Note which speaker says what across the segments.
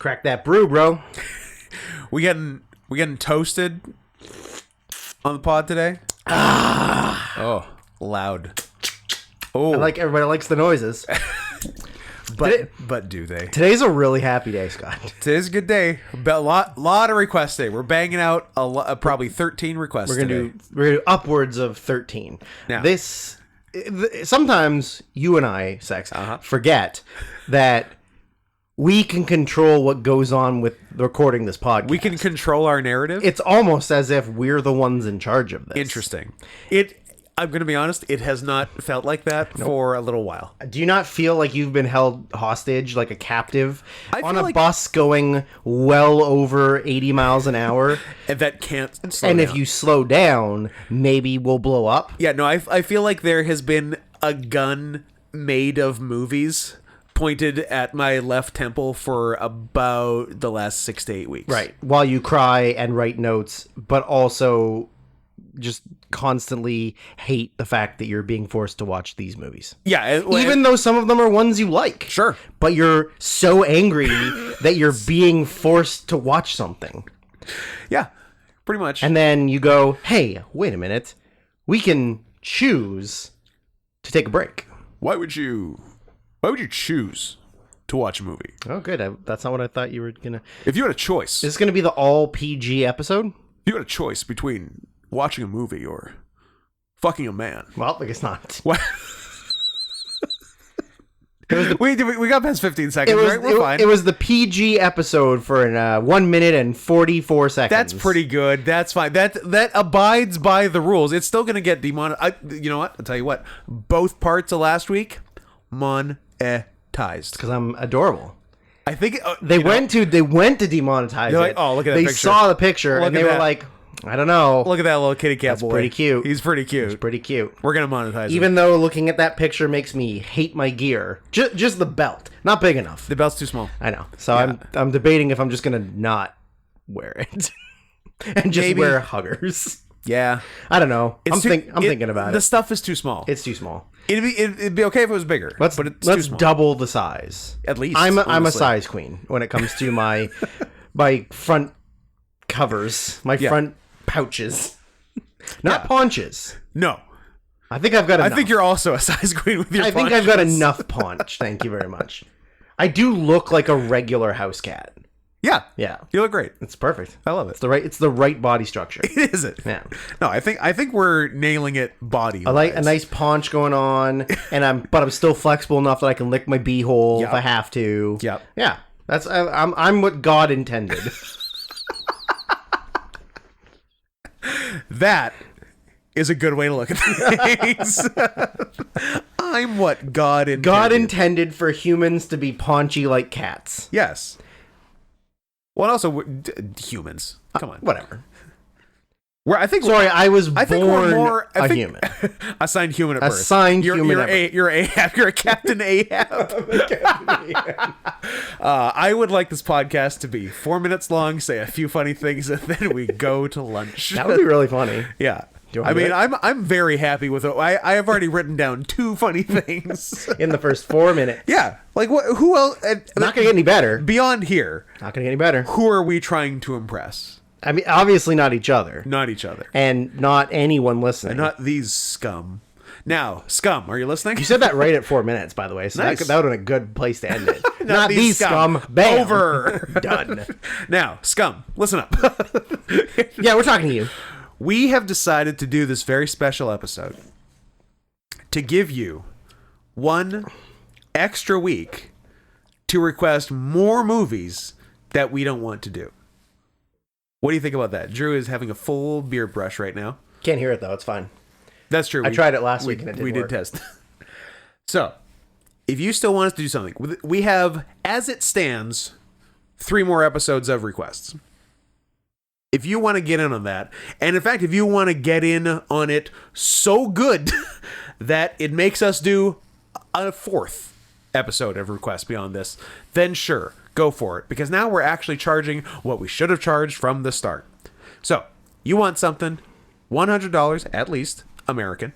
Speaker 1: Crack that brew, bro.
Speaker 2: We getting toasted on the pod today. Oh, loud. Oh,
Speaker 1: Everybody likes the noises.
Speaker 2: but do they?
Speaker 1: Today's a really happy day, Scott.
Speaker 2: Today's a good day. A lot of requests today. We're banging out probably 13 requests.
Speaker 1: We're gonna do upwards of 13.
Speaker 2: Now,
Speaker 1: sometimes you and I, Sex, forget that we can control what goes on with recording this podcast.
Speaker 2: we can control our narrative.
Speaker 1: It's almost as if we're the ones in charge of this.
Speaker 2: Interesting. I'm going to be honest, it has not felt like that for a little while.
Speaker 1: Do you not feel like you've been held hostage, like a captive, on a
Speaker 2: like
Speaker 1: bus going well over 80 miles an hour?
Speaker 2: And that can't slow
Speaker 1: And
Speaker 2: down.
Speaker 1: if you slow down, maybe we'll blow up?
Speaker 2: Yeah, no, I feel like there has been a gun made of movies pointed at my left temple for about the last 6 to 8 weeks.
Speaker 1: Right. While you cry and write notes, but also just constantly hate the fact that you're being forced to watch these movies.
Speaker 2: Yeah.
Speaker 1: Even though some of them are ones you like.
Speaker 2: Sure.
Speaker 1: But you're so angry that you're being forced to watch something.
Speaker 2: Yeah, pretty much.
Speaker 1: And then you go, hey, wait a minute. We can choose to take a break.
Speaker 2: Why would you choose to watch a movie?
Speaker 1: Oh, good. That's not what I thought you were going to...
Speaker 2: If you had a choice.
Speaker 1: Is this going to be the all PG episode?
Speaker 2: If you had a choice between watching a movie or fucking a man.
Speaker 1: Well, I guess not.
Speaker 2: What? We got past 15 seconds, right? We're fine.
Speaker 1: It was the PG episode for 1 minute and 44 seconds.
Speaker 2: That's pretty good. That's fine. That abides by the rules. It's still going to get demonetized. You know what? I'll tell you what. Both parts of last week, monetized.
Speaker 1: Because I'm adorable.
Speaker 2: I think
Speaker 1: they went to demonetize it.
Speaker 2: Like, oh, look at that
Speaker 1: they
Speaker 2: picture.
Speaker 1: Saw the picture and they were like, I don't know.
Speaker 2: Look at that little kitty cat boy.
Speaker 1: Pretty cute.
Speaker 2: He's pretty cute.
Speaker 1: He's pretty cute.
Speaker 2: We're gonna monetize
Speaker 1: Even though looking at that picture makes me hate my gear. Just the belt, not big enough.
Speaker 2: The belt's too small.
Speaker 1: I know. So yeah. I'm debating if I'm just gonna not wear it and just wear huggers.
Speaker 2: Yeah.
Speaker 1: I don't know. I'm thinking about it.
Speaker 2: The stuff is too small.
Speaker 1: It's too small.
Speaker 2: It'd be okay if it was bigger.
Speaker 1: Let's
Speaker 2: too small.
Speaker 1: double the size.
Speaker 2: At least.
Speaker 1: I'm a size queen when it comes to my front covers, my front pouches, not paunches.
Speaker 2: No.
Speaker 1: I think I've got enough.
Speaker 2: I think you're also a size queen with your
Speaker 1: I think I've got enough paunch. Thank you very much. I do look like a regular house cat.
Speaker 2: Yeah.
Speaker 1: Yeah.
Speaker 2: You look great.
Speaker 1: It's perfect.
Speaker 2: I love it.
Speaker 1: It's the right body structure.
Speaker 2: Is it?
Speaker 1: Yeah.
Speaker 2: No, I think we're nailing it body.
Speaker 1: I like a nice paunch going on, but I'm still flexible enough that I can lick my beehole if I have to.
Speaker 2: Yep.
Speaker 1: Yeah. I'm what God intended.
Speaker 2: That is a good way to look at things. I'm what God intended.
Speaker 1: God intended for humans to be paunchy like cats.
Speaker 2: Yes. Well, also humans. Come on.
Speaker 1: Whatever.
Speaker 2: I think we're more a human. Assigned human at birth.
Speaker 1: Assigned human
Speaker 2: at birth. You're Ahab. You're a Captain Ahab. I would like this podcast to be 4 minutes long, say a few funny things, and then we go to lunch.
Speaker 1: That would be really funny.
Speaker 2: Yeah. I'm very happy with it. I have already written down 2 funny things
Speaker 1: in the first 4 minutes.
Speaker 2: Yeah, like who else?
Speaker 1: Not gonna get any better.
Speaker 2: Beyond here,
Speaker 1: not gonna get any better.
Speaker 2: Who are we trying to impress?
Speaker 1: I mean, obviously not each other.
Speaker 2: Not each other,
Speaker 1: and not anyone listening.
Speaker 2: And not these scum. Now, scum, are you listening?
Speaker 1: You said that right at 4 minutes, by the way. So
Speaker 2: nice.
Speaker 1: that would have been a good place to end it. not these scum. Bam.
Speaker 2: Over.
Speaker 1: Done.
Speaker 2: Now, scum, listen up.
Speaker 1: Yeah, we're talking to you.
Speaker 2: We have decided to do this very special episode to give you 1 extra week to request more movies that we don't want to do. What do you think about that? Drew is having a full beard brush right now.
Speaker 1: Can't hear it, though. It's fine.
Speaker 2: That's true.
Speaker 1: I tried it last week and it didn't work.
Speaker 2: We did test. So, if you still want us to do something, we have, as it stands, 3 more episodes of requests. If you want to get in on that, and in fact, if you want to get in on it so good that it makes us do a 4th episode of requests beyond this, then sure, go for it. Because now we're actually charging what we should have charged from the start. So, you want something, $100 at least, American.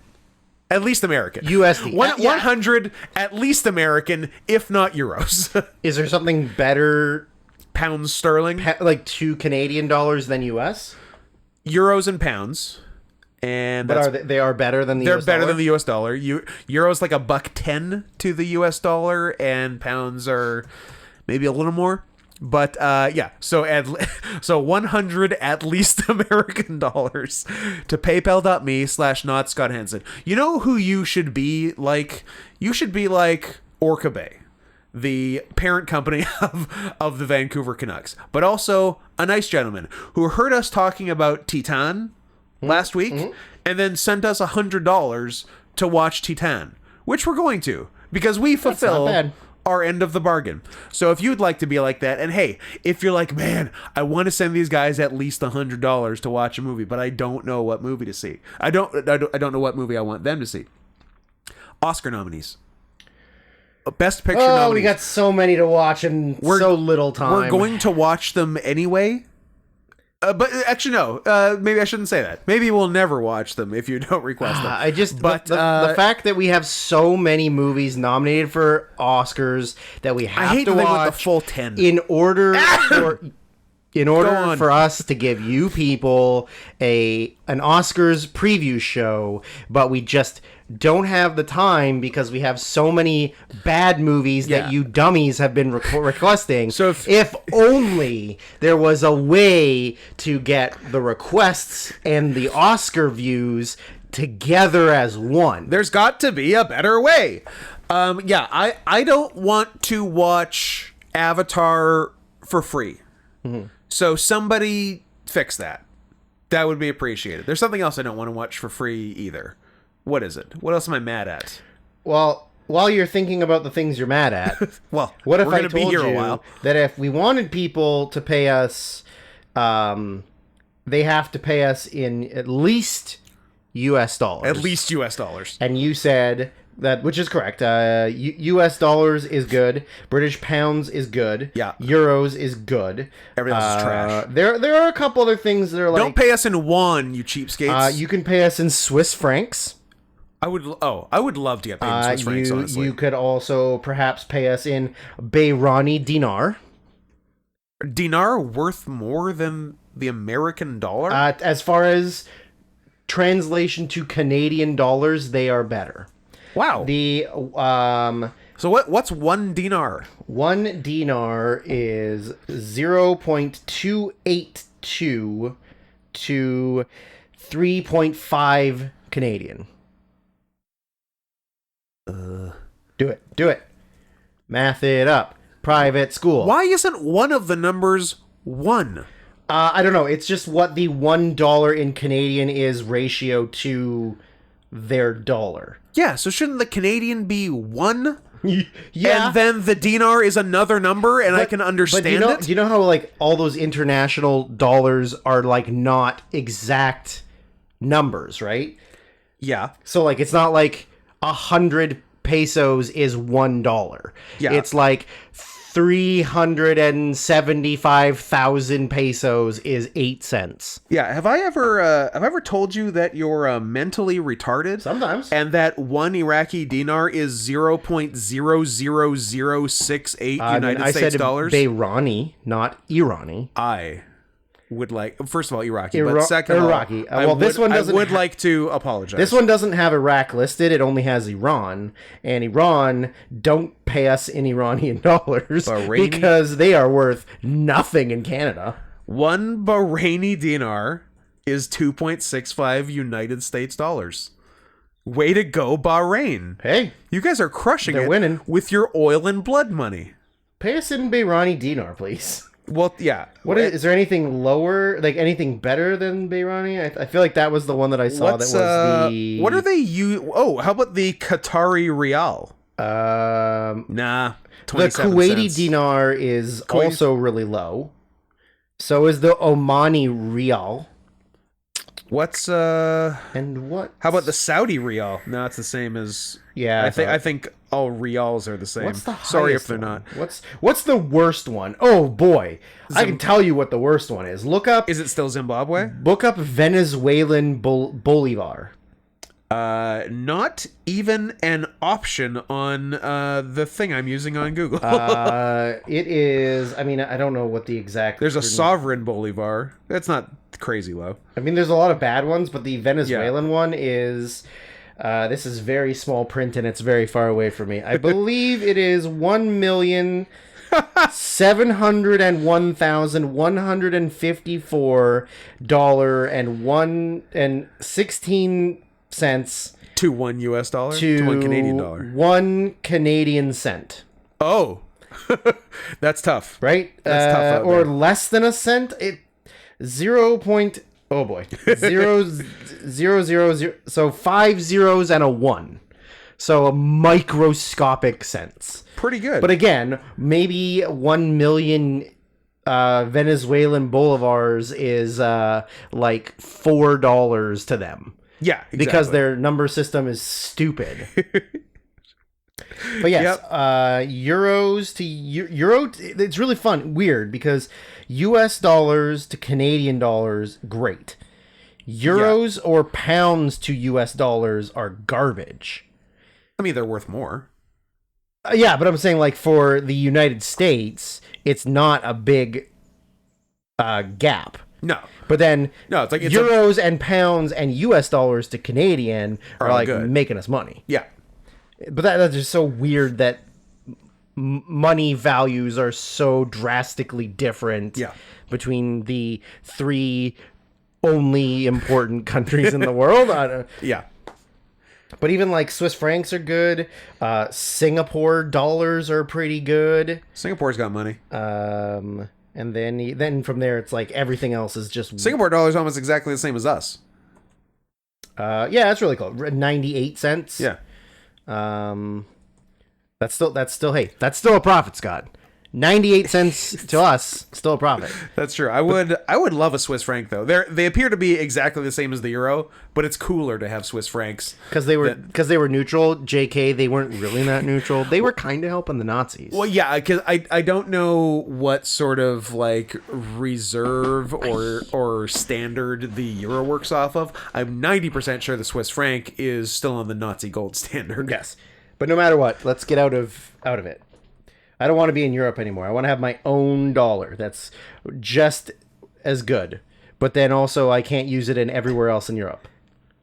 Speaker 2: At least American.
Speaker 1: USD.
Speaker 2: 100 at least American, if not euros.
Speaker 1: Is there something better
Speaker 2: pounds sterling,
Speaker 1: like to Canadian dollars than US.
Speaker 2: euros and pounds. And
Speaker 1: But they are better than the US dollar?
Speaker 2: They're better than the US dollar. Euro's like $1.10 to the US dollar, and pounds are maybe a little more. But yeah, so 100 at least American dollars to paypal.me/not Scott Hansen. You know who you should be like? You should be like Orca Bay, the parent company of the Vancouver Canucks, but also a nice gentleman who heard us talking about Titan last week and then sent us $100 to watch Titan, which we're going to, because we fulfill our end of the bargain. So if you'd like to be like that, and hey, if you're like, man, I want to send these guys at least $100 to watch a movie, but I don't know what movie to see. I don't know what movie I want them to see. Oscar nominees. Best Picture nominees.
Speaker 1: We got so many to watch and so little time.
Speaker 2: We're going to watch them anyway. But actually, no. Maybe I shouldn't say that. Maybe we'll never watch them if you don't request them.
Speaker 1: But the fact that we have so many movies nominated for Oscars that we have to watch
Speaker 2: the full 10
Speaker 1: in order for us to give you people an Oscars preview show, but we just don't have the time because we have so many bad movies that you dummies have been requesting.
Speaker 2: So
Speaker 1: if only there was a way to get the requests and the Oscar views together as one.
Speaker 2: There's got to be a better way. I don't want to watch Avatar for free. Mm-hmm. So somebody fix that. That would be appreciated. There's something else I don't want to watch for free either. What is it? What else am I mad at?
Speaker 1: Well, while you're thinking about the things you're mad at,
Speaker 2: well,
Speaker 1: what if I told you that if we wanted people to pay us, they have to pay us in at least US dollars.
Speaker 2: At least US dollars.
Speaker 1: And you said that, which is correct. US dollars is good. British pounds is good.
Speaker 2: Yeah.
Speaker 1: Euros is good.
Speaker 2: Everything else is trash.
Speaker 1: There are a couple other things that are like...
Speaker 2: Don't pay us in won, you cheapskates.
Speaker 1: You can pay us in Swiss francs.
Speaker 2: I would love to get paid in Swiss francs, honestly.
Speaker 1: You could also perhaps pay us in Bahraini dinar.
Speaker 2: Dinar worth more than the American dollar?
Speaker 1: As far as translation to Canadian dollars, they are better.
Speaker 2: Wow.
Speaker 1: So
Speaker 2: what's 1 dinar?
Speaker 1: 1 dinar is 0.282 to 3.5 Canadian. Do it. Math it up. Private school.
Speaker 2: Why isn't one of the numbers 1?
Speaker 1: I don't know. It's just what the $1 in Canadian is ratio to their dollar.
Speaker 2: Yeah, so shouldn't the Canadian be 1?
Speaker 1: Yeah.
Speaker 2: And then the dinar is another number, and I can understand it?
Speaker 1: Do you know how, like, all those international dollars are, like, not exact numbers, right?
Speaker 2: Yeah.
Speaker 1: So, like, it's not like 100 pesos is $1.
Speaker 2: Yeah.
Speaker 1: It's like 375,000 pesos is 8 cents.
Speaker 2: Yeah. Have I ever told you that you're mentally retarded?
Speaker 1: Sometimes.
Speaker 2: And that 1 Iraqi dinar is 0.00068 United States dollars?
Speaker 1: I said Bahraini, not Irani.
Speaker 2: I would like, first of all, Iraqi, but second of all,
Speaker 1: Iraqi. This one doesn't.
Speaker 2: I would like to apologize.
Speaker 1: This one doesn't have Iraq listed. It only has Iran, and Iran don't pay us in Iranian dollars because they are worth nothing in Canada.
Speaker 2: 1 Bahraini dinar is 2.65 United States dollars. Way to go, Bahrain!
Speaker 1: Hey,
Speaker 2: you guys are crushing it.
Speaker 1: They're winning
Speaker 2: with your oil and blood money.
Speaker 1: Pay us in Bahraini dinar, please.
Speaker 2: Well, yeah.
Speaker 1: Is there anything lower, like anything better than Bahraini? I feel like that was the one that I saw that was the...
Speaker 2: What are they how about the Qatari Rial?
Speaker 1: Nah. The Kuwaiti dinar is also really low. So is the Omani Rial. And what?
Speaker 2: How about the Saudi Rial? No, it's the same as...
Speaker 1: Yeah.
Speaker 2: I think all Rials are the same.
Speaker 1: What's the highest
Speaker 2: Sorry if they're
Speaker 1: one?
Speaker 2: not.
Speaker 1: What's the worst one? Oh boy. I can tell you what the worst one is. Look up...
Speaker 2: Is it still Zimbabwe?
Speaker 1: Look up Venezuelan Bolivar.
Speaker 2: Not even an option on the thing I'm using on Google.
Speaker 1: It is. I mean, I don't know what the exact.
Speaker 2: There's a sovereign bolivar. That's not crazy low.
Speaker 1: I mean, there's a lot of bad ones, but the Venezuelan one is. This is very small print and it's very far away from me. I believe it is $1,701,154.16
Speaker 2: to $1 to $1 Canadian dollar.
Speaker 1: 1 Canadian cent.
Speaker 2: Oh, that's tough.
Speaker 1: Right?
Speaker 2: That's tough.
Speaker 1: Or less than a cent. It 0. Oh boy, 0.000. So 5 zeros and a 1. So a microscopic sense.
Speaker 2: Pretty good.
Speaker 1: But again, maybe 1 million Venezuelan bolivars is like $4 to them.
Speaker 2: Yeah, exactly.
Speaker 1: Because their number system is stupid. But yes, euros to euro. It's really fun, weird, because U.S. dollars to Canadian dollars, great. Euros or pounds to U.S. dollars are garbage.
Speaker 2: I mean, they're worth more.
Speaker 1: Yeah, but I'm saying, like, for the United States, it's not a big gap.
Speaker 2: No.
Speaker 1: But then
Speaker 2: it's like
Speaker 1: euros and pounds and U.S. dollars to Canadian are like
Speaker 2: good.
Speaker 1: making us money.
Speaker 2: Yeah.
Speaker 1: But that's just so weird that money values are so drastically different between the 3 only important countries in the world.
Speaker 2: Yeah.
Speaker 1: But even like Swiss francs are good. Singapore dollars are pretty good.
Speaker 2: Singapore's got money.
Speaker 1: And then from there, it's like everything else is just...
Speaker 2: Singapore dollar's almost exactly the same as us.
Speaker 1: Yeah, that's really cool. 98 cents.
Speaker 2: Yeah.
Speaker 1: That's still a profit, Scott. 98 cents to us, still a profit.
Speaker 2: That's true. I would love a Swiss franc though. They appear to be exactly the same as the euro, but it's cooler to have Swiss francs
Speaker 1: because they were neutral. JK, they weren't really that neutral. They were kind of helping the Nazis.
Speaker 2: Well, yeah, because I don't know what sort of like reserve or standard the euro works off of. I'm 90% sure the Swiss franc is still on the Nazi gold standard.
Speaker 1: Yes, but no matter what, let's get out of it. I don't want to be in Europe anymore. I want to have my own dollar. That's just as good. But then also I can't use it in everywhere else in Europe.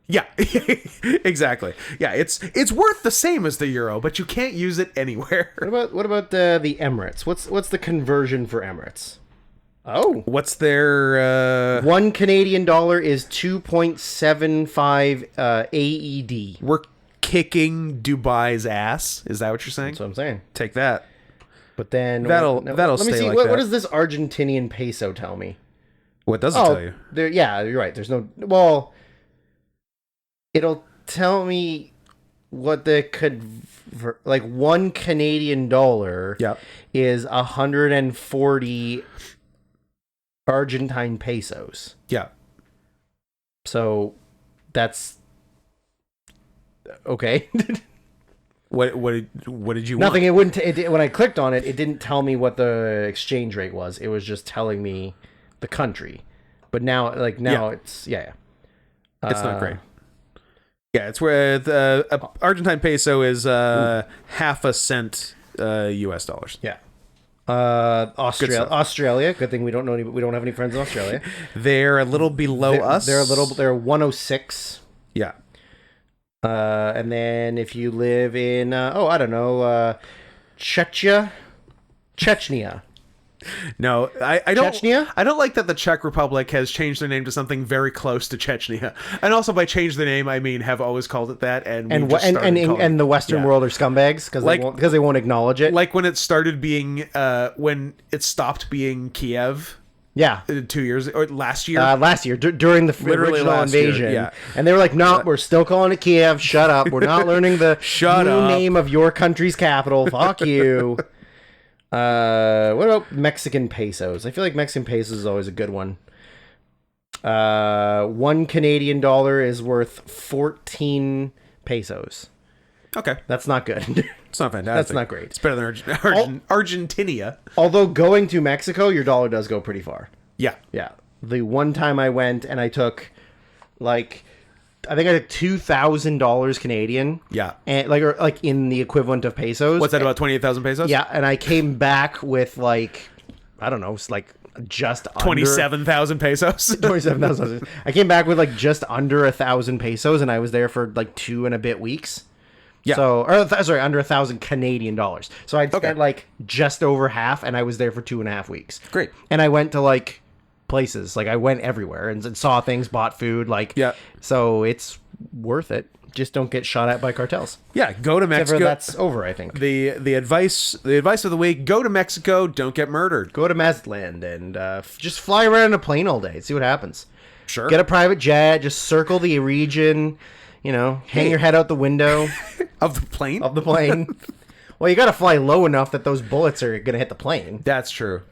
Speaker 2: Yeah, exactly. Yeah, it's worth the same as the euro, but you can't use it anywhere.
Speaker 1: What about the Emirates? What's the conversion for Emirates? Oh,
Speaker 2: what's their
Speaker 1: 1 Canadian dollar is 2.75 AED.
Speaker 2: We're kicking Dubai's ass. Is that what you're saying?
Speaker 1: That's what I'm saying.
Speaker 2: Take that.
Speaker 1: But then
Speaker 2: that'll
Speaker 1: let
Speaker 2: stay
Speaker 1: me see.
Speaker 2: like
Speaker 1: What
Speaker 2: that.
Speaker 1: does this Argentinian peso tell me?
Speaker 2: What does it tell you?
Speaker 1: Yeah, you're right. There's no. Well, it'll tell me what the like 1 Canadian dollar is 140 Argentine pesos.
Speaker 2: Yeah.
Speaker 1: So that's okay.
Speaker 2: What did you
Speaker 1: Nothing.
Speaker 2: want?
Speaker 1: It wouldn't. When I clicked on it, it didn't tell me what the exchange rate was. It was just telling me the country. But now, it's
Speaker 2: it's not great. Yeah, it's where the Argentine peso is half a cent U.S. dollars.
Speaker 1: Yeah. Australia. Good thing we don't have any friends in Australia.
Speaker 2: They're a little below us.
Speaker 1: They're 106.
Speaker 2: Yeah.
Speaker 1: And then if you live in, I don't know, Chechnya.
Speaker 2: No, I don't.
Speaker 1: Chechnya?
Speaker 2: I don't like that the Czech Republic has changed their name to something very close to Chechnya. And also by change the name, I mean have always called it that. And
Speaker 1: the Western world are scumbags because they won't acknowledge it.
Speaker 2: Like when it started being, when it stopped being Kiev.
Speaker 1: Yeah,
Speaker 2: 2 years or last year.
Speaker 1: During the original invasion.
Speaker 2: Yeah.
Speaker 1: And they were like, "No, we're still calling it Kiev. Shut up. We're not learning the name of your country's capital. Fuck you." What about Mexican pesos? I feel like Mexican pesos is always a good one. 1 Canadian dollar is worth 14 pesos.
Speaker 2: Okay,
Speaker 1: that's not good.
Speaker 2: It's not fantastic.
Speaker 1: That's not great.
Speaker 2: It's better than Argentina.
Speaker 1: Although going to Mexico, your dollar does go pretty far.
Speaker 2: Yeah.
Speaker 1: Yeah. The one time I went and I took like I think I took $2,000 Canadian.
Speaker 2: Yeah.
Speaker 1: And like in the equivalent of pesos.
Speaker 2: What's that, about 28,000 pesos?
Speaker 1: Yeah, and I came back with like, I don't know, it's like just under
Speaker 2: 27,000 pesos.
Speaker 1: 27,000. I came back with like just under 1,000 pesos, and I was there for like 2 and a bit weeks.
Speaker 2: Yeah.
Speaker 1: So, sorry, under 1,000 Canadian dollars. So I'd spent like just over half, and I was there for 2.5 weeks.
Speaker 2: Great.
Speaker 1: And I went to like places, like I went everywhere and saw things, bought food, like.
Speaker 2: Yeah.
Speaker 1: So it's worth it. Just don't get shot at by cartels.
Speaker 2: Yeah, go to Mexico.
Speaker 1: That's over, I think.
Speaker 2: The advice of the week: go to Mexico, don't get murdered.
Speaker 1: Go to Mazatlan and just fly around in a plane all day. See what happens.
Speaker 2: Sure.
Speaker 1: Get a private jet. Just circle the region. You know, hang your head out the window
Speaker 2: of the plane.
Speaker 1: Well, you got to fly low enough that those bullets are going to hit the plane.
Speaker 2: That's true.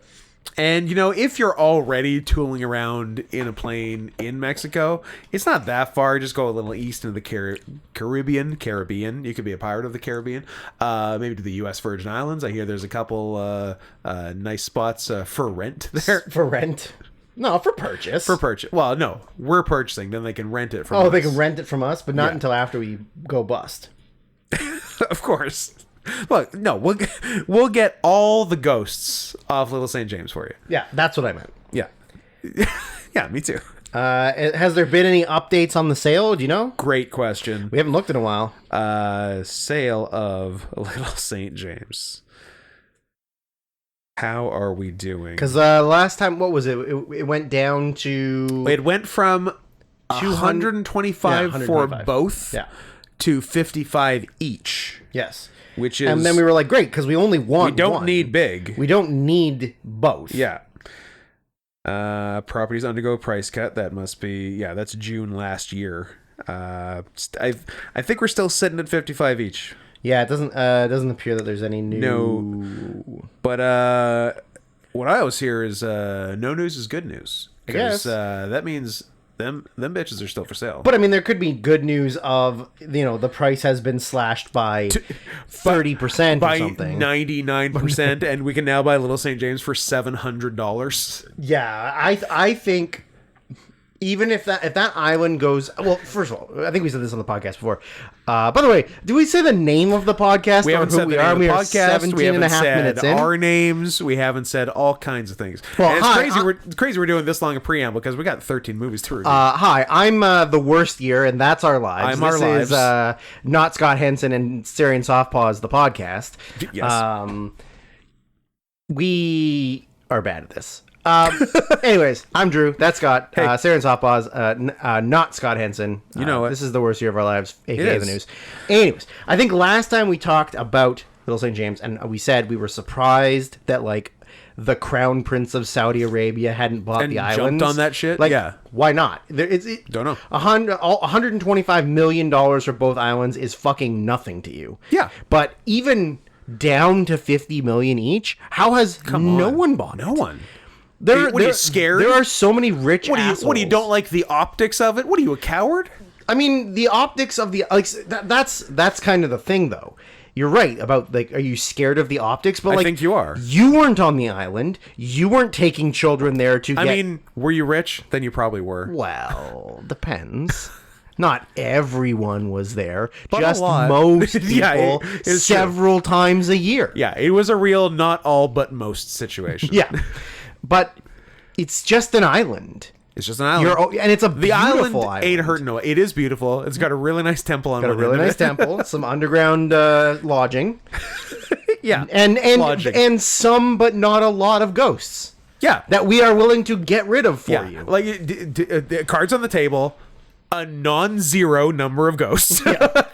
Speaker 2: And, you know, if you're already tooling around in a plane in Mexico, it's not that far. Just go a little east into the Caribbean. You could be a pirate of the Caribbean. Maybe to the U.S. Virgin Islands. I hear there's a couple nice spots for rent there.
Speaker 1: For rent? No, for purchase.
Speaker 2: For purchase. Well, no, we're purchasing. Then they can rent it from us.
Speaker 1: Oh, they can rent it from us, but not until after we go bust.
Speaker 2: Of course. Look, no, we'll get all the ghosts off Little St. James for you.
Speaker 1: Yeah, that's what I meant.
Speaker 2: Yeah. Yeah, me too.
Speaker 1: Has there been any updates on the sale? Do you know?
Speaker 2: Great question.
Speaker 1: We haven't looked in a while.
Speaker 2: Sale of Little St. James. How are we doing?
Speaker 1: Because last time, what was it? It went down to...
Speaker 2: It went from 125 for both to 55 each.
Speaker 1: Yes.
Speaker 2: Which is...
Speaker 1: And then we were like, great, because we only want
Speaker 2: We don't need big.
Speaker 1: We don't need both.
Speaker 2: Yeah. Properties undergo price cut. That must be... Yeah, that's June last year. I think we're still sitting at 55 each.
Speaker 1: Yeah, it doesn't appear that there's any new...
Speaker 2: No. But what I always hear is no news is good news. Because that means... Them bitches are still for sale.
Speaker 1: But I mean, there could be good news of, you know, the price has been slashed by 30%
Speaker 2: by
Speaker 1: or something.
Speaker 2: 99%, and we can now buy Little St. James for $700.
Speaker 1: Yeah, I think even if that island goes... Well, first of all, I think we said this on the podcast before. By the way, did we say the name of the podcast?
Speaker 2: We haven't said the name of the podcast. We haven't said
Speaker 1: in.
Speaker 2: Our names. We haven't said all kinds of things.
Speaker 1: Well,
Speaker 2: and it's crazy we're doing this long a preamble because we got 13 movies to review.
Speaker 1: Hi, I'm The Worst Year, and that's Our Lives.
Speaker 2: I'm Our Lives.
Speaker 1: This is not Scott Henson and Syrian Softpaws, the podcast.
Speaker 2: Yes.
Speaker 1: We are bad at this. Anyways, I'm Drew. That's Scott.
Speaker 2: Hey.
Speaker 1: Syrian Softpaws, not Scott Henson.
Speaker 2: You know what?
Speaker 1: This is The Worst Year of Our Lives, aka the news. Anyways, I think last time we talked about Little St. James, and we said we were surprised that, like, the Crown Prince of Saudi Arabia hadn't bought the islands.
Speaker 2: Jumped on that shit?
Speaker 1: Like,
Speaker 2: yeah.
Speaker 1: Why not?
Speaker 2: Don't know.
Speaker 1: $125 million for both islands is fucking nothing to you.
Speaker 2: Yeah.
Speaker 1: But even down to $50 million each, how has no one bought it?
Speaker 2: No one.
Speaker 1: What
Speaker 2: are you scared?
Speaker 1: There are so many rich assholes.
Speaker 2: What do you don't like the optics of it? What are you, a coward?
Speaker 1: I mean, the optics of the... like that's kind of the thing, though. You're right about, like, are you scared of the optics? But
Speaker 2: I think you are.
Speaker 1: You weren't on the island. You weren't taking children there to
Speaker 2: I mean, were you rich? Then you probably were.
Speaker 1: Well, depends. Not everyone was there.
Speaker 2: But
Speaker 1: just
Speaker 2: a lot.
Speaker 1: most people
Speaker 2: Yeah,
Speaker 1: several times a year.
Speaker 2: Yeah, it was a real not all but most situation.
Speaker 1: Yeah. But it's just an island.
Speaker 2: It's just an island.
Speaker 1: And it's a beautiful island.
Speaker 2: Ain't hurting no. It is beautiful. It's got a really nice temple on
Speaker 1: Got a really nice temple, some underground lodging.
Speaker 2: Yeah.
Speaker 1: And some, but not a lot of ghosts.
Speaker 2: Yeah.
Speaker 1: That we are willing to get rid of for you.
Speaker 2: Like, cards on the table, a non-zero number of ghosts. Yeah.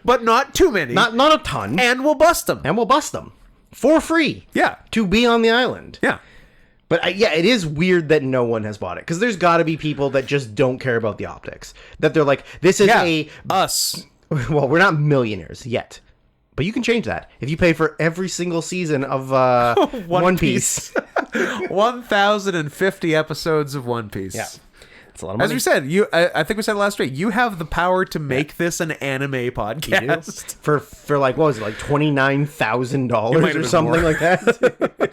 Speaker 2: But not too many.
Speaker 1: Not a ton.
Speaker 2: And we'll bust them. For free. Yeah.
Speaker 1: To be on the island.
Speaker 2: Yeah.
Speaker 1: But yeah, it is weird that no one has bought it. Because there's got to be people that just don't care about the optics. That they're like, this is
Speaker 2: us.
Speaker 1: Well, we're not millionaires yet. But you can change that if you pay for every single season of One Piece.
Speaker 2: 1,050 episodes of One Piece.
Speaker 1: Yeah. It's a lot of money.
Speaker 2: As we said, I think we said last week, you have the power to make this an anime podcast.
Speaker 1: For like, what was it, like $29,000 or something like that?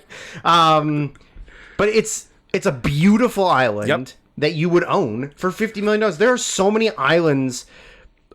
Speaker 1: But it's a beautiful island.
Speaker 2: Yep.
Speaker 1: that you would own for $50 million. There are so many islands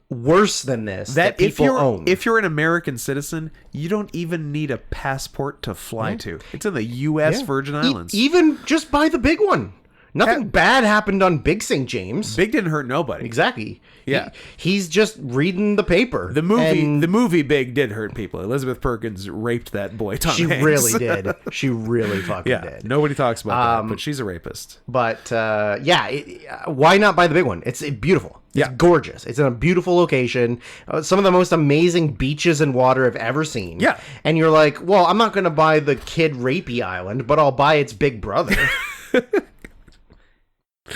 Speaker 1: worse than this that people own.
Speaker 2: If you're an American citizen, you don't even need a passport to fly to. It's in the U.S. Virgin Islands.
Speaker 1: Even just buy the big one. Nothing bad happened on Big St. James.
Speaker 2: Big didn't hurt nobody.
Speaker 1: Exactly.
Speaker 2: Yeah.
Speaker 1: He's just reading the paper.
Speaker 2: The movie Big did hurt people. Elizabeth Perkins raped that boy, Tom
Speaker 1: She
Speaker 2: Hanks.
Speaker 1: really did. She really fucking did.
Speaker 2: Nobody talks about that, but she's a rapist.
Speaker 1: But why not buy the big one? It's beautiful. It's gorgeous. It's in a beautiful location. Some of the most amazing beaches and water I've ever seen.
Speaker 2: Yeah.
Speaker 1: And you're like, well, I'm not going to buy the kid rapey island, but I'll buy its big brother.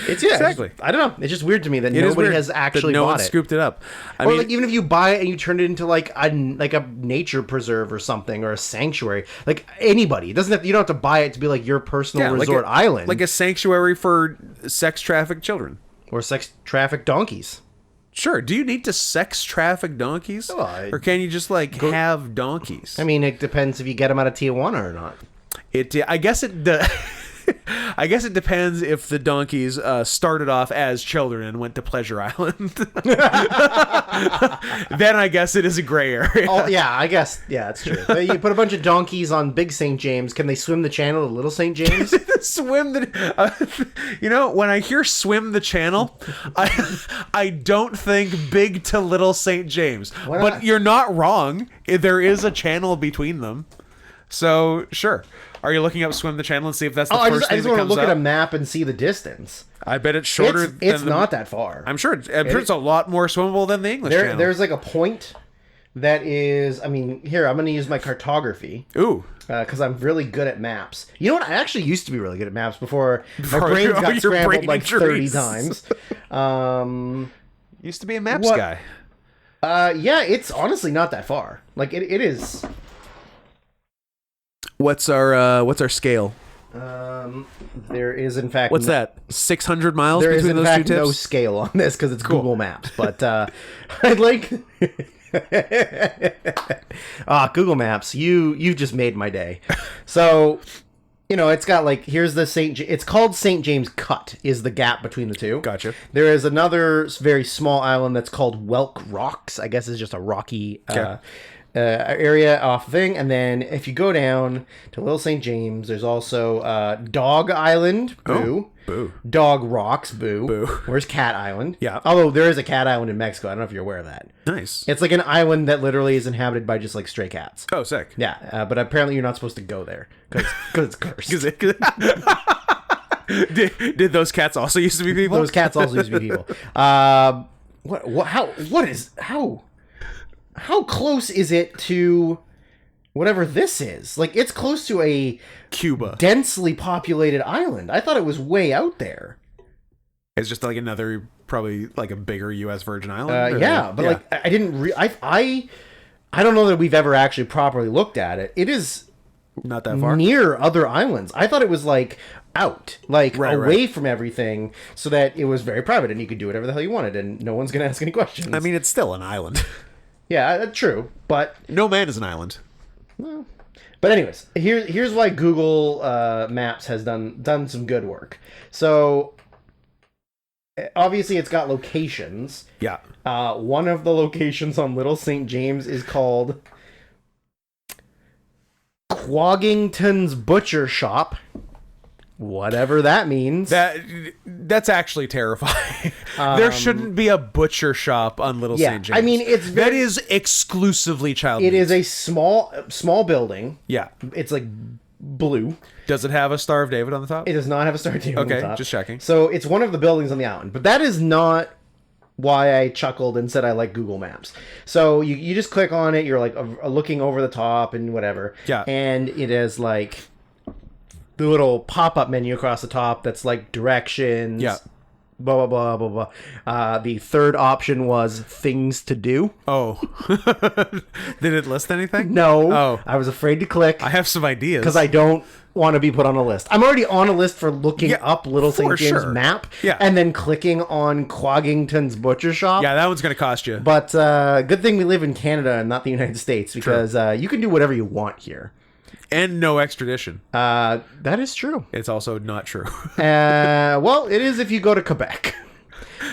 Speaker 2: Exactly.
Speaker 1: I don't know. It's just weird to me that nobody has actually
Speaker 2: no
Speaker 1: bought
Speaker 2: one
Speaker 1: it.
Speaker 2: scooped it up. I
Speaker 1: Or
Speaker 2: mean,
Speaker 1: like even if you buy it and you turn it into like a nature preserve or something, or a sanctuary, like anybody, it doesn't have, you don't have to buy it to be like your personal resort island,
Speaker 2: like a sanctuary for sex trafficked children
Speaker 1: or sex trafficked donkeys.
Speaker 2: Sure. Do you need to sex traffic donkeys, or can you just have donkeys?
Speaker 1: I mean, it depends if you get them out of Tijuana or not.
Speaker 2: I guess it. I guess it depends if the donkeys started off as children and went to Pleasure Island. Then I guess it is a gray area.
Speaker 1: Oh, yeah, I guess. Yeah, it's true. You put a bunch of donkeys on Big St. James. Can they swim the channel to Little St. James?
Speaker 2: Swim the... when I hear swim the channel, I don't think Big to Little St. James. But you're not wrong. There is a channel between them. So, sure. Are you looking up swim the channel and see if that's the first thing that comes up? I just want to look
Speaker 1: at a map and see the distance.
Speaker 2: I bet it's shorter.
Speaker 1: It's not that far.
Speaker 2: I'm sure it's a lot more swimmable than the English Channel.
Speaker 1: There's like a point that is. I mean, here I'm going to use my cartography.
Speaker 2: Ooh.
Speaker 1: Because I'm really good at maps. You know what? I actually used to be really good at maps before my brain got scrambled like 30 times.
Speaker 2: Used to be a maps guy.
Speaker 1: Yeah, it's honestly not that far. Like it is.
Speaker 2: What's our scale?
Speaker 1: There is in fact.
Speaker 2: What's that? 600 miles
Speaker 1: there
Speaker 2: between
Speaker 1: is, in
Speaker 2: those
Speaker 1: fact,
Speaker 2: two tips?
Speaker 1: no scale on this because it's Google Maps. But I'd like. Google Maps. You just made my day. So, it's got here's the it's called St. James Cut is the gap between the two.
Speaker 2: Gotcha.
Speaker 1: There is another very small island that's called Welk Rocks. I guess it's just a rocky area off thing. And then if you go down to Little St. James, there's also Dog Island. Boo.
Speaker 2: Oh, boo.
Speaker 1: Dog Rocks. Boo.
Speaker 2: Boo.
Speaker 1: Where's Cat Island?
Speaker 2: Yeah.
Speaker 1: Although there is a cat island in Mexico. I don't know if you're aware of that.
Speaker 2: Nice.
Speaker 1: It's like an island that literally is inhabited by just stray cats.
Speaker 2: Oh, sick.
Speaker 1: Yeah. But apparently you're not supposed to go there because it's cursed.
Speaker 2: Did those cats also used to be people?
Speaker 1: Those cats also used to be people. How close is it to whatever this is? It's close to a
Speaker 2: Cuba,
Speaker 1: densely populated island. I thought it was way out there.
Speaker 2: It's just another, probably a bigger U.S. Virgin Island.
Speaker 1: I didn't. I don't know that we've ever actually properly looked at it. It is
Speaker 2: not that far
Speaker 1: near other islands. I thought it was out, away from everything, so that it was very private and you could do whatever the hell you wanted and no one's gonna ask any questions.
Speaker 2: I mean, it's still an island.
Speaker 1: Yeah, true, but
Speaker 2: no man is an island.
Speaker 1: Well, but anyways, here's why Google Maps has done some good work. So obviously, it's got locations.
Speaker 2: Yeah.
Speaker 1: One of the locations on Little St. James is called Quoggington's Butcher Shop. Whatever that means.
Speaker 2: That's actually terrifying. There shouldn't be a butcher shop on Little St. James.
Speaker 1: I mean,
Speaker 2: that is exclusively child
Speaker 1: meat.
Speaker 2: It
Speaker 1: is a small building.
Speaker 2: Yeah.
Speaker 1: It's blue.
Speaker 2: Does it have a Star of David on the top?
Speaker 1: It does not have a Star of David on the top.
Speaker 2: Okay, just checking.
Speaker 1: So it's one of the buildings on the island. But that is not why I chuckled and said I like Google Maps. So you just click on it. You're looking over the top and whatever.
Speaker 2: Yeah.
Speaker 1: And it is the little pop-up menu across the top that's directions.
Speaker 2: Yeah.
Speaker 1: Blah, blah, blah, blah, blah. The third option was things to do.
Speaker 2: Oh. Did it list anything?
Speaker 1: No.
Speaker 2: Oh.
Speaker 1: I was afraid to click.
Speaker 2: I have some ideas.
Speaker 1: Because I don't want to be put on a list. I'm already on a list for looking up Little St. James map.
Speaker 2: Yeah.
Speaker 1: And then clicking on Quoggington's Butcher Shop.
Speaker 2: Yeah, that one's going to cost you.
Speaker 1: But good thing we live in Canada and not the United States because you can do whatever you want here.
Speaker 2: And no extradition.
Speaker 1: That is true.
Speaker 2: It's also not true.
Speaker 1: Well, it is if you go to Quebec.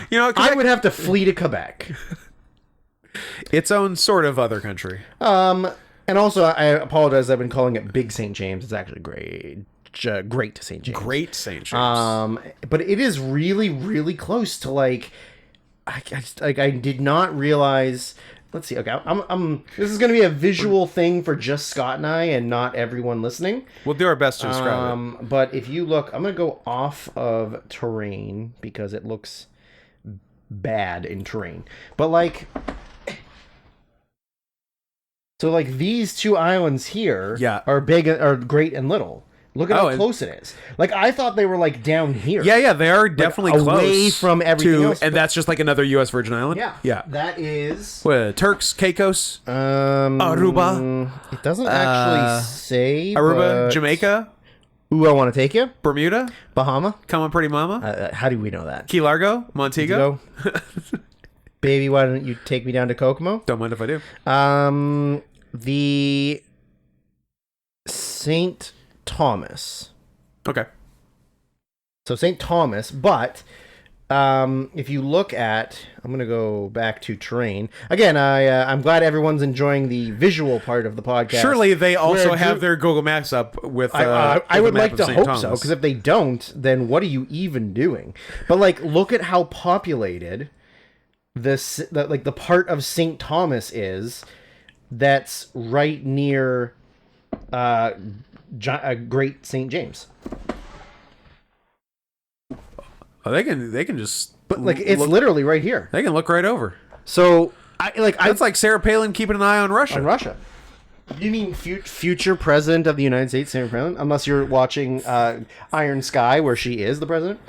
Speaker 2: You know,
Speaker 1: I would have to flee to Quebec.
Speaker 2: Its own sort of other country.
Speaker 1: And also, I apologize. I've been calling it Big St. James. It's actually Great St. James.
Speaker 2: Great St. James.
Speaker 1: But it is really, really close to like. I did not realize. Let's see. Okay, this is going to be a visual thing for just Scott and I, and not everyone listening.
Speaker 2: We'll do our best to describe it.
Speaker 1: But if you look, I'm going to go off of terrain because it looks bad in terrain. But like. So, like, these two islands here are big, are great and little. Look at how close it is. Like, I thought they were, like, down here.
Speaker 2: Yeah, they are definitely
Speaker 1: like,
Speaker 2: close.
Speaker 1: away from everything else.
Speaker 2: And that's just, like, another U.S. Virgin Island?
Speaker 1: Yeah. That is...
Speaker 2: What, Turks, Caicos? Aruba?
Speaker 1: It doesn't actually say,
Speaker 2: Aruba,
Speaker 1: but...
Speaker 2: Jamaica?
Speaker 1: Ooh, I want to take you.
Speaker 2: Bermuda?
Speaker 1: Bahama?
Speaker 2: Come on, pretty mama?
Speaker 1: How do we know that?
Speaker 2: Key Largo? Montego?
Speaker 1: Baby, why don't you take me down to Kokomo?
Speaker 2: Don't mind if I do.
Speaker 1: The St. Thomas.
Speaker 2: Okay.
Speaker 1: So St. Thomas, but if you look at, I'm going to go back to terrain. Again, I'm glad everyone's enjoying the visual part of the podcast.
Speaker 2: Surely they also have their Google Maps up with
Speaker 1: I would like to hope
Speaker 2: Thomas.
Speaker 1: so, because if they don't, then what are you even doing? But like, look at how populated the part of St. Thomas is. That's right near Great St. James.
Speaker 2: Oh, they can just.
Speaker 1: But like, it's literally right here.
Speaker 2: They can look right over.
Speaker 1: So
Speaker 2: That's like Sarah Palin keeping an eye on Russia.
Speaker 1: On Russia. You mean future president of the United States, Sarah Palin? Unless you're watching Iron Sky, where she is the president.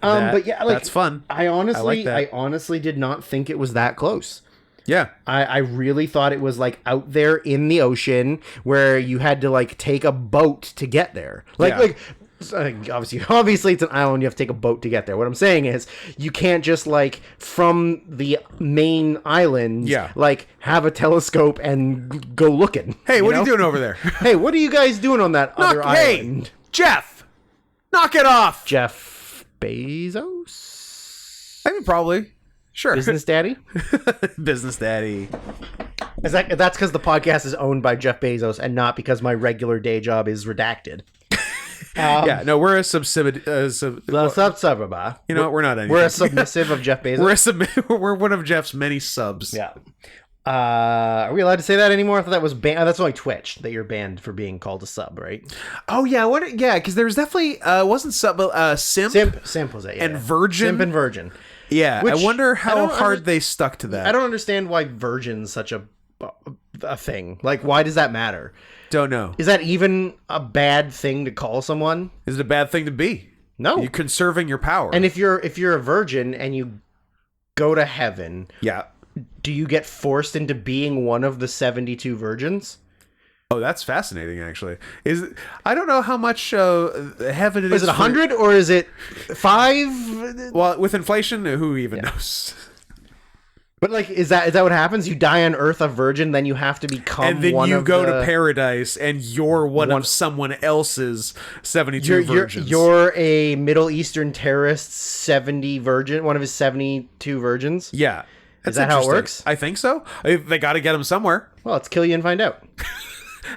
Speaker 1: But yeah, like,
Speaker 2: that's fun.
Speaker 1: I honestly did not think it was that close.
Speaker 2: Yeah.
Speaker 1: I really thought it was like out there in the ocean where you had to like take a boat to get there. Obviously it's an island, you have to take a boat to get there. What I'm saying is you can't just like from the main island like have a telescope and go looking.
Speaker 2: Hey, what are you doing over there?
Speaker 1: Hey, what are you guys doing on that other island?
Speaker 2: Jeff! Knock it off!
Speaker 1: Jeff Bezos?
Speaker 2: I mean, probably. Sure.
Speaker 1: Business daddy?
Speaker 2: Business daddy.
Speaker 1: That's because the podcast is owned by Jeff Bezos and not because my regular day job is redacted.
Speaker 2: We're a subsidiary. You know what? We're not anything.
Speaker 1: We're a submissive of Jeff Bezos.
Speaker 2: We're one of Jeff's many subs.
Speaker 1: Yeah. Are we allowed to say that anymore? I thought that was banned. That's only Twitch that you're banned for being called a sub, right?
Speaker 2: Oh yeah, because there was definitely wasn't sub, simp.
Speaker 1: Simp was it? Yeah.
Speaker 2: And virgin.
Speaker 1: Simp and virgin.
Speaker 2: Yeah, I wonder how hard they stuck to that.
Speaker 1: I don't understand why virgin's such a thing. Like, why does that matter?
Speaker 2: Don't know.
Speaker 1: Is that even a bad thing to call someone?
Speaker 2: Is it a bad thing to be?
Speaker 1: No.
Speaker 2: You're conserving your power.
Speaker 1: And if you're a virgin and you go to heaven, do you get forced into being one of the 72 virgins?
Speaker 2: Oh, that's fascinating, actually. I don't know how much heaven it is.
Speaker 1: Is it 100 or is it 5?
Speaker 2: Well, with inflation, who even knows?
Speaker 1: But like, is that what happens? You die on Earth a virgin, then you have to become
Speaker 2: and then
Speaker 1: one
Speaker 2: you
Speaker 1: of
Speaker 2: go
Speaker 1: the...
Speaker 2: to paradise, and you're one of someone else's 72 virgins.
Speaker 1: You're a Middle Eastern terrorist 70 virgin, one of his 72 virgins.
Speaker 2: Yeah,
Speaker 1: is that how it works?
Speaker 2: I think so. They got to get him somewhere.
Speaker 1: Well, let's kill you and find out.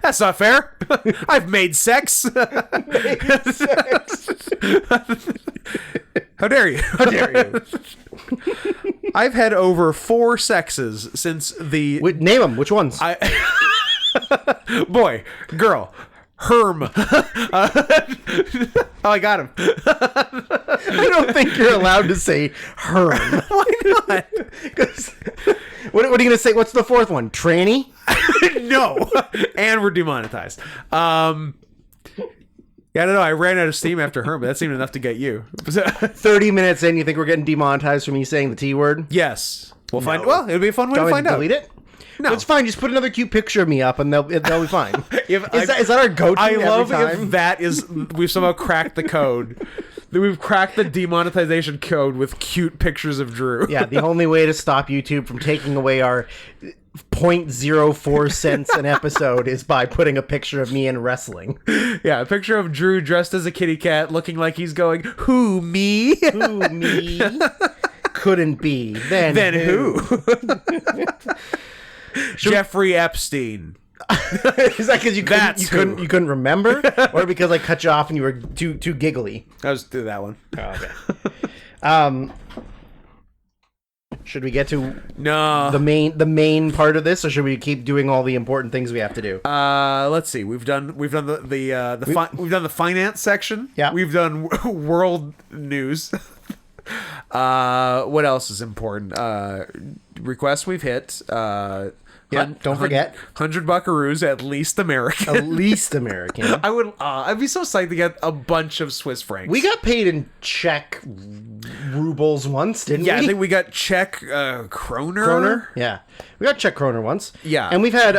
Speaker 2: That's not fair. I've made sex. How dare you?
Speaker 1: How dare you?
Speaker 2: I've had over 4 sexes since the...
Speaker 1: Name them. Which ones?
Speaker 2: Boy, girl, Herm. I got him.
Speaker 1: I don't think you're allowed to say Herm.
Speaker 2: Why not?
Speaker 1: What are you going to say? What's the 4th one? Tranny?
Speaker 2: No. And we're demonetized. Yeah, I don't know. I ran out of steam after Herm, but that seemed enough to get you.
Speaker 1: 30 minutes in, you think we're getting demonetized for me saying the T word?
Speaker 2: Yes. We'll find. Well, it'll be a fun way to find out.
Speaker 1: Delete it?
Speaker 2: No,
Speaker 1: it's fine. Just put another cute picture of me up, and they'll be fine. Is that our go-to?
Speaker 2: I love
Speaker 1: every time?
Speaker 2: if that is. We've somehow cracked the code. We've cracked the demonetization code with cute pictures of Drew.
Speaker 1: Yeah, the only way to stop YouTube from taking away our .04 cents an episode is by putting a picture of me in wrestling.
Speaker 2: Yeah, a picture of Drew dressed as a kitty cat, looking like he's going, "Who, me?
Speaker 1: Who, me? Couldn't be. Then
Speaker 2: who?" Jeffrey Epstein.
Speaker 1: Is that because you couldn't remember, or because I cut you off and you were too giggly?
Speaker 2: I was do that one.
Speaker 1: Oh, okay. Should we get to the main part of this, or should we keep doing all the important things we have to do?
Speaker 2: Let's see. We've done the finance section.
Speaker 1: Yeah.
Speaker 2: We've done world news. What else is important? Requests we've hit.
Speaker 1: Don't forget
Speaker 2: 100 buckaroos, at least American.
Speaker 1: At least American.
Speaker 2: I'd be so psyched to get a bunch of Swiss francs.
Speaker 1: We got paid in Czech rubles once, didn't we?
Speaker 2: Yeah, I think we got Czech kroner.
Speaker 1: Yeah, we got Czech kroner once.
Speaker 2: Yeah,
Speaker 1: and we've had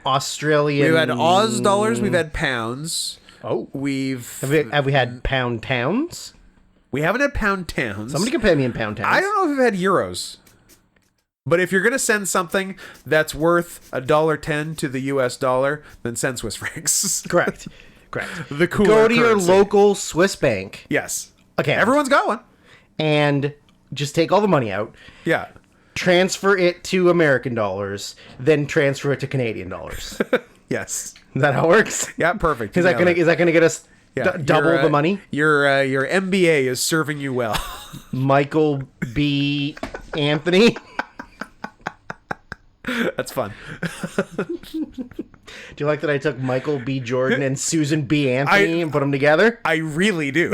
Speaker 1: Australian.
Speaker 2: We've had Oz dollars. We've had pounds.
Speaker 1: Oh,
Speaker 2: have
Speaker 1: we had pound towns?
Speaker 2: We haven't had pound towns.
Speaker 1: Somebody can pay me in pound towns.
Speaker 2: I don't know if we've had euros. But if you're going to send something that's worth $1.10 to the US dollar, then send Swiss francs.
Speaker 1: Correct.
Speaker 2: The cooler
Speaker 1: Go to your
Speaker 2: currency.
Speaker 1: local Swiss bank.
Speaker 2: Yes.
Speaker 1: Okay.
Speaker 2: Everyone's got one.
Speaker 1: And just take all the money out.
Speaker 2: Yeah.
Speaker 1: Transfer it to American dollars, then transfer it to Canadian dollars.
Speaker 2: Yes.
Speaker 1: Is that how it works?
Speaker 2: Yeah, perfect.
Speaker 1: Is that gonna get us double the money?
Speaker 2: Your MBA is serving you well.
Speaker 1: Michael B. Anthony.
Speaker 2: That's fun.
Speaker 1: Do you like that I took Michael B. Jordan and Susan B. Anthony and put them together?
Speaker 2: I really do.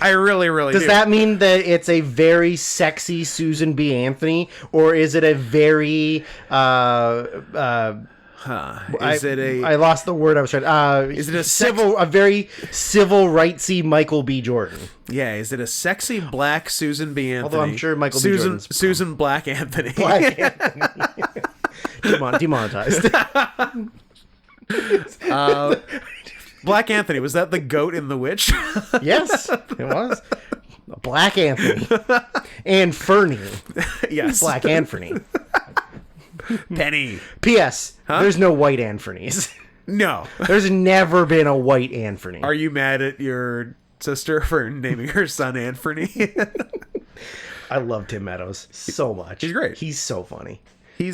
Speaker 2: I really do.
Speaker 1: Does that mean that it's a very sexy Susan B. Anthony, or is it a very I lost the word I was trying.
Speaker 2: Is it
Speaker 1: a very civil rightsy Michael B. Jordan?
Speaker 2: Yeah, is it a sexy black Susan B. Anthony?
Speaker 1: Although I'm sure Michael B. Jordan's
Speaker 2: Susan Black Anthony.
Speaker 1: Black Anthony. Demonetized.
Speaker 2: Black Anthony, was that the goat in The Witch?
Speaker 1: Yes, it was. Black Anthony and Fernie.
Speaker 2: Yes,
Speaker 1: Black Anthony.
Speaker 2: Penny.
Speaker 1: P.S. There's no white Anthonys.
Speaker 2: No.
Speaker 1: There's never been a white Anthony.
Speaker 2: Are you mad at your sister for naming her son Anthony?
Speaker 1: I love Tim Meadows so much.
Speaker 2: He's great.
Speaker 1: He's so funny.
Speaker 2: He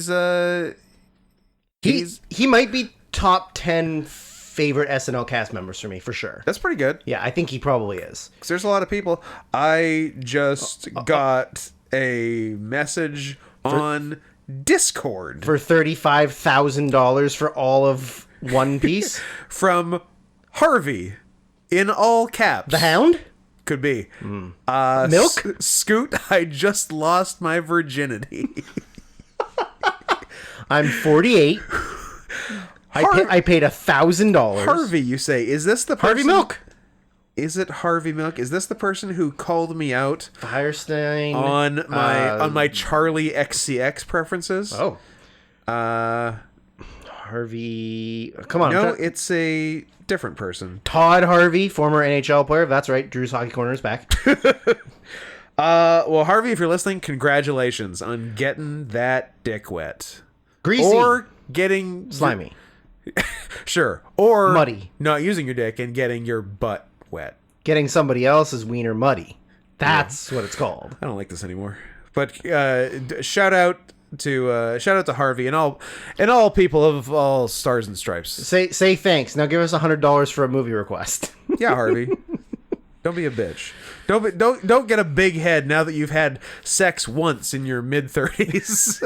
Speaker 1: might be top 10 favorite SNL cast members for me, for sure.
Speaker 2: That's pretty good.
Speaker 1: Yeah, I think he probably is.
Speaker 2: Because there's a lot of people. I just got a message on Discord
Speaker 1: for $35,000 for all of One Piece
Speaker 2: from Harvey in all caps.
Speaker 1: The Hound?
Speaker 2: Could be.
Speaker 1: Milk?
Speaker 2: Scoot, I just lost my virginity.
Speaker 1: I'm 48. I paid $1,000.
Speaker 2: Harvey, you say? Is this the person?
Speaker 1: Harvey Milk?
Speaker 2: Is it Harvey Milk? Is this the person who called me out
Speaker 1: Firestein
Speaker 2: on my Charlie XCX preferences?
Speaker 1: Oh, Harvey. Come on.
Speaker 2: No, it's a different person.
Speaker 1: Todd Harvey, former NHL player. That's right. Drew's Hockey Corner is back.
Speaker 2: Well, Harvey, if you're listening, congratulations on getting that dick wet.
Speaker 1: Greasy.
Speaker 2: Or getting
Speaker 1: slimy.
Speaker 2: Sure. Or
Speaker 1: muddy.
Speaker 2: Not using your dick and getting your butt wet.
Speaker 1: Getting somebody else's wiener muddy. That's what it's called.
Speaker 2: I don't like this anymore. But shout out to Harvey and all people of all stars and stripes.
Speaker 1: Say thanks. Now give us $100 for a movie request.
Speaker 2: Yeah, Harvey. Don't be a bitch. Don't get a big head now that you've had sex once in your mid-30s.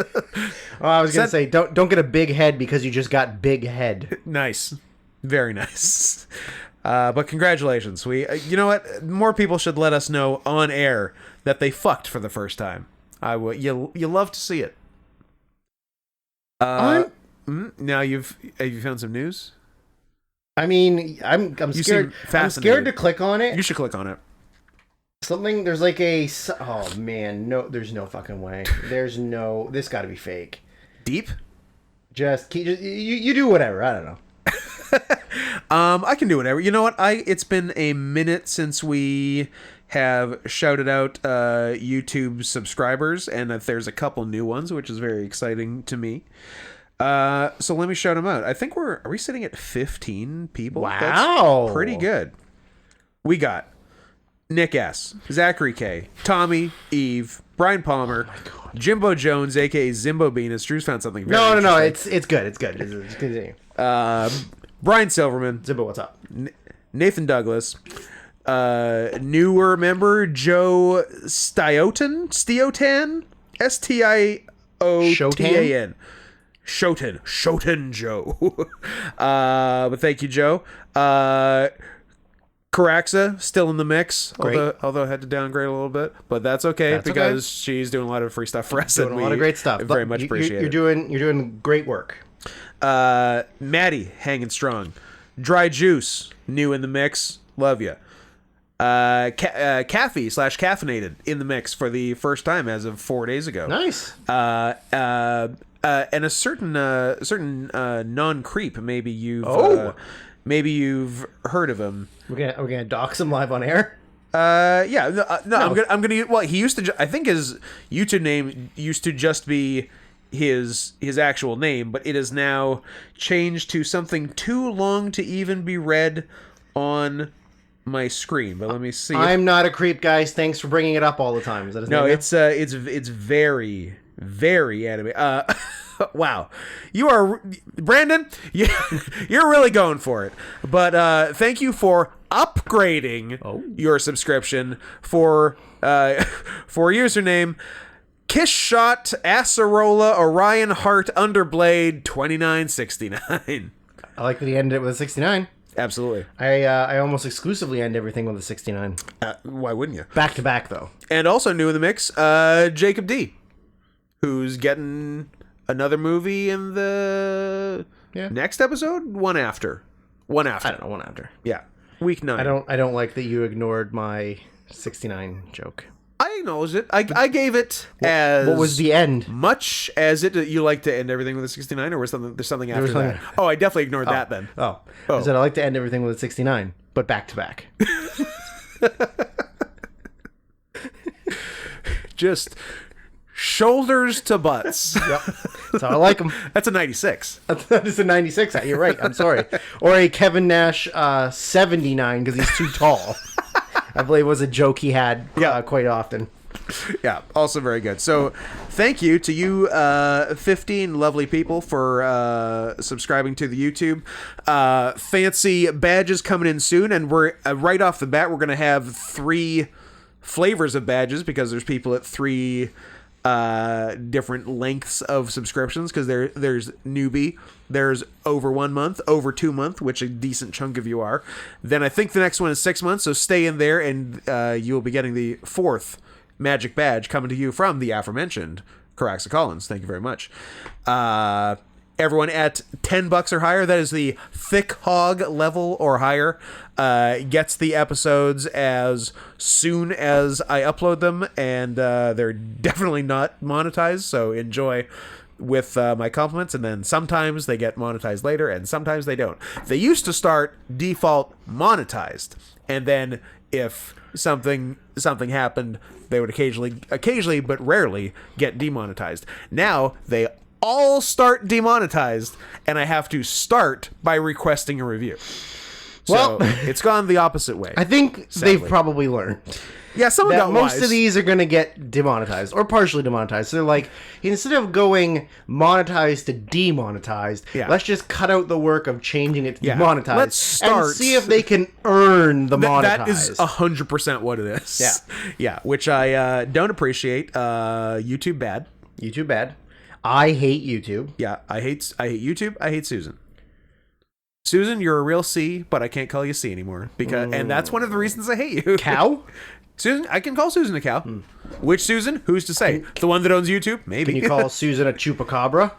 Speaker 1: Oh, I was gonna say don't get a big head because you just got big head.
Speaker 2: Nice, very nice. But congratulations. You know what? More people should let us know on air that they fucked for the first time. You love to see it. Now have you found some news?
Speaker 1: I mean, I'm scared. I'm scared to click on it.
Speaker 2: You should click on it.
Speaker 1: There's like a. Oh man, no, there's no fucking way. This got to be fake.
Speaker 2: Deep.
Speaker 1: You do whatever. I don't know.
Speaker 2: I can do whatever. You know what? It's been a minute since we have shouted out YouTube subscribers, and that there's a couple new ones, which is very exciting to me. So let me shout them out. I think are we sitting at 15 people?
Speaker 1: Wow.
Speaker 2: That's pretty good. We got Nick S., Zachary K., Tommy, Eve, Brian Palmer, Jimbo Jones, aka Zimbo Venus. Drew's found something very
Speaker 1: No,
Speaker 2: interesting.
Speaker 1: it's good. It's good. Just continue.
Speaker 2: Brian Silverman,
Speaker 1: Zimbo, what's up?
Speaker 2: Nathan Douglas, newer member Joe Stiotan, Stiotan, Shoten Joe. But thank you, Joe. Caraxa still in the mix, although I had to downgrade a little bit, but that's okay because she's doing a lot of free stuff for us.
Speaker 1: Doing a lot of great stuff.
Speaker 2: Very much appreciate it.
Speaker 1: You're doing great work.
Speaker 2: Maddie hanging strong. Dry Juice new in the mix. Love you. Caffeinated in the mix for the first time as of 4 days ago.
Speaker 1: Nice.
Speaker 2: And a certain non-creep. Maybe you've heard of him.
Speaker 1: We're gonna dox him live on air.
Speaker 2: No. I'm gonna. Well, he used to. I think his YouTube name used to just be his actual name, but it is now changed to something too long to even be read on my screen. But let me see.
Speaker 1: I'm not a creep, guys. Thanks for bringing it up all the time. Is that his name?
Speaker 2: No, it's very, very anime. Wow, you are, Brandon. You're really going for it. But thank you for upgrading your subscription for username Kiss Shot Acerola Orion Heart Underblade 2969.
Speaker 1: I like that he ended it with a 69.
Speaker 2: Absolutely.
Speaker 1: I almost exclusively end everything with a 69.
Speaker 2: Why wouldn't you?
Speaker 1: Back to back though.
Speaker 2: And also new in the mix, Jacob D, who's getting another movie in the next episode? One after.
Speaker 1: I don't know, one after.
Speaker 2: Yeah. Week 9.
Speaker 1: I don't like that you ignored my 69 joke.
Speaker 2: I acknowledged it. I gave it as...
Speaker 1: What was the end?
Speaker 2: Much as it... You like to end everything with a 69, or was there's something after that? Oh, I definitely ignored that then.
Speaker 1: I said I like to end everything with a 69, but back to back.
Speaker 2: Just... shoulders to butts.
Speaker 1: Yep. That's how I like them.
Speaker 2: That's a 96.
Speaker 1: That is a 96. You're right. I'm sorry. Or a Kevin Nash 79 because he's too tall. I believe was a joke he had quite often.
Speaker 2: Yeah, also very good. So thank you to you 15 lovely people for subscribing to the YouTube. Fancy badges coming in soon, and we're right off the bat we're going to have 3 flavors of badges because there's people at 3 different lengths of subscriptions, because there's newbie, there's over 1 month, over 2 month, which a decent chunk of you are. Then I think the next one is 6 months, so stay in there, and you'll be getting the 4th magic badge coming to you from the aforementioned Caraxa Collins. Thank you very much. Everyone at $10 or higher, that is the thick hog level or higher, gets the episodes as soon as I upload them, and they're definitely not monetized, so enjoy with my compliments. And then sometimes they get monetized later, and sometimes they don't. They used to start default monetized, and then if something happened, they would occasionally but rarely get demonetized. Now they all start demonetized, and I have to start by requesting a review. So it's gone the opposite way.
Speaker 1: I think
Speaker 2: sadly.
Speaker 1: They've probably learned.
Speaker 2: Yeah, someone got
Speaker 1: most
Speaker 2: wise.
Speaker 1: of these are going to get demonetized or partially demonetized. So they're like, instead of going monetized to demonetized, let's just cut out the work of changing it to demonetized.
Speaker 2: Let's start
Speaker 1: and see if they can earn the monetized.
Speaker 2: That is 100% what it is. Yeah, which I don't appreciate. YouTube bad.
Speaker 1: YouTube bad. I hate YouTube.
Speaker 2: Yeah, I hate YouTube. I hate Susan. Susan, you're a real C, but I can't call you C anymore and that's one of the reasons I hate you.
Speaker 1: Cow?
Speaker 2: Susan, I can call Susan a cow. Which Susan? Who's to say? The one that owns YouTube? Maybe.
Speaker 1: Can you call Susan a chupacabra?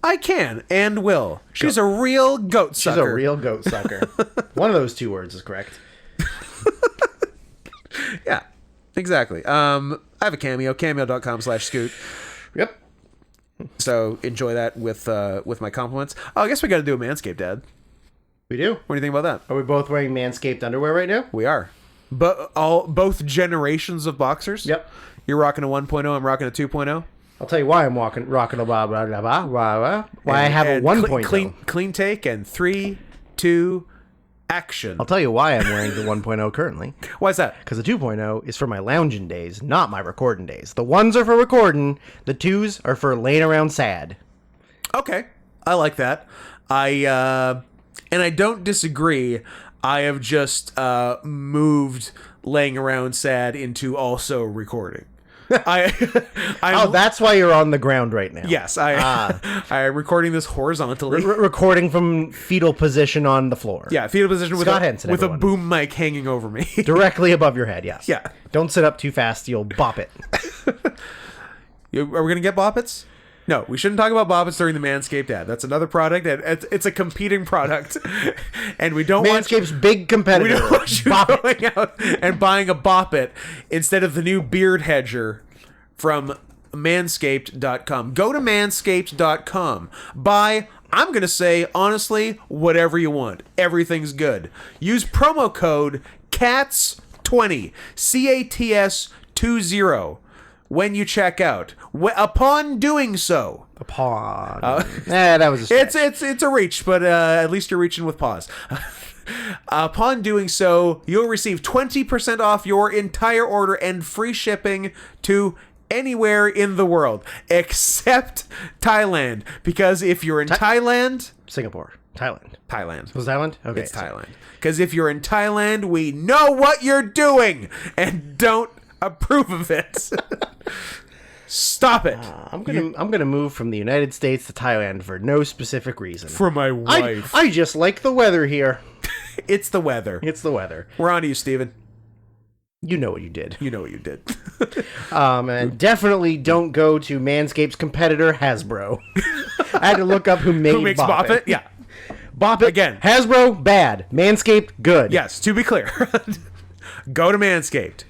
Speaker 2: I can and will. She's a real goat sucker.
Speaker 1: She's a real goat sucker. One of those 2 words is correct.
Speaker 2: Yeah, exactly. I have a cameo.com/scoot.
Speaker 1: Yep.
Speaker 2: So enjoy that with my compliments. Oh, I guess we got to do a Manscaped ad.
Speaker 1: We do.
Speaker 2: What do you think about that?
Speaker 1: Are we both wearing Manscaped underwear right now?
Speaker 2: We are. But both generations of boxers.
Speaker 1: Yep.
Speaker 2: You're rocking a 1.0. I'm rocking a 2.0.
Speaker 1: I'll tell you why I'm rocking a blah blah blah blah blah. Why I have a 1.0.
Speaker 2: Clean take and 3, 2, action.
Speaker 1: I'll tell you why I'm wearing the 1.0 currently.
Speaker 2: Why is that?
Speaker 1: Because the 2.0 is for my lounging days, not my recording days. The ones are for recording. The 2s are for laying around sad.
Speaker 2: Okay, I like that. And I don't disagree. I have just moved laying around sad into also recording.
Speaker 1: Oh, that's why you're on the ground right now.
Speaker 2: Yes, I'm recording this horizontally.
Speaker 1: Recording from fetal position on the floor.
Speaker 2: Yeah, fetal position with,
Speaker 1: Henson,
Speaker 2: with a boom mic hanging over me.
Speaker 1: Directly above your head, yes.
Speaker 2: Yeah.
Speaker 1: Don't sit up too fast, you'll bop it.
Speaker 2: Are we going to get boppets? No, we shouldn't talk about boppets during the Manscaped ad. That's another product. It's a competing product. And we don't want
Speaker 1: Manscaped's big competitor.
Speaker 2: We don't want you going out and buying a boppet instead of the new beard hedger from manscaped.com. Go to manscaped.com. Buy, I'm going to say, honestly, whatever you want. Everything's good. Use promo code CATS20, CATS20, when you check out. Upon doing so...
Speaker 1: that was a stretch.
Speaker 2: It's a reach, but at least you're reaching with pause. Upon doing so, you'll receive 20% off your entire order and free shipping to anywhere in the world except Thailand. Because if you're in Thailand...
Speaker 1: Singapore.
Speaker 2: Thailand.
Speaker 1: Was Thailand? Okay.
Speaker 2: It's Thailand. Because if you're in Thailand, we know what you're doing and don't approve of it. Stop it.
Speaker 1: I'm gonna move from the United States to Thailand for no specific reason.
Speaker 2: For my wife.
Speaker 1: I just like the weather here.
Speaker 2: It's the weather.
Speaker 1: It's the weather.
Speaker 2: We're on to you, Steven.
Speaker 1: You know what you did.
Speaker 2: You know what you did.
Speaker 1: And definitely don't go to Manscaped's competitor, Hasbro. I had to look up who makes Bop It.
Speaker 2: Yeah.
Speaker 1: Bop It.
Speaker 2: Again.
Speaker 1: Hasbro, bad. Manscaped, good.
Speaker 2: Yes, to be clear. Go to Manscaped.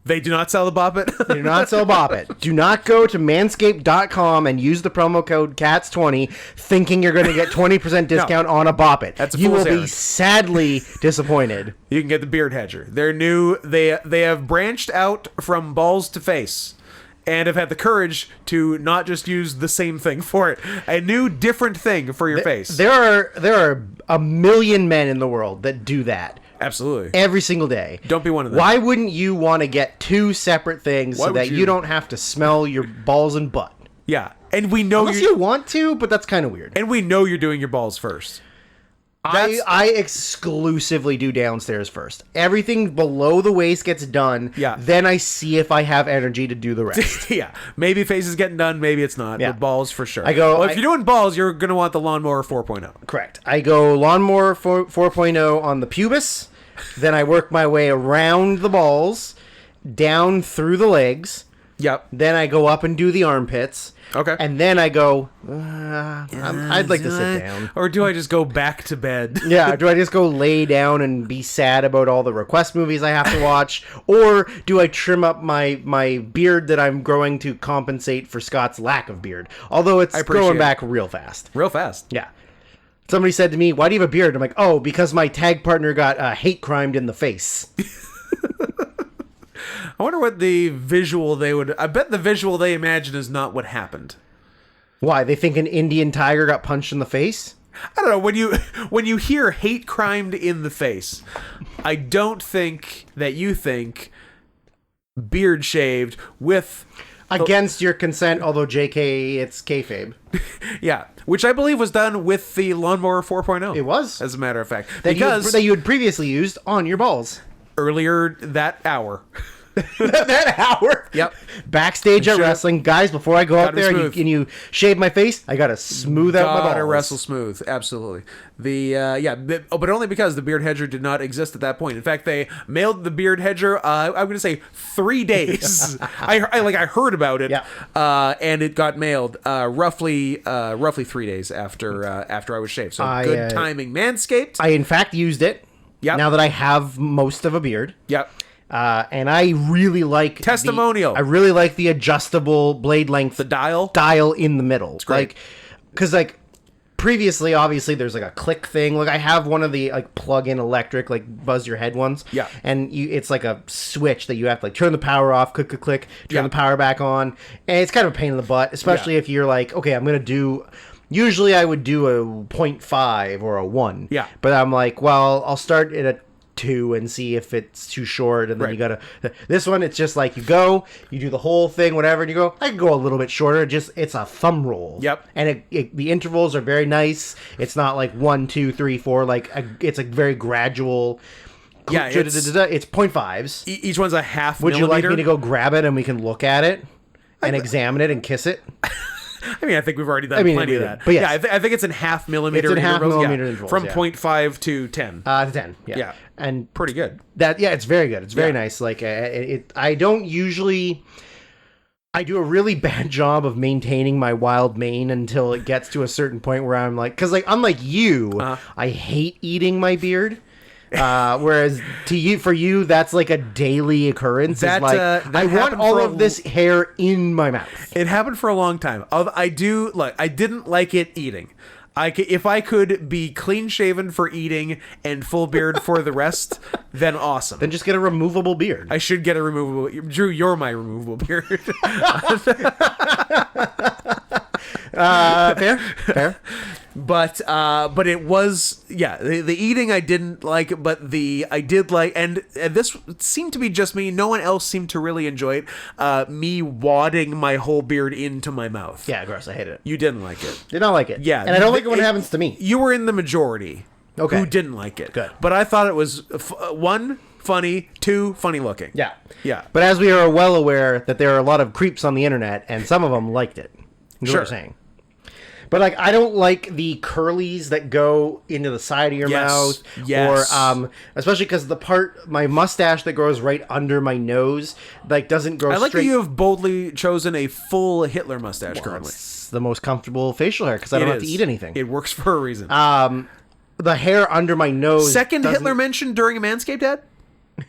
Speaker 2: They do not sell the Bop It.
Speaker 1: They do not sell Bop It. Do not go to manscaped.com and use the promo code CATS20 thinking you're going to get 20% discount on a Bop It.
Speaker 2: That's a
Speaker 1: You will
Speaker 2: fool's errand.
Speaker 1: be sadly disappointed.
Speaker 2: You can get the beard hedger. They're new. They have branched out from balls to face and have had the courage to not just use the same thing for it. A new, different thing for your face.
Speaker 1: There are a million men in the world that do that.
Speaker 2: Absolutely.
Speaker 1: Every single day.
Speaker 2: Don't be one of them.
Speaker 1: Why wouldn't you want to get two separate things so that you don't have to smell your balls and butt?
Speaker 2: Yeah. And we know
Speaker 1: Unless you want to, but that's kind of weird.
Speaker 2: And we know you're doing your balls first.
Speaker 1: I exclusively do downstairs first. Everything below the waist gets done.
Speaker 2: Yeah.
Speaker 1: Then I see if I have energy to do the rest.
Speaker 2: Yeah. Maybe face is getting done, maybe it's not.
Speaker 1: Yeah.
Speaker 2: But balls for sure.
Speaker 1: If
Speaker 2: you're doing balls, you're going to want the Lawnmower 4.0.
Speaker 1: Correct. I go Lawnmower 4.0 on the pubis. Then I work my way around the balls, down through the legs.
Speaker 2: Yep.
Speaker 1: Then I go up and do the armpits.
Speaker 2: Okay.
Speaker 1: And then I go, I'd like to sit down.
Speaker 2: Or do I just go back to bed?
Speaker 1: Yeah, do I just go lay down and be sad about all the request movies I have to watch? Or do I trim up my beard that I'm growing to compensate for Scott's lack of beard? Although it's growing back real fast.
Speaker 2: Real fast.
Speaker 1: Yeah. Somebody said to me, why do you have a beard? I'm like, oh, because my tag partner got hate crimed in the face.
Speaker 2: I wonder what the visual they would... I bet the visual they imagine is not what happened.
Speaker 1: Why? They think an Indian tiger got punched in the face?
Speaker 2: I don't know. When you hear hate crimed in the face, I don't think that you think beard shaved with...
Speaker 1: Against your consent, although JK, it's kayfabe.
Speaker 2: Yeah, which I believe was done with the Lawnmower 4.0.
Speaker 1: It was.
Speaker 2: As a matter of fact.
Speaker 1: That you had previously used on your balls.
Speaker 2: Earlier that hour.
Speaker 1: That hour?
Speaker 2: Yep.
Speaker 1: Backstage at wrestling. Guys, before I go up there and you shave my face, I gotta smooth out my balls.
Speaker 2: Gotta wrestle smooth. Absolutely. But only because the beard hedger did not exist at that point. In fact, they mailed the beard hedger, I'm going to say 3 days. I heard about it.
Speaker 1: Yeah.
Speaker 2: And it got mailed roughly 3 days after I was shaved. So good timing. Manscaped.
Speaker 1: I, in fact, used it.
Speaker 2: Yep.
Speaker 1: Now that I have most of a beard.
Speaker 2: Yep.
Speaker 1: And I really like
Speaker 2: testimonial.
Speaker 1: I really like the adjustable blade length,
Speaker 2: the dial
Speaker 1: in the middle. It's
Speaker 2: great.
Speaker 1: because previously, obviously, there's like a click thing. Like I have one of the like plug-in electric, like buzz your head ones.
Speaker 2: Yeah.
Speaker 1: And it's like a switch that you have to like turn the power off, click, click, click, turn the power back on, and it's kind of a pain in the butt, especially if you're like, okay, I'm gonna do. Usually, I would do a 0.5 or a 1.
Speaker 2: Yeah.
Speaker 1: But I'm like, well, I'll start it at 2 and see if it's too short, and then you gotta. This one, it's just like you do the whole thing, whatever, and you go. I can go a little bit shorter. It's a thumb roll.
Speaker 2: Yep.
Speaker 1: And the intervals are very nice. It's not like 1, 2, 3, 4. Like it's a very gradual.
Speaker 2: Yeah,
Speaker 1: it's 0.5s.
Speaker 2: Each one's a half
Speaker 1: Would
Speaker 2: millimeter.
Speaker 1: you like me to go grab it and we can look at it and examine it and kiss it?
Speaker 2: I mean, I think we've already done plenty of that.
Speaker 1: But yes.
Speaker 2: Yeah, I think it's in half millimeter
Speaker 1: It's in half
Speaker 2: intervals.
Speaker 1: millimeter intervals,
Speaker 2: From
Speaker 1: yeah.
Speaker 2: 0.5 to 10.
Speaker 1: To 10. Yeah.
Speaker 2: Yeah.
Speaker 1: And
Speaker 2: Pretty good.
Speaker 1: it's very good. It's very nice. Like I don't usually. I do a really bad job of maintaining my wild mane until it gets to a certain point where I'm like, because like unlike you, I hate eating my beard. Whereas for you, that's like a daily occurrence.
Speaker 2: That
Speaker 1: I want all of this hair in my mouth.
Speaker 2: It happened for a long time. I didn't like it eating. If I could be clean shaven for eating and full beard for the rest, then awesome.
Speaker 1: Then just get a removable beard.
Speaker 2: I should get a removable. Drew, you're my removable beard.
Speaker 1: Fair.
Speaker 2: But it was the eating I didn't like, but I did like, and this seemed to be just me. No one else seemed to really enjoy it. Me wadding my whole beard into my mouth.
Speaker 1: Yeah, gross. I hate it.
Speaker 2: You didn't like it.
Speaker 1: Did not like it.
Speaker 2: Yeah,
Speaker 1: and I don't like it when it happens to me.
Speaker 2: You were in the majority.
Speaker 1: Okay.
Speaker 2: Who didn't like it?
Speaker 1: Good.
Speaker 2: But I thought it was 1, funny, 2, funny looking.
Speaker 1: Yeah.
Speaker 2: Yeah.
Speaker 1: But as we are well aware that there are a lot of creeps on the internet, and some of them liked it. You know what I'm saying? But like, I don't like the curlies that go into the side of your mouth, or especially because my mustache that grows right under my nose, like doesn't grow.
Speaker 2: I like
Speaker 1: straight.
Speaker 2: that you have boldly chosen a full Hitler mustache currently.
Speaker 1: It's the most comfortable facial hair because I don't have to eat anything.
Speaker 2: It works for a reason.
Speaker 1: The hair under my nose.
Speaker 2: Second Hitler mentioned during a Manscaped ad.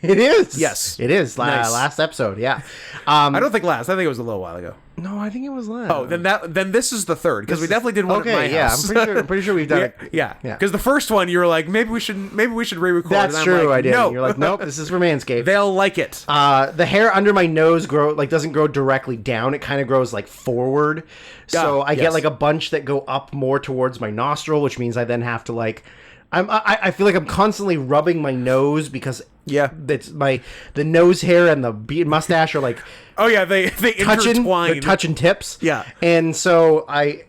Speaker 1: It is.
Speaker 2: Yes.
Speaker 1: It is.
Speaker 2: Nice.
Speaker 1: Last episode, yeah.
Speaker 2: I don't think last. I think it was a little while ago.
Speaker 1: No, I think it was last.
Speaker 2: Oh, then this is the third, because we definitely did one at my house.
Speaker 1: I'm pretty sure we've done it.
Speaker 2: Yeah. Because the first one you were like, maybe we should re-record.
Speaker 1: That's
Speaker 2: and
Speaker 1: true.
Speaker 2: Like,
Speaker 1: I did.
Speaker 2: No.
Speaker 1: You're like, nope. This is for Manscaped.
Speaker 2: They'll like it.
Speaker 1: The hair under my nose doesn't grow directly down. It kind of grows like forward. So I get like a bunch that go up more towards my nostril, which means I then have to like. I feel like I'm constantly rubbing my nose because it's the nose hair and the mustache are like
Speaker 2: they intertwine.
Speaker 1: They're touching tips.
Speaker 2: Yeah.
Speaker 1: And so I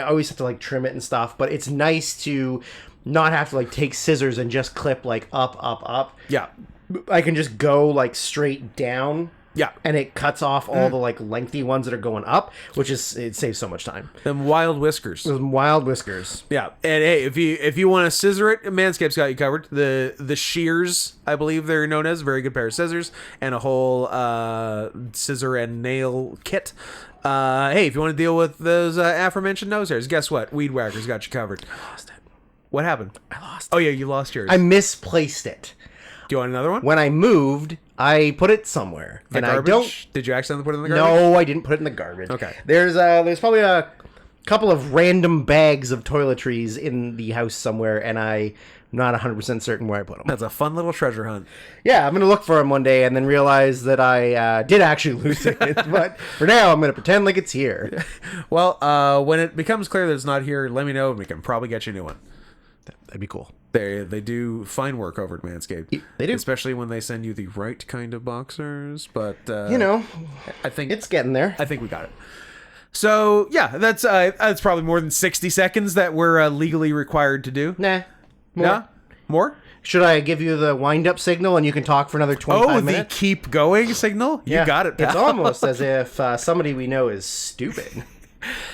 Speaker 1: always have to like trim it and stuff, but it's nice to not have to like take scissors and just clip like up.
Speaker 2: Yeah.
Speaker 1: I can just go like straight down.
Speaker 2: Yeah.
Speaker 1: And it cuts off all the like lengthy ones that are going up, it saves so much time.
Speaker 2: Them wild whiskers.
Speaker 1: Those wild whiskers.
Speaker 2: Yeah. And hey, if you want to scissor it, Manscaped's got you covered. The shears, I believe they're known as, very good pair of scissors, and a whole scissor and nail kit. Hey, if you want to deal with those aforementioned nose hairs, guess what? Weed Whacker's got you covered.
Speaker 1: I lost it.
Speaker 2: What happened?
Speaker 1: I lost it.
Speaker 2: Oh yeah, you lost yours.
Speaker 1: I misplaced it.
Speaker 2: Do you want another one?
Speaker 1: When I moved, I put it somewhere.
Speaker 2: The garbage?
Speaker 1: I don't.
Speaker 2: Did you accidentally put it in the garbage?
Speaker 1: No, I didn't put it in the garbage.
Speaker 2: Okay.
Speaker 1: There's probably a couple of random bags of toiletries in the house somewhere, and I'm not 100% certain where I put them.
Speaker 2: That's a fun little treasure hunt.
Speaker 1: Yeah, I'm going to look for them one day and then realize that I did actually lose it. But for now, I'm going to pretend like it's here.
Speaker 2: Well, when it becomes clear that it's not here, let me know, and we can probably get you a new one.
Speaker 1: That'd be cool.
Speaker 2: They do fine work over at Manscaped.
Speaker 1: They do.
Speaker 2: Especially when they send you the right kind of boxers. But, I think
Speaker 1: it's getting there.
Speaker 2: I think we got it. So, yeah, that's probably more than 60 seconds that we're legally required to do.
Speaker 1: Nah. More.
Speaker 2: Yeah? More?
Speaker 1: Should I give you the wind-up signal and you can talk for another 25 minutes?
Speaker 2: The keep going signal? You got it, pal.
Speaker 1: It's almost as if somebody we know is stupid.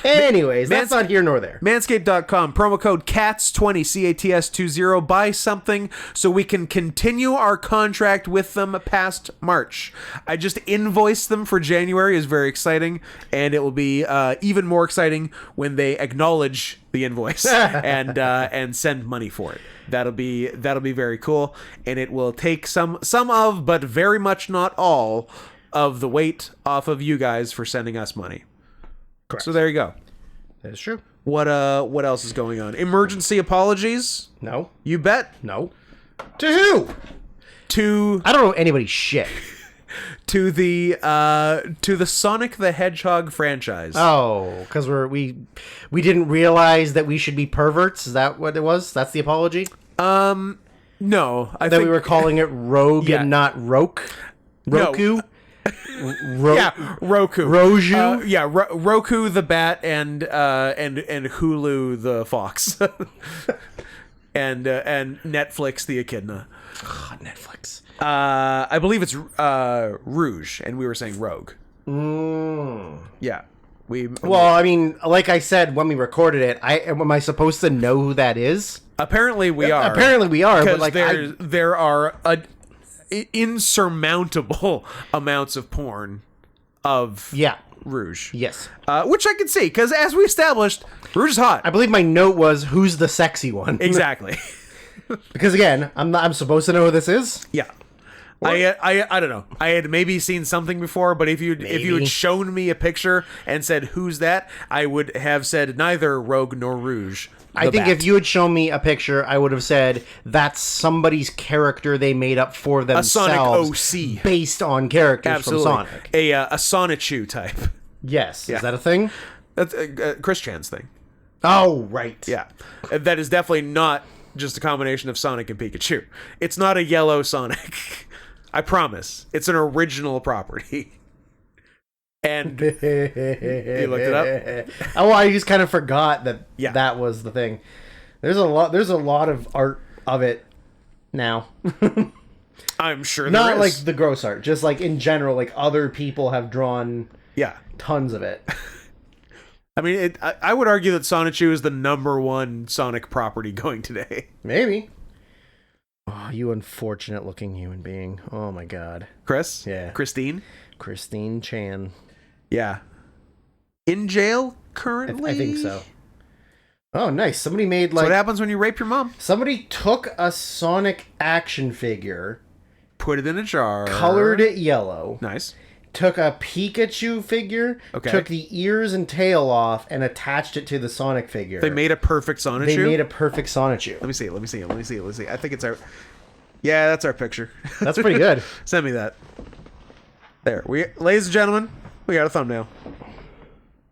Speaker 1: Anyways, that's not here nor there.
Speaker 2: Manscaped.com, promo code CATS20, CATS20. Buy something so we can continue our contract with them past March. I just invoiced them for January. Is very exciting, and it will be even more exciting when they acknowledge the invoice and send money for it. That'll be very cool, and it will take some of, but very much not all, of the weight off of you guys for sending us money.
Speaker 1: Correct.
Speaker 2: So there you go.
Speaker 1: That is true.
Speaker 2: What else is going on? Emergency apologies?
Speaker 1: No.
Speaker 2: You bet.
Speaker 1: No. To who?
Speaker 2: To
Speaker 1: I don't know anybody's shit.
Speaker 2: to the Sonic the Hedgehog franchise.
Speaker 1: Oh, because we didn't realize that we should be perverts. Is that what it was? That's the apology?
Speaker 2: No, I
Speaker 1: That
Speaker 2: think
Speaker 1: we were calling it Rogue
Speaker 2: Yeah.
Speaker 1: and not Roke? Roku?
Speaker 2: yeah, Roku.
Speaker 1: Roju?
Speaker 2: Roku the bat and Hulu the fox. and Netflix the echidna.
Speaker 1: God, Netflix.
Speaker 2: I believe it's Rouge, and we were saying Rogue. Yeah.
Speaker 1: Well, I mean, like I said when we recorded it, am I supposed to know who that is?
Speaker 2: Apparently we are.
Speaker 1: Apparently we are, but like
Speaker 2: there are insurmountable amounts of porn of Rouge.
Speaker 1: Yes.
Speaker 2: Which I can see, because as we established, Rouge is hot.
Speaker 1: I believe my note was, who's the sexy one?
Speaker 2: Exactly.
Speaker 1: Because again, I'm supposed to know who this is?
Speaker 2: Yeah. I don't know. I had maybe seen something before, but if you had shown me a picture and said who's that, I would have said neither Rogue nor Rouge.
Speaker 1: I think if you had shown me a picture, I would have said that's somebody's character they made up for themselves.
Speaker 2: A Sonic OC.
Speaker 1: Based on characters
Speaker 2: Absolutely.
Speaker 1: from Sonic.
Speaker 2: A Sonichu type.
Speaker 1: Yes.
Speaker 2: Yeah.
Speaker 1: Is that a thing?
Speaker 2: That's Chris Chan's thing.
Speaker 1: Oh, right.
Speaker 2: Yeah. That is definitely not just a combination of Sonic and Pikachu. It's not a yellow Sonic. I promise. It's an original property. And you looked it up?
Speaker 1: Oh, I just kind of forgot that
Speaker 2: Yeah.
Speaker 1: that was the thing. There's a lot of art of it now.
Speaker 2: I'm sure
Speaker 1: Not
Speaker 2: there is.
Speaker 1: like the gross art, just like in general, like other people have drawn tons of it.
Speaker 2: I mean, I would argue that Sonichu is the #1 Sonic property going today.
Speaker 1: Maybe. Oh, you unfortunate looking human being. Oh my god.
Speaker 2: Chris?
Speaker 1: Yeah.
Speaker 2: Christine
Speaker 1: Chan.
Speaker 2: Yeah. In jail currently?
Speaker 1: I think so. Oh, nice. Somebody made
Speaker 2: That's what happens when you rape your mom.
Speaker 1: Somebody took a Sonic action figure,
Speaker 2: Put it in a jar.
Speaker 1: colored it yellow.
Speaker 2: Nice.
Speaker 1: Took a Pikachu figure,
Speaker 2: Okay.
Speaker 1: took the ears and tail off, and attached it to the Sonic figure.
Speaker 2: They made a perfect Sonichu?
Speaker 1: They made a perfect Sonichu.
Speaker 2: Let me see it. I think it's our... Yeah, that's our picture.
Speaker 1: That's pretty good.
Speaker 2: Send me that. There. Ladies and gentlemen, we got a thumbnail.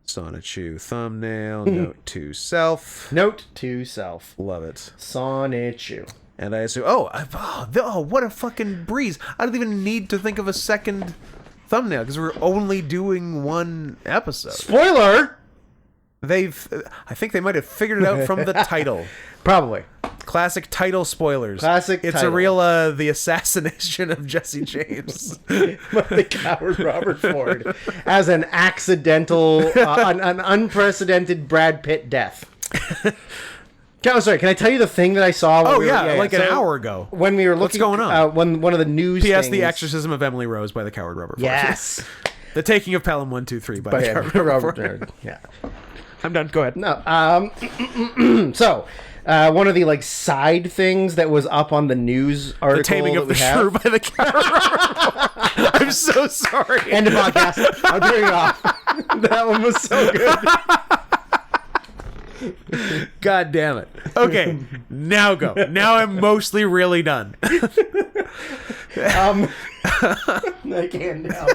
Speaker 2: Sonichu thumbnail. Note to self.
Speaker 1: Note to self.
Speaker 2: Love it.
Speaker 1: Sonichu.
Speaker 2: And I assume... what a fucking breeze. I don't even need to think of a second thumbnail because we're only doing one episode.
Speaker 1: Spoiler!
Speaker 2: I think they might have figured it out from the title.
Speaker 1: Probably.
Speaker 2: Classic title spoilers.
Speaker 1: It's
Speaker 2: a real the assassination of Jesse James.
Speaker 1: The coward Robert Ford as an accidental, an unprecedented Brad Pitt death. Sorry, can I tell you the thing that I saw?
Speaker 2: An hour ago.
Speaker 1: When we were looking,
Speaker 2: what's going on?
Speaker 1: When one of the news.
Speaker 2: P.S.
Speaker 1: things,
Speaker 2: The Exorcism of Emily Rose by the coward Robert Ford.
Speaker 1: Yes.
Speaker 2: The Taking of Pelham 123 by the coward Robert Ford.
Speaker 1: Yeah.
Speaker 2: I'm done. Go ahead.
Speaker 1: No. So. One of the side things that was up on the news article.
Speaker 2: The Taming of the Shrew by the coward. I'm so sorry.
Speaker 1: End of podcast. I'm turning it off. That one was so good.
Speaker 2: God damn it. Okay, now go. Now I'm mostly really done.
Speaker 1: I can't now.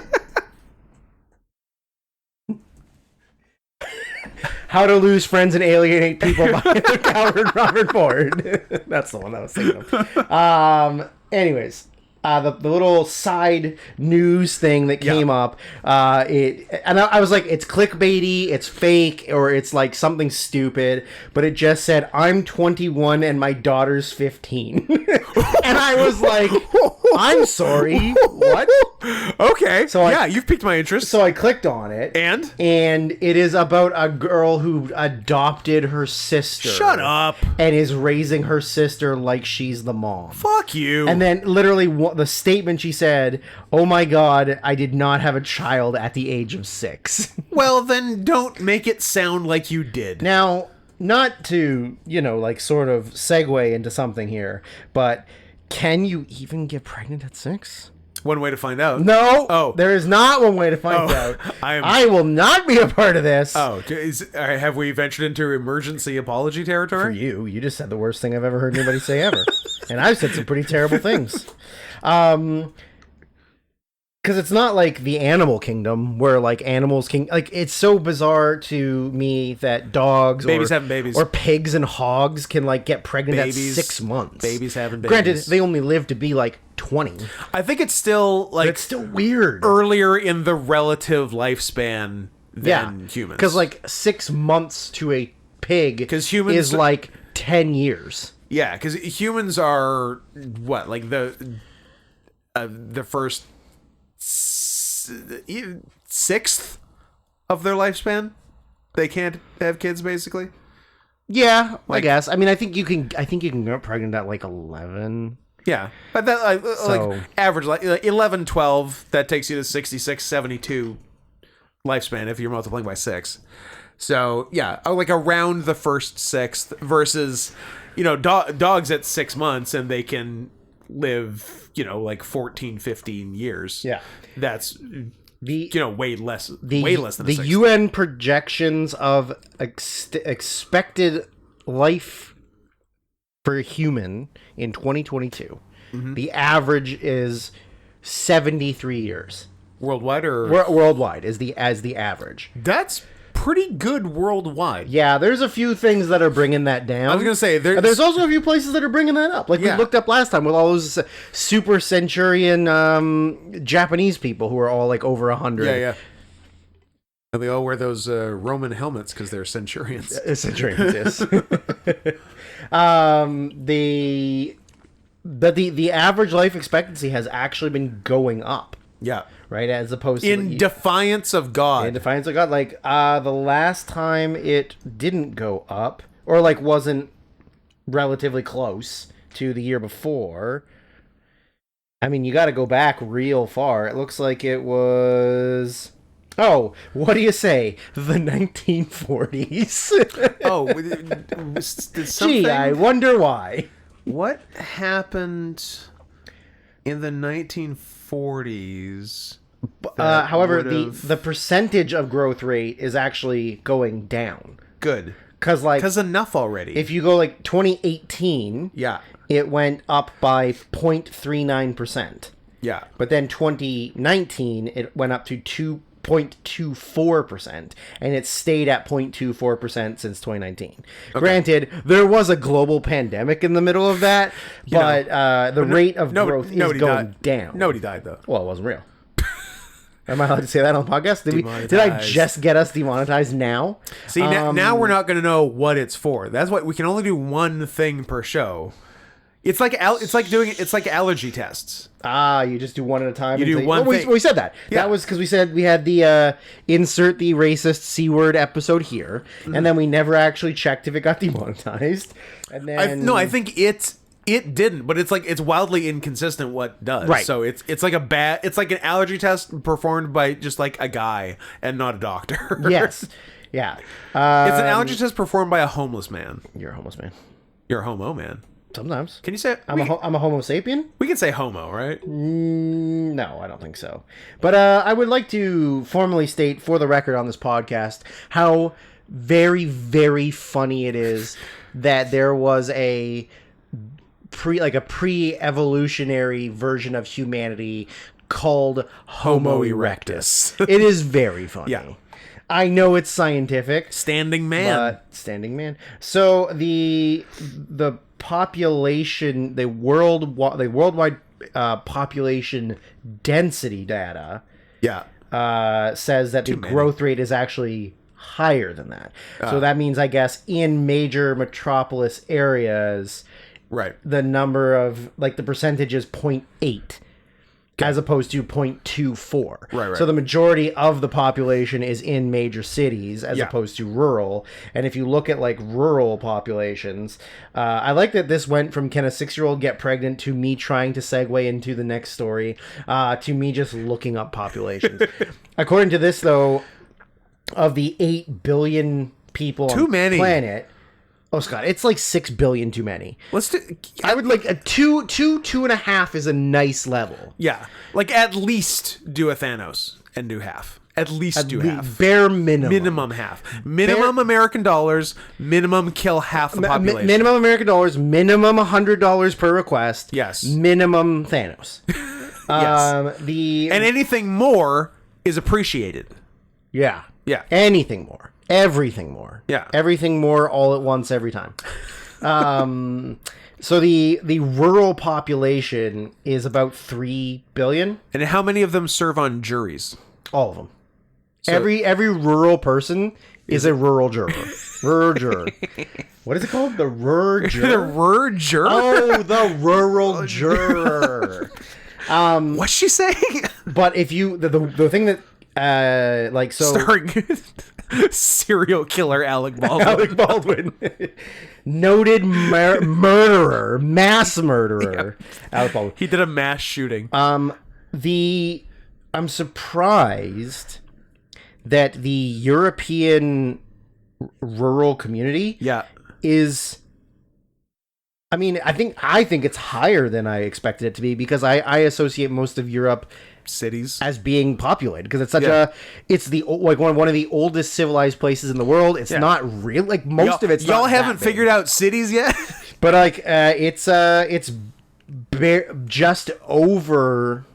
Speaker 1: How to Lose Friends and Alienate People by the coward Robert Ford. That's the one I was thinking of. Anyways, the little side news thing that came up, I was like, it's clickbaity, it's fake, or it's like something stupid, but it just said, I'm 21 and my daughter's 15. And I was like, I'm sorry, what?
Speaker 2: Okay, so you've piqued my interest.
Speaker 1: So I clicked on it.
Speaker 2: And
Speaker 1: it is about a girl who adopted her sister.
Speaker 2: Shut up.
Speaker 1: And is raising her sister like she's the mom.
Speaker 2: Fuck you.
Speaker 1: And then literally the statement she said, oh my god, I did not have a child at the age of 6.
Speaker 2: Well, then don't make it sound like you did.
Speaker 1: Now, not to, sort of segue into something here, but can you even get pregnant at 6?
Speaker 2: One way to find out.
Speaker 1: No.
Speaker 2: Oh.
Speaker 1: There is not one way to find out. I will not be a part of this.
Speaker 2: Oh, have we ventured into emergency apology territory?
Speaker 1: For you just said the worst thing I've ever heard anybody say ever. And I've said some pretty terrible things. Because it's not like the animal kingdom where like animals can like it's so bizarre to me that dogs
Speaker 2: having babies
Speaker 1: or pigs and hogs can like get pregnant at 6 months.
Speaker 2: Babies having babies.
Speaker 1: Granted, they only live to be like 20.
Speaker 2: I think it's still like
Speaker 1: it's still weird.
Speaker 2: Earlier in the relative lifespan than humans.
Speaker 1: Because like 6 months to a pig
Speaker 2: humans
Speaker 1: is like 10 years.
Speaker 2: Yeah, because humans are what like the first sixth of their lifespan. They can't have kids, basically.
Speaker 1: Yeah, I guess. I mean, I think you can get pregnant at like 11.
Speaker 2: Yeah, but that like average like 11, 12. That takes you to 66, 72 lifespan if you're multiplying by 6. So yeah, like around the first sixth versus dogs at 6 months and they can live like 14, 15 years.
Speaker 1: Yeah,
Speaker 2: that's way less than
Speaker 1: the UN projections of expected life for a human in 2022. Mm-hmm. The average is 73 years
Speaker 2: worldwide, or
Speaker 1: worldwide is the average.
Speaker 2: That's pretty good worldwide.
Speaker 1: Yeah, there's a few things that are bringing that down.
Speaker 2: I was gonna say
Speaker 1: there's also a few places that are bringing that up. Like we looked up last time with all those super centurion Japanese people who are all like over 100.
Speaker 2: Yeah. And they all wear those Roman helmets because they're centurions.
Speaker 1: Centurions, yes. The average life expectancy has actually been going up.
Speaker 2: Yeah.
Speaker 1: Right, as opposed
Speaker 2: to in defiance of God.
Speaker 1: In defiance of God, like the last time it didn't go up, or like wasn't relatively close to the year before. I mean, you got to go back real far. It looks like it was. Oh, what do you say? The 1940s.
Speaker 2: Oh, did something...
Speaker 1: Gee, I wonder why.
Speaker 2: What happened in the 1940s?
Speaker 1: However, the percentage of growth rate is actually going down.
Speaker 2: Good.
Speaker 1: Because
Speaker 2: enough already.
Speaker 1: If you go like 2018, it went up by 0.39%.
Speaker 2: Yeah.
Speaker 1: But then 2019, it went up to 2.24%, and it stayed at 0.24% since 2019. Okay. Granted, there was a global pandemic in the middle of that, but the rate of growth is going down.
Speaker 2: Nobody died, though.
Speaker 1: Well, it wasn't real. Am I allowed to say that on the podcast? Did I just get us demonetized now?
Speaker 2: See, now we're not going to know what it's for. That's what we can only do one thing per show. It's like allergy tests.
Speaker 1: You just do one at a time.
Speaker 2: You do one thing.
Speaker 1: We said that. Yeah. That was because we said we had the insert the racist C word episode here, and then we never actually checked if it got demonetized. And then
Speaker 2: I think it didn't, but it's wildly inconsistent what does.
Speaker 1: Right.
Speaker 2: So it's like an allergy test performed by just like a guy and not a doctor.
Speaker 1: Yes. Yeah.
Speaker 2: It's an allergy test performed by a homeless man.
Speaker 1: You're a homeless man.
Speaker 2: You're a homo man.
Speaker 1: Sometimes.
Speaker 2: Can you say
Speaker 1: I'm a homo sapien?
Speaker 2: We can say homo, right?
Speaker 1: No, I don't think so. But I would like to formally state for the record on this podcast how very, very funny it is that there was a pre-evolutionary version of humanity called Homo erectus. It is very funny. Yeah. I know it's scientific.
Speaker 2: Standing man.
Speaker 1: So the population, the worldwide population density data says that the growth rate is actually higher than that. So that means, I guess, in major metropolis areas,
Speaker 2: right,
Speaker 1: the number of the percentage is 0.8 as opposed to 0.24.
Speaker 2: Right.
Speaker 1: So the majority of the population is in major cities as opposed to rural. And if you look at rural populations, I like that this went from can a 6-year-old get pregnant to me trying to segue into the next story to me just looking up populations. According to this, though, of the 8 billion people on the planet, Oh, Scott, it's like 6 billion too many.
Speaker 2: Let's do.
Speaker 1: I would like a 2.5 is a nice level.
Speaker 2: Yeah, like at least do a Thanos and do half. At least do half.
Speaker 1: Bare minimum.
Speaker 2: Minimum half. Minimum American dollars. Minimum kill half the population.
Speaker 1: Minimum American dollars. Minimum $100 per request.
Speaker 2: Yes.
Speaker 1: Minimum Thanos.
Speaker 2: Yes. And anything more is appreciated.
Speaker 1: Yeah.
Speaker 2: Yeah.
Speaker 1: Anything more. Everything more.
Speaker 2: Yeah.
Speaker 1: Everything more all at once every time. So the rural population is about 3 billion.
Speaker 2: And how many of them serve on juries?
Speaker 1: All of them.
Speaker 2: So,
Speaker 1: every rural person is a rural juror. Rural juror. What is it called? The rural juror?
Speaker 2: The rural juror?
Speaker 1: Oh, the rural juror.
Speaker 2: What's she saying?
Speaker 1: But if you the thing that like so
Speaker 2: starring serial killer Alec Baldwin.
Speaker 1: Alec Baldwin. Noted murderer, mass murderer. Yeah. Alec Baldwin.
Speaker 2: He did a mass shooting.
Speaker 1: I'm surprised that the European rural community is I mean, I think it's higher than I expected it to be because I associate most of Europe
Speaker 2: cities
Speaker 1: as being populated because it's such it's the like one of the oldest civilized places in the world. It's not real like most of it's
Speaker 2: y'all
Speaker 1: not
Speaker 2: haven't figured out cities yet.
Speaker 1: But like it's just over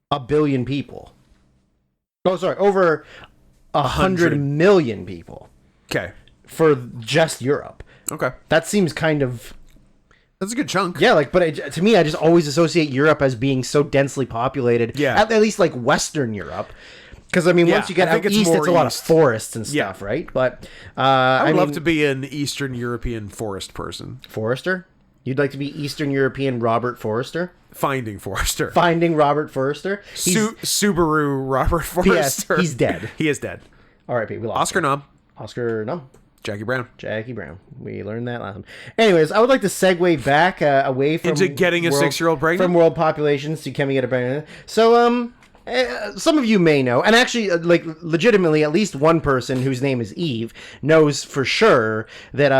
Speaker 1: 1 billion people. Oh, sorry, over 100 million people.
Speaker 2: Okay,
Speaker 1: for just Europe.
Speaker 2: Okay,
Speaker 1: that seems kind of.
Speaker 2: That's a good chunk.
Speaker 1: Yeah, like, but to me, I just always associate Europe as being so densely populated.
Speaker 2: Yeah,
Speaker 1: at least like Western Europe. Because I mean, once you get out east, it's a lot of forests and stuff, right? But
Speaker 2: I would love to be an Eastern European forest person.
Speaker 1: Forester? You'd like to be Eastern European Robert Forrester?
Speaker 2: Finding Forrester.
Speaker 1: Finding Robert Forrester.
Speaker 2: Subaru Robert Forrester.
Speaker 1: He's dead.
Speaker 2: He is dead.
Speaker 1: R.I.P. We lost
Speaker 2: Oscar
Speaker 1: him.
Speaker 2: nom.
Speaker 1: Oscar nom.
Speaker 2: Jackie Brown.
Speaker 1: Jackie Brown. We learned that last time. Anyways, I would like to segue back away from
Speaker 2: into getting a 6-year-old pregnant
Speaker 1: from world populations to can we get a pregnant. So some of you may know, and actually, like legitimately, at least one person whose name is Eve knows for sure that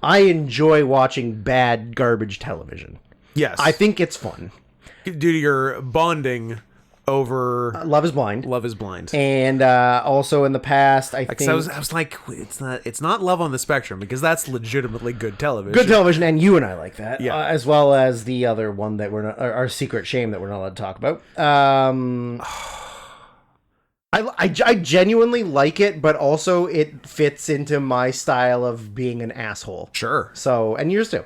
Speaker 1: I enjoy watching bad garbage television.
Speaker 2: Yes,
Speaker 1: I think it's fun
Speaker 2: due to your bonding over
Speaker 1: Love is Blind.
Speaker 2: Love is Blind,
Speaker 1: and also in the past, I think
Speaker 2: I was like, it's not Love on the Spectrum because that's legitimately good television.
Speaker 1: Good television, and you and I like that,
Speaker 2: yeah,
Speaker 1: as well as the other one that we're not, our Secret Shame that we're not allowed to talk about. I genuinely like it, but also it fits into my style of being an asshole.
Speaker 2: Sure.
Speaker 1: So, and yours too.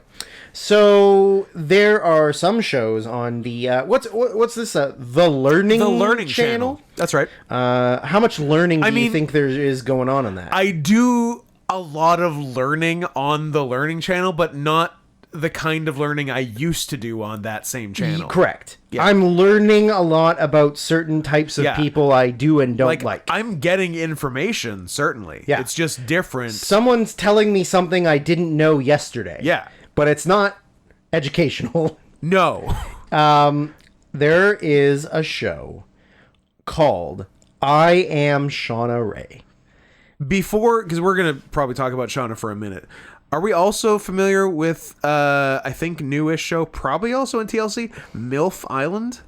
Speaker 1: So there are some shows on the what's this the Learning Channel?
Speaker 2: That's right.
Speaker 1: How much learning do you think there is going on in that?
Speaker 2: I do a lot of learning on the Learning Channel, but not the kind of learning I used to do on that same channel.
Speaker 1: Correct.
Speaker 2: Yeah.
Speaker 1: I'm learning a lot about certain types of people I do and don't like.
Speaker 2: I'm getting information, certainly. Yeah. It's just different.
Speaker 1: Someone's telling me something I didn't know yesterday.
Speaker 2: Yeah.
Speaker 1: But it's not educational.
Speaker 2: No.
Speaker 1: There is a show called I Am Shauna Ray.
Speaker 2: Because we're going to probably talk about Shauna for a minute. Are we also familiar with, I think, newish show, probably also in TLC, MILF Island?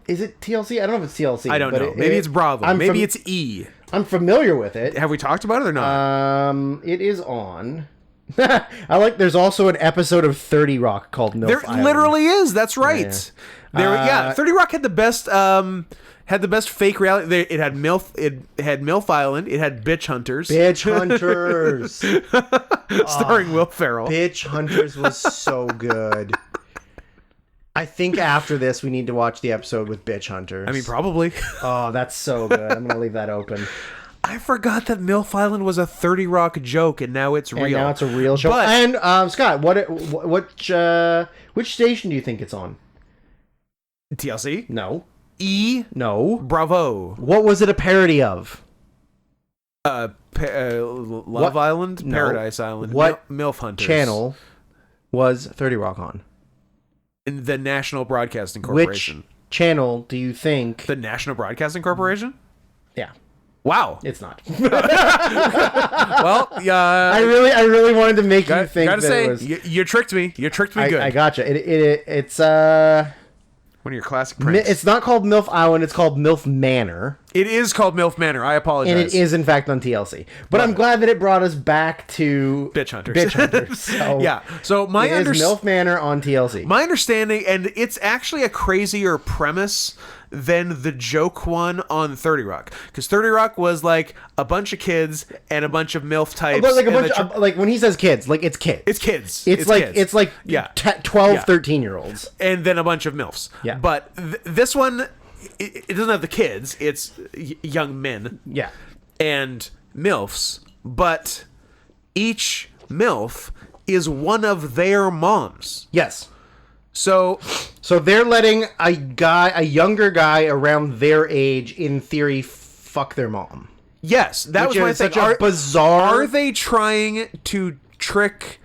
Speaker 1: Is it TLC? I don't know if it's TLC.
Speaker 2: I don't know. Maybe it's Bravo. Maybe it's E.
Speaker 1: I'm familiar with it.
Speaker 2: Have we talked about it or not?
Speaker 1: It is on. There's also an episode of 30 Rock called MILF Island.
Speaker 2: There literally is. That's right. Yeah. 30 Rock had the best... had the best fake reality. It had MILF. It had MILF Island. It had Bitch Hunters.
Speaker 1: Bitch Hunters,
Speaker 2: starring Will Ferrell.
Speaker 1: Bitch Hunters was so good. I think after this we need to watch the episode with Bitch Hunters.
Speaker 2: I mean, probably.
Speaker 1: Oh, that's so good. I'm gonna leave that open.
Speaker 2: I forgot that MILF Island was a 30 Rock joke, and now it's real.
Speaker 1: And now it's a real show.
Speaker 2: But,
Speaker 1: and Scott, which station do you think it's on?
Speaker 2: TLC?
Speaker 1: No.
Speaker 2: E?
Speaker 1: No.
Speaker 2: Bravo.
Speaker 1: What was it a parody of?
Speaker 2: Love Island?
Speaker 1: No.
Speaker 2: Paradise Island?
Speaker 1: What
Speaker 2: MILF Hunters?
Speaker 1: Channel was 30 Rock on?
Speaker 2: In the National Broadcasting Corporation.
Speaker 1: Which channel do you think?
Speaker 2: The National Broadcasting Corporation?
Speaker 1: Yeah.
Speaker 2: Wow.
Speaker 1: It's not.
Speaker 2: Well,
Speaker 1: I really wanted to make you think
Speaker 2: gotta
Speaker 1: that
Speaker 2: say,
Speaker 1: it was.
Speaker 2: you tricked me. You tricked me good.
Speaker 1: I gotcha. It's
Speaker 2: One of your classic pranks.
Speaker 1: It's not called MILF Island. It's called MILF Manor.
Speaker 2: It is called MILF Manor. I apologize.
Speaker 1: And it is, in fact, on TLC. But I'm glad that it brought us back to
Speaker 2: Bitch Hunters.
Speaker 1: Bitch Hunters. So
Speaker 2: Yeah. So
Speaker 1: it is MILF Manor on TLC.
Speaker 2: my understanding, and it's actually a crazier premise than the joke one on 30 Rock. Because 30 Rock was like a bunch of kids and a bunch of MILF types.
Speaker 1: But like a
Speaker 2: and
Speaker 1: bunch of, like when he says kids, like it's kids.
Speaker 2: It's kids.
Speaker 1: It's like
Speaker 2: kids.
Speaker 1: it's like
Speaker 2: Yeah.
Speaker 1: 12,
Speaker 2: Yeah.
Speaker 1: 13-year-olds.
Speaker 2: And then a bunch of MILFs.
Speaker 1: Yeah.
Speaker 2: But this one, it doesn't have the kids. It's young men.
Speaker 1: Yeah.
Speaker 2: And MILFs. But each MILF is one of their moms.
Speaker 1: Yes.
Speaker 2: So
Speaker 1: they're letting a younger guy around their age, in theory, fuck their mom.
Speaker 2: yes, that
Speaker 1: Which
Speaker 2: was my
Speaker 1: is
Speaker 2: thing.
Speaker 1: such a bizarre.
Speaker 2: Are they trying to trick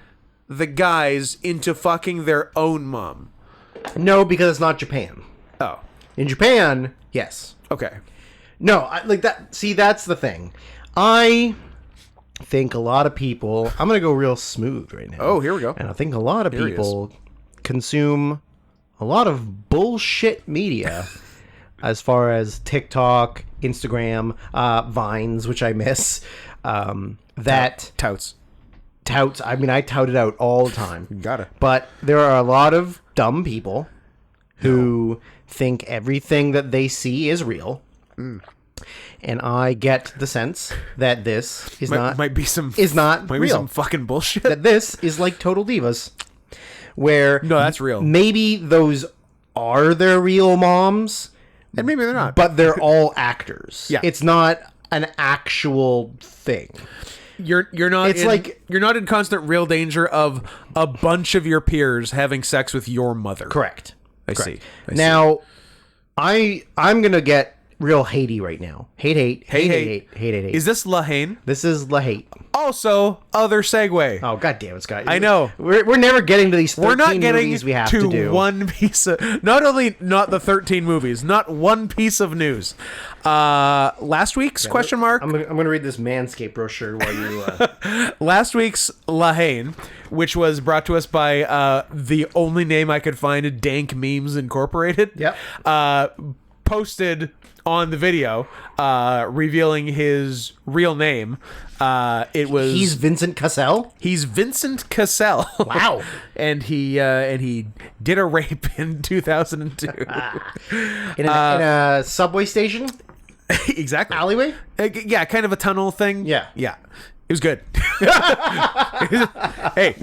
Speaker 2: the guys into fucking their own mom?
Speaker 1: No, because it's not Japan.
Speaker 2: Oh,
Speaker 1: In Japan, yes.
Speaker 2: okay.
Speaker 1: No, like that. See, that's the thing. I think a lot of people. I'm gonna go real smooth right now.
Speaker 2: Oh, here we go.
Speaker 1: And I think a lot of
Speaker 2: Here he
Speaker 1: people consume a lot of bullshit media, as far as TikTok, Instagram, Vines, which I miss. That
Speaker 2: Touts.
Speaker 1: touts. I mean, I tout it out all the time.
Speaker 2: Got it.
Speaker 1: But there are a lot of dumb people who think everything that they see is real. And I get the sense that this is
Speaker 2: Might be some
Speaker 1: not
Speaker 2: might
Speaker 1: real.
Speaker 2: be some fucking bullshit.
Speaker 1: That this is like Total Divas, where
Speaker 2: No, that's real.
Speaker 1: maybe those are their real moms,
Speaker 2: And maybe they're not.
Speaker 1: but they're all actors.
Speaker 2: Yeah.
Speaker 1: It's not an actual thing.
Speaker 2: You're not
Speaker 1: It's like-
Speaker 2: you're not in constant real danger of a bunch of your peers having sex with your mother.
Speaker 1: Correct.
Speaker 2: I see.
Speaker 1: Now, I'm gonna get real hatey right now. Hate.
Speaker 2: Is this Lahane?
Speaker 1: This is La Hate.
Speaker 2: Also, other segue.
Speaker 1: Oh, god damn it, Scott.
Speaker 2: I know.
Speaker 1: We're never getting to these 13
Speaker 2: We're not getting
Speaker 1: movies we have to do.
Speaker 2: one piece of... Not only not the 13 movies, not one piece of news. Last week's question mark?
Speaker 1: I'm gonna read this Manscaped brochure while you...
Speaker 2: Last week's Lahane, which was brought to us by the only name I could find, Dank Memes Incorporated.
Speaker 1: Yep.
Speaker 2: Posted on the video revealing his real name. It was
Speaker 1: He's Vincent Cassell?
Speaker 2: he's Vincent Cassell.
Speaker 1: Wow.
Speaker 2: and he did a rape in 2002.
Speaker 1: In a subway station?
Speaker 2: Exactly.
Speaker 1: Alleyway?
Speaker 2: Yeah, kind of a tunnel thing.
Speaker 1: Yeah.
Speaker 2: Yeah. It was good. Hey.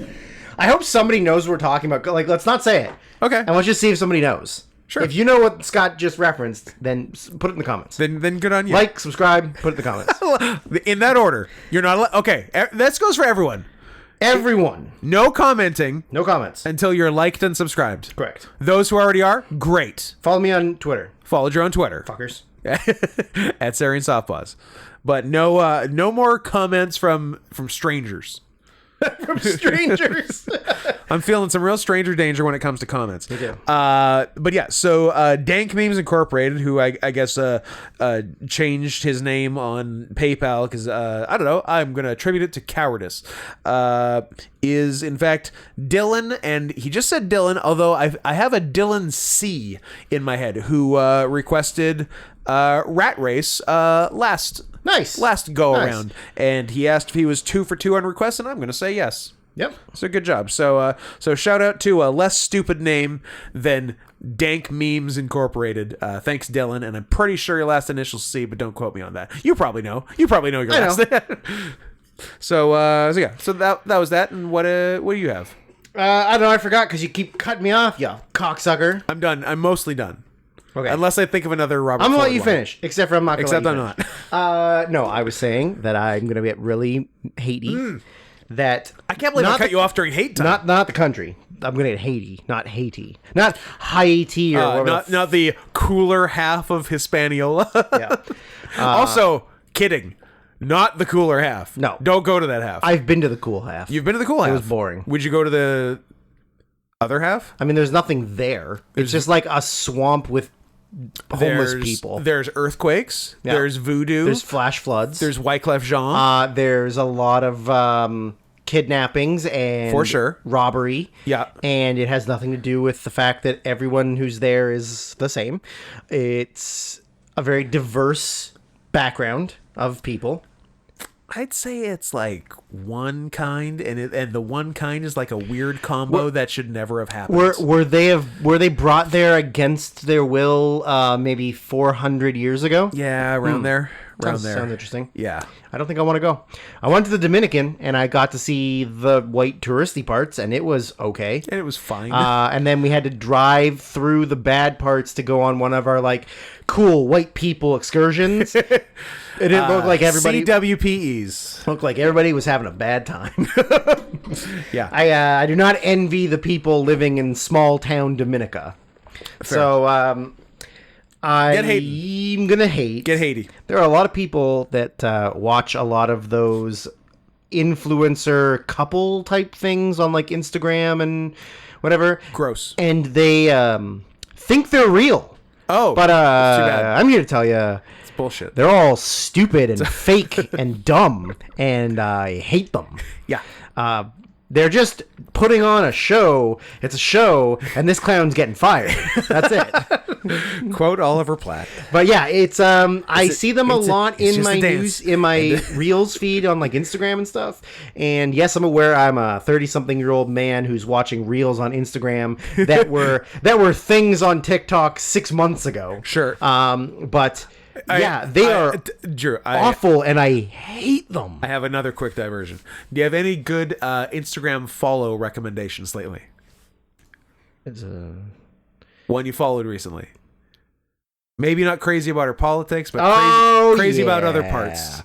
Speaker 1: I hope somebody knows what we're talking about. Like, let's not say it.
Speaker 2: Okay.
Speaker 1: And let's just see if somebody knows.
Speaker 2: Sure.
Speaker 1: If you know what Scott just referenced, then put it in the comments.
Speaker 2: Then good on you.
Speaker 1: Like, subscribe, put it in the comments.
Speaker 2: In that order. You're not okay. That goes for everyone.
Speaker 1: Everyone.
Speaker 2: No commenting
Speaker 1: No comments.
Speaker 2: until you're liked and subscribed.
Speaker 1: Correct.
Speaker 2: Those who already are, great.
Speaker 1: Follow me on Twitter.
Speaker 2: Follow Joe on Twitter.
Speaker 1: Fuckers.
Speaker 2: At Sarian Softpaws. But no more comments from strangers.
Speaker 1: From strangers.
Speaker 2: I'm feeling some real stranger danger when it comes to comments.
Speaker 1: Me too.
Speaker 2: But yeah, so Dank Memes Incorporated, who I guess changed his name on PayPal because I don't know, I'm gonna attribute it to cowardice. Is in fact Dylan, and he just said Dylan, although I have a Dylan C in my head who requested Rat Race last go around, and he asked if he was 2 for 2 on requests, and I'm gonna say yes.
Speaker 1: Yep.
Speaker 2: So good job. So shout out to a less stupid name than Dank Memes Incorporated. Thanks, Dylan. And I'm pretty sure your last initial C, but don't quote me on that. You probably know. You probably know your last. So yeah. So that was that. And what do you have?
Speaker 1: I don't know. I forgot because you keep cutting me off, you cocksucker.
Speaker 2: I'm done. I'm mostly done.
Speaker 1: Okay.
Speaker 2: Unless I think of another Robert.
Speaker 1: I'm gonna
Speaker 2: Ford
Speaker 1: let you
Speaker 2: one.
Speaker 1: finish. Except for I'm not.
Speaker 2: Except I'm
Speaker 1: not.
Speaker 2: not.
Speaker 1: No, I was saying that I'm gonna get really hatey. That
Speaker 2: I can't believe I cut you off during hate time.
Speaker 1: Not the country. I'm gonna get Haiti, not Haiti, not Haiti or whatever.
Speaker 2: Not the cooler half of Hispaniola.
Speaker 1: Yeah.
Speaker 2: Also, kidding. Not the cooler half.
Speaker 1: No.
Speaker 2: Don't go to that half.
Speaker 1: I've been to the cool half.
Speaker 2: You've been to the cool half.
Speaker 1: It was boring.
Speaker 2: Would you go to the other half?
Speaker 1: I mean, there's nothing there. It's just like a swamp with homeless people.
Speaker 2: There's earthquakes.
Speaker 1: Yeah.
Speaker 2: There's voodoo.
Speaker 1: There's flash floods.
Speaker 2: There's Wyclef Jean.
Speaker 1: There's a lot of kidnappings and
Speaker 2: For sure.
Speaker 1: robbery.
Speaker 2: Yeah.
Speaker 1: And it has nothing to do with the fact that everyone who's there is the same. It's a very diverse background of people.
Speaker 2: I'd say it's like one kind, and the one kind is like a weird combo that should never have happened.
Speaker 1: Were they brought there against their will maybe 400 years ago?
Speaker 2: Yeah, around there.
Speaker 1: Sounds interesting.
Speaker 2: Yeah.
Speaker 1: I don't think I want to go. I went to the Dominican and I got to see the white touristy parts and it was okay.
Speaker 2: And it was fine.
Speaker 1: And then we had to drive through the bad parts to go on one of our like cool white people excursions. It didn't look like everybody.
Speaker 2: CWPEs.
Speaker 1: Looked like everybody was having a bad time.
Speaker 2: Yeah.
Speaker 1: I do not envy the people living in small town Dominica.
Speaker 2: Fair.
Speaker 1: So I'm gonna hate.
Speaker 2: Get Haiti.
Speaker 1: There are a lot of people that watch a lot of those influencer couple type things on like Instagram and whatever.
Speaker 2: Gross.
Speaker 1: And they think they're real.
Speaker 2: Oh,
Speaker 1: But
Speaker 2: that's too bad.
Speaker 1: I'm here to tell you,
Speaker 2: It's bullshit.
Speaker 1: they're all stupid and fake and dumb, and I hate them.
Speaker 2: Yeah.
Speaker 1: They're just putting on a show. It's a show, and this clown's getting fired. That's it.
Speaker 2: Quote Oliver Platt.
Speaker 1: But yeah, it's I see them a lot
Speaker 2: it's
Speaker 1: in
Speaker 2: just
Speaker 1: my
Speaker 2: a dance.
Speaker 1: news, in my Reels feed on like Instagram and stuff. And yes, I'm aware I'm a 30-something-year-old man who's watching Reels on Instagram that were things on TikTok 6 months ago.
Speaker 2: Sure.
Speaker 1: But yeah, they are
Speaker 2: Drew,
Speaker 1: awful, and I hate them.
Speaker 2: I have another quick diversion. Do you have any good Instagram follow recommendations lately? One you followed recently. Maybe not crazy about her politics, but crazy about other parts.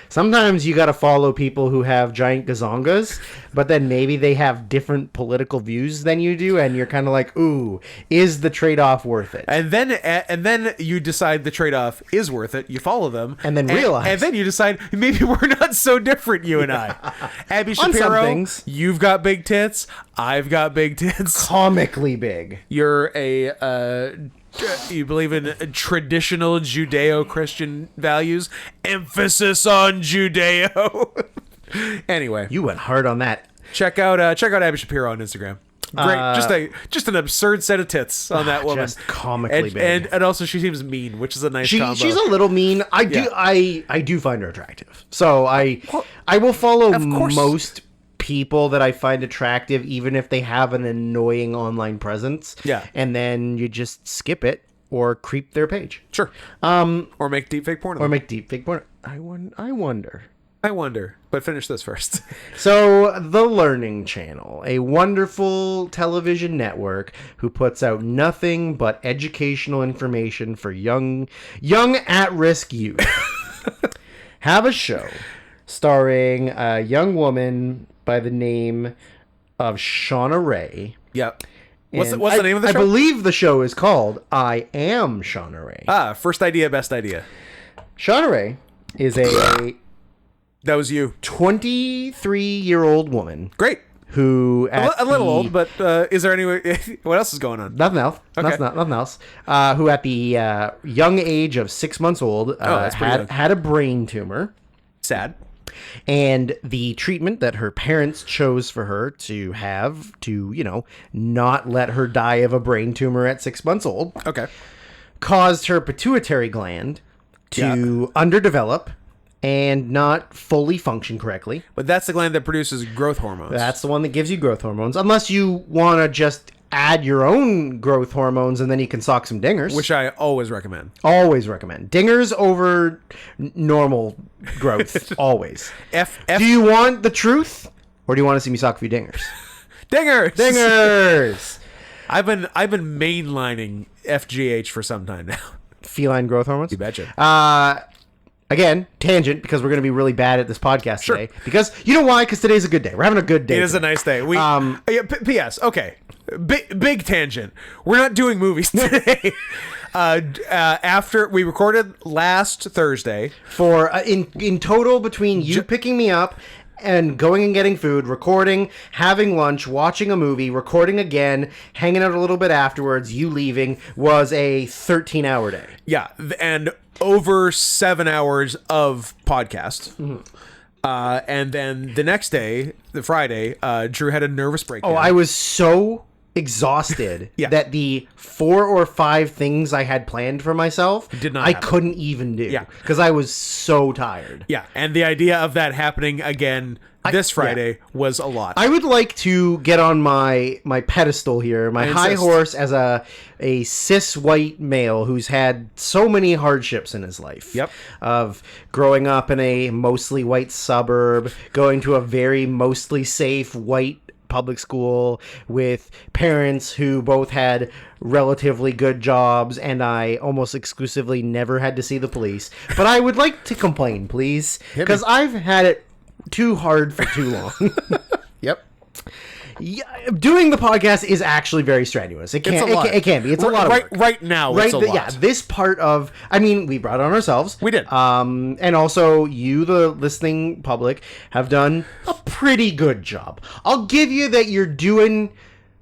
Speaker 1: Sometimes you got to follow people who have giant gazongas, but then maybe they have different political views than you do, and you're kind of like, ooh, is the trade-off worth it?
Speaker 2: And then you decide the trade-off is worth it. You follow them,
Speaker 1: And then realize.
Speaker 2: and then you decide maybe we're not so different, you and I. Abby
Speaker 1: On some
Speaker 2: Shapiro,
Speaker 1: things.
Speaker 2: you've got big tits. I've got big tits.
Speaker 1: Comically big.
Speaker 2: You're you believe in traditional Judeo-Christian values. Emphasis on Judeo. Anyway,
Speaker 1: You went hard on that.
Speaker 2: check out Abby Shapiro on Instagram. Great, just an absurd set of tits on that woman.
Speaker 1: Just comically big.
Speaker 2: and also she seems mean, which is a nice combo.
Speaker 1: She's a little mean. I do find her attractive. So I will follow
Speaker 2: course.
Speaker 1: most people that I find attractive, even if they have an annoying online presence.
Speaker 2: Yeah.
Speaker 1: And then you just skip it or creep their page.
Speaker 2: Sure. Or make deepfake porn.
Speaker 1: Or make deepfake porn. I wonder.
Speaker 2: But finish this first.
Speaker 1: So, The Learning Channel, a wonderful television network who puts out nothing but educational information for young at-risk youth, have a show starring a young woman by the name of Shauna Ray.
Speaker 2: Yep. What's the
Speaker 1: And
Speaker 2: name of the show?
Speaker 1: I believe the show is called I Am Shauna Ray.
Speaker 2: First idea, best idea.
Speaker 1: Shauna Ray is a
Speaker 2: That was you.
Speaker 1: 23-year-old woman.
Speaker 2: Great.
Speaker 1: Who
Speaker 2: A little old, but is there any way? What else is going on?
Speaker 1: Nothing else.
Speaker 2: Okay.
Speaker 1: Nothing else. Who at the young age of 6 months old
Speaker 2: that's pretty young.
Speaker 1: had a brain tumor.
Speaker 2: Sad.
Speaker 1: And the treatment that her parents chose for her to have to, not let her die of a brain tumor at 6 months old,
Speaker 2: Okay.
Speaker 1: caused her pituitary gland to underdevelop and not fully function correctly.
Speaker 2: But that's the gland that produces growth hormones.
Speaker 1: That's the one that gives you growth hormones. Unless you want to just add your own growth hormones and then you can sock some dingers.
Speaker 2: which I always recommend.
Speaker 1: Always recommend. Dingers over normal growth. Always. Do you want the truth? Or do you want to see me sock a few dingers?
Speaker 2: Dingers.
Speaker 1: Dingers!
Speaker 2: I've been mainlining FGH for some time now.
Speaker 1: Feline growth hormones?
Speaker 2: You betcha.
Speaker 1: Again, tangent, because we're going to be really bad at this podcast today. Because, you know why? Because today's a good day. We're having a good day.
Speaker 2: It is a nice day. P.S. Okay. Big tangent. We're not doing movies today. After we recorded last Thursday.
Speaker 1: For, in total, between you picking me up and going and getting food, recording, having lunch, watching a movie, recording again, hanging out a little bit afterwards, you leaving, was a 13-hour day.
Speaker 2: Yeah, and over 7 hours of podcast. And then the next day, the Friday, Drew had a nervous breakdown.
Speaker 1: Oh, I was so exhausted that the 4 or 5 things I had planned for myself I couldn't even do because I was so tired.
Speaker 2: Yeah, and the idea of that happening again this Friday was a lot.
Speaker 1: I would like to get on my pedestal here, my high horse as a cis white male who's had so many hardships in his life.
Speaker 2: Yep.
Speaker 1: Of growing up in a mostly white suburb, going to a very mostly safe white public school with parents who both had relatively good jobs, and I almost exclusively never had to see the police. But I would like to complain, please, because I've had it too hard for too long.
Speaker 2: Yep.
Speaker 1: Yeah, doing the podcast is actually very strenuous. It can be. It's a lot of work.
Speaker 2: Right now, it's a lot.
Speaker 1: Yeah, this part of... I mean, we brought it on ourselves.
Speaker 2: We did.
Speaker 1: And also, you, the listening public, have done a pretty good job. I'll give you that you're doing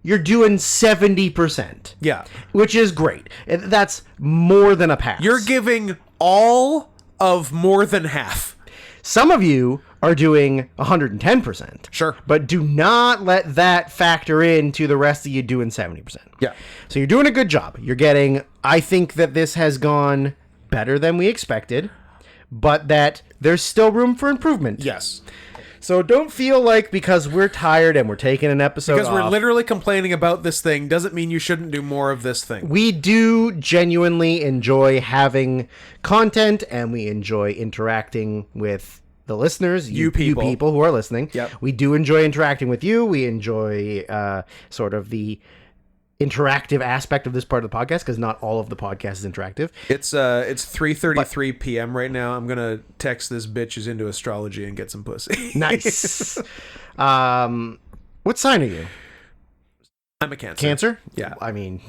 Speaker 1: 70%.
Speaker 2: Yeah.
Speaker 1: Which is great. That's more than a pass.
Speaker 2: You're giving all of more than half.
Speaker 1: Some of you are doing 110%.
Speaker 2: Sure.
Speaker 1: But do not let that factor into the rest of you doing 70%.
Speaker 2: Yeah.
Speaker 1: So you're doing a good job. You're getting... I think that this has gone better than we expected, but that there's still room for improvement.
Speaker 2: Yes.
Speaker 1: So don't feel like because we're tired and we're taking an episode
Speaker 2: because we're
Speaker 1: off,
Speaker 2: literally complaining about this thing doesn't mean you shouldn't do more of this thing.
Speaker 1: We do genuinely enjoy having content, and we enjoy interacting with the listeners, you people who are listening.
Speaker 2: Yep.
Speaker 1: We do enjoy interacting with you. We enjoy sort of the interactive aspect of this part of the podcast, because not all of the podcast is interactive.
Speaker 2: It's 3:33 p.m. right now. I'm gonna text this bitch who's into astrology and get some pussy.
Speaker 1: Nice. What sign are you?
Speaker 2: I'm a Cancer.
Speaker 1: Cancer?
Speaker 2: Yeah.
Speaker 1: I mean,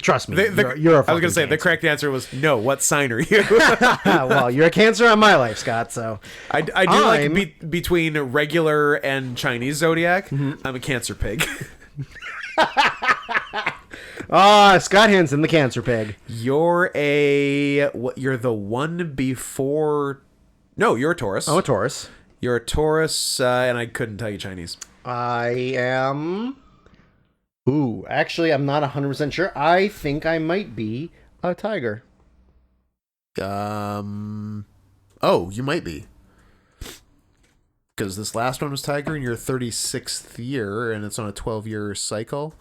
Speaker 1: trust me.
Speaker 2: You're a
Speaker 1: you're a
Speaker 2: I was gonna say
Speaker 1: Cancer.
Speaker 2: the correct answer was no. What sign are you?
Speaker 1: Well, you're a Cancer on my life, Scott. So
Speaker 2: I do like between regular and Chinese zodiac. Mm-hmm. I'm a Cancer pig.
Speaker 1: Scott Hansen, the Cancer pig.
Speaker 2: You're you're the one before. No, you're a Taurus.
Speaker 1: I'm a Taurus.
Speaker 2: You're a Taurus, and I couldn't tell you Chinese.
Speaker 1: I am. Ooh, actually, I'm not 100% sure. I think I might be a Tiger.
Speaker 2: Oh, you might be. Because this last one was Tiger in your 36th year, and it's on a 12-year cycle.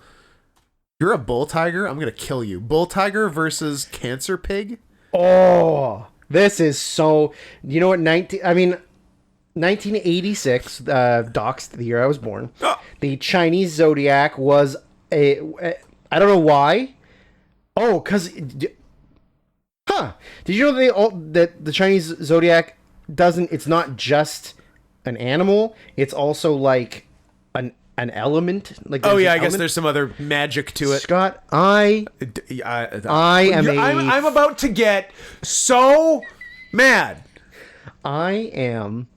Speaker 2: You're a Bull Tiger? I'm going to kill you. Bull Tiger versus Cancer Pig?
Speaker 1: Oh, this is so... You know what? 1986, doxed the year I was born. The Chinese zodiac was I don't know why. Oh, because... Huh. Did you know that the Chinese zodiac it's not just an animal, it's also like an element? Like,
Speaker 2: oh yeah, I guess there's some other magic to it.
Speaker 1: Scott, I'm
Speaker 2: about to get so mad.
Speaker 1: I am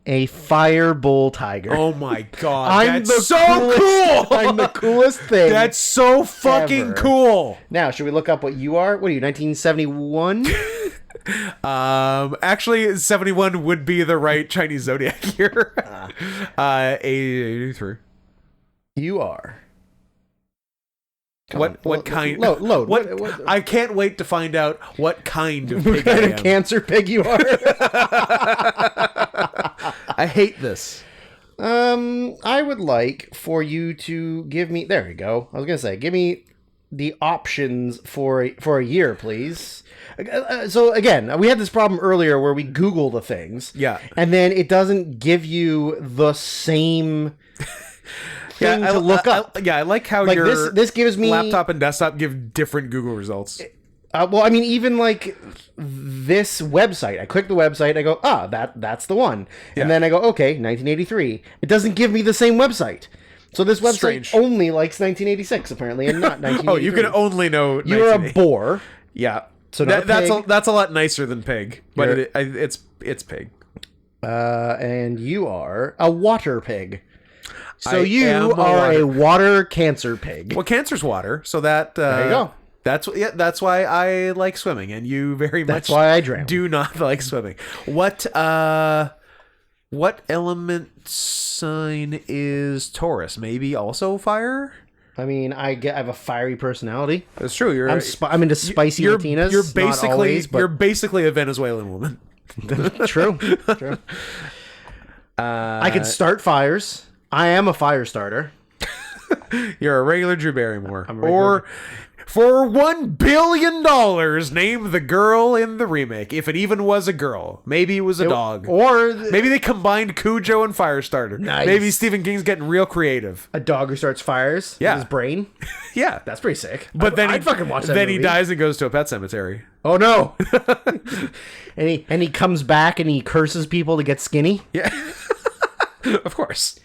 Speaker 1: a fire bull tiger.
Speaker 2: Oh my god,
Speaker 1: that's
Speaker 2: so
Speaker 1: cool.
Speaker 2: cool.
Speaker 1: I'm the coolest thing.
Speaker 2: That's so fucking
Speaker 1: ever.
Speaker 2: cool.
Speaker 1: Now, should we look up what you are? What are you, 1971?
Speaker 2: Actually, 71 would be the right Chinese zodiac year. 83.
Speaker 1: You are.
Speaker 2: What kind?
Speaker 1: Load.
Speaker 2: What? I can't wait to find out what kind of pig
Speaker 1: what kind
Speaker 2: I
Speaker 1: of
Speaker 2: am.
Speaker 1: Cancer pig you are.
Speaker 2: I hate this.
Speaker 1: I would like for you to give me... There you go. I was going to say, give me the options for a year, please. So, again, we had this problem earlier where we Google the things.
Speaker 2: Yeah.
Speaker 1: And then it doesn't give you the same... thing to look up.
Speaker 2: I like how
Speaker 1: like
Speaker 2: your
Speaker 1: this gives me
Speaker 2: laptop and desktop give different Google results.
Speaker 1: Well, I mean, even like this website, I click the website, I go, that's the one. And then I go, okay, 1983. It doesn't give me the same website. So this website only likes 1986, apparently, and not 1983.
Speaker 2: Oh, you can only know
Speaker 1: You're a boar.
Speaker 2: Yeah.
Speaker 1: So
Speaker 2: that's a lot nicer than pig, but it's pig.
Speaker 1: And you are a water pig. So
Speaker 2: I
Speaker 1: you
Speaker 2: am
Speaker 1: are a water cancer pig.
Speaker 2: Well, cancer's water, so that
Speaker 1: There you go.
Speaker 2: That's why I like swimming, and you very much
Speaker 1: That's why I drown.
Speaker 2: do not like swimming. What element sign is Taurus? Maybe also fire?
Speaker 1: I mean, I have a fiery personality.
Speaker 2: That's true.
Speaker 1: I'm into spicy Latinas.
Speaker 2: You're basically
Speaker 1: not always, but
Speaker 2: you're basically a Venezuelan woman.
Speaker 1: true. I could start fires. I am a fire starter.
Speaker 2: You're a regular Drew Barrymore.
Speaker 1: I'm a regular-
Speaker 2: Or for $1 billion, name the girl in the remake. If it even was a girl. Maybe it was a dog.
Speaker 1: Or
Speaker 2: Maybe they combined Cujo and Firestarter.
Speaker 1: Nice.
Speaker 2: Maybe Stephen King's getting real creative.
Speaker 1: a dog who starts fires
Speaker 2: Yeah.
Speaker 1: with his brain.
Speaker 2: Yeah.
Speaker 1: That's pretty sick.
Speaker 2: But then
Speaker 1: I'd fucking watch that
Speaker 2: Then
Speaker 1: movie.
Speaker 2: he dies and goes to a pet cemetery.
Speaker 1: Oh no! and he comes back and he curses people to get skinny.
Speaker 2: Yeah. Of course.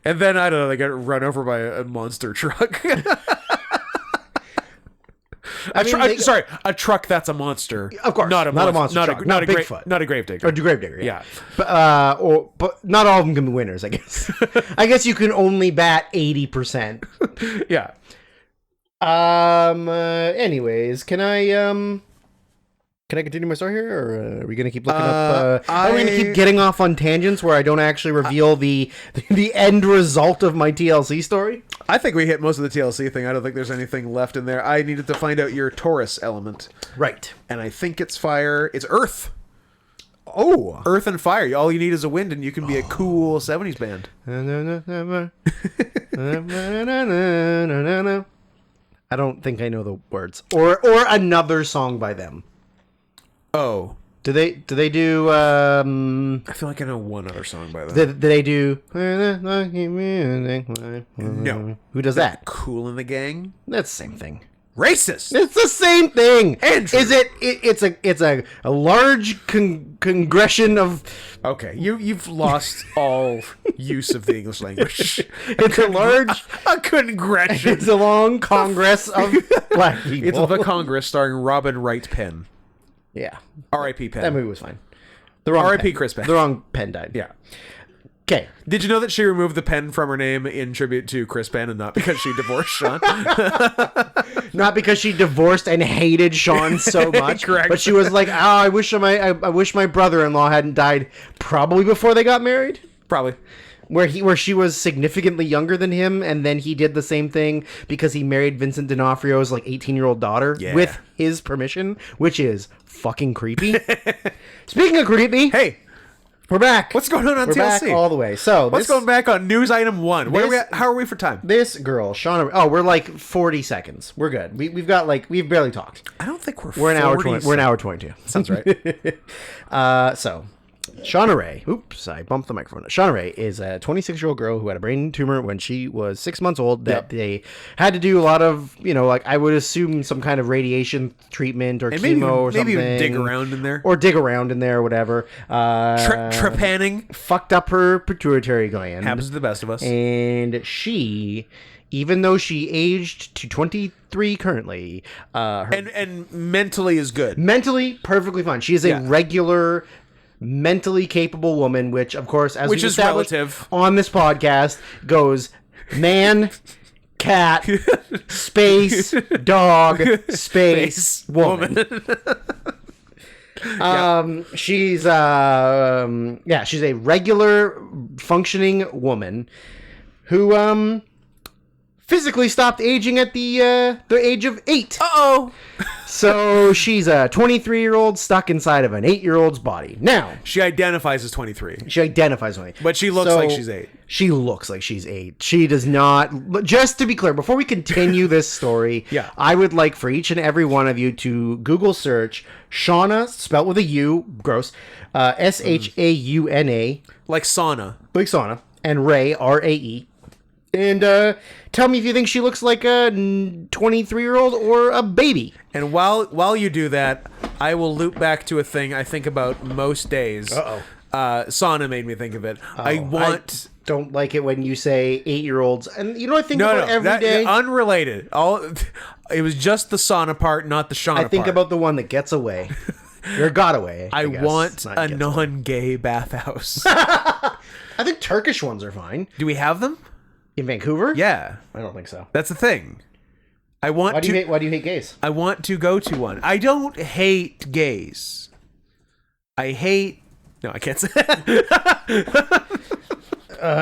Speaker 2: And then, I don't know, they get run over by a monster truck. Sorry, a truck that's a monster.
Speaker 1: Of course,
Speaker 2: not a
Speaker 1: monster truck, not Bigfoot.
Speaker 2: not a gravedigger.
Speaker 1: Or Gravedigger,
Speaker 2: Yeah.
Speaker 1: But not all of them can be winners, I guess. I guess you can only bat 80%.
Speaker 2: Yeah.
Speaker 1: Anyways, can I continue my story here, or are we gonna keep looking up? Are we gonna keep getting off on tangents where I don't actually reveal the end result of my TLC story?
Speaker 2: I think we hit most of the TLC thing. I don't think there's anything left in there. I needed to find out your Taurus element.
Speaker 1: Right.
Speaker 2: And I think it's fire. It's earth.
Speaker 1: Oh.
Speaker 2: Earth and fire. All you need is a wind, and you can be a cool 70s band.
Speaker 1: I don't think I know the words. Or another song by them.
Speaker 2: Oh.
Speaker 1: Do they do
Speaker 2: I feel like I know one other song by them.
Speaker 1: did they do No. Who does that?
Speaker 2: Cool in the Gang?
Speaker 1: That's the same thing.
Speaker 2: Racist!
Speaker 1: It's the same thing.
Speaker 2: Andrew.
Speaker 1: Is it? It's a large congression of.
Speaker 2: Okay, you've lost all use of the English language.
Speaker 1: It's a large.
Speaker 2: A congression.
Speaker 1: It's a long congress of black people.
Speaker 2: It's the Congress starring Robin Wright Penn.
Speaker 1: Yeah,
Speaker 2: R.I.P. Penn.
Speaker 1: that movie was fine. The wrong
Speaker 2: R.I.P.
Speaker 1: pen.
Speaker 2: Chris Penn.
Speaker 1: The wrong pen died.
Speaker 2: Yeah.
Speaker 1: Okay.
Speaker 2: Did you know that she removed the pen from her name in tribute to Chris Penn and not because she divorced Sean?
Speaker 1: Not because she divorced and hated Sean so much,
Speaker 2: Correct.
Speaker 1: but she was like, "Oh, I wish my brother-in-law hadn't died." Probably before they got married.
Speaker 2: Probably.
Speaker 1: Where she was significantly younger than him, and then he did the same thing because he married Vincent D'Onofrio's 18-year-old daughter with his permission, which is fucking creepy. Speaking of creepy,
Speaker 2: Hey,
Speaker 1: we're back.
Speaker 2: what's going on
Speaker 1: We're
Speaker 2: TLC?
Speaker 1: back all the way. So
Speaker 2: What's going back on news item 1? Where are we at? How are we for time?
Speaker 1: This girl, Shauna. Oh, we're 40 seconds. We're good. We've barely talked.
Speaker 2: I don't think
Speaker 1: We're an hour 20. We're an hour 22.
Speaker 2: Sounds right.
Speaker 1: So, Shauna Ray. Oops, I bumped the microphone. Shauna Ray is a 26-year-old girl who had a brain tumor when she was 6 months old. That they had to do a lot of, I would assume some kind of radiation treatment or chemo or something.
Speaker 2: Maybe even dig around in there.
Speaker 1: Or dig around in there or whatever.
Speaker 2: Trepanning.
Speaker 1: Fucked up her pituitary gland.
Speaker 2: Happens to the best of us.
Speaker 1: And she, even though she aged to 23 currently, her
Speaker 2: And mentally is good.
Speaker 1: mentally perfectly fine. She is a
Speaker 2: Yeah.
Speaker 1: regular, mentally capable woman, which, of course, as
Speaker 2: Which
Speaker 1: we've
Speaker 2: is
Speaker 1: established
Speaker 2: relative.
Speaker 1: on this podcast, goes man, cat, space, dog, space, woman. She's she's a regular functioning woman who physically stopped aging at the age of 8.
Speaker 2: Uh-oh.
Speaker 1: So she's a 23-year-old stuck inside of an 8-year-old's body. Now,
Speaker 2: She identifies as 23.
Speaker 1: she identifies with me.
Speaker 2: But she looks like she's 8.
Speaker 1: She looks like she's 8. She does not... Just to be clear, before we continue this story,
Speaker 2: Yeah.
Speaker 1: I would like for each and every one of you to Google search Shauna, spelled with a U, gross, Shauna,
Speaker 2: Like sauna.
Speaker 1: like sauna, and Ray, Rae. And tell me if you think she looks like a 23-year-old or a baby.
Speaker 2: And while you do that, I will loop back to a thing I think about most days.
Speaker 1: Uh-oh.
Speaker 2: Sauna made me think of it. I
Speaker 1: don't like it when you say 8-year-olds. And you know what I think
Speaker 2: No,
Speaker 1: about every
Speaker 2: that,
Speaker 1: day?
Speaker 2: unrelated. It was just the sauna part, not the Shauna part.
Speaker 1: I think about the one that gets away. You're Godaway.
Speaker 2: I
Speaker 1: guess.
Speaker 2: want
Speaker 1: Not
Speaker 2: a
Speaker 1: Gets Away.
Speaker 2: non-gay bathhouse.
Speaker 1: I think Turkish ones are fine.
Speaker 2: Do we have them?
Speaker 1: In Vancouver?
Speaker 2: Yeah.
Speaker 1: I don't think so.
Speaker 2: That's the thing. Why
Speaker 1: do you hate gays?
Speaker 2: I want to go to one. I don't hate gays. I hate... No, I can't say that.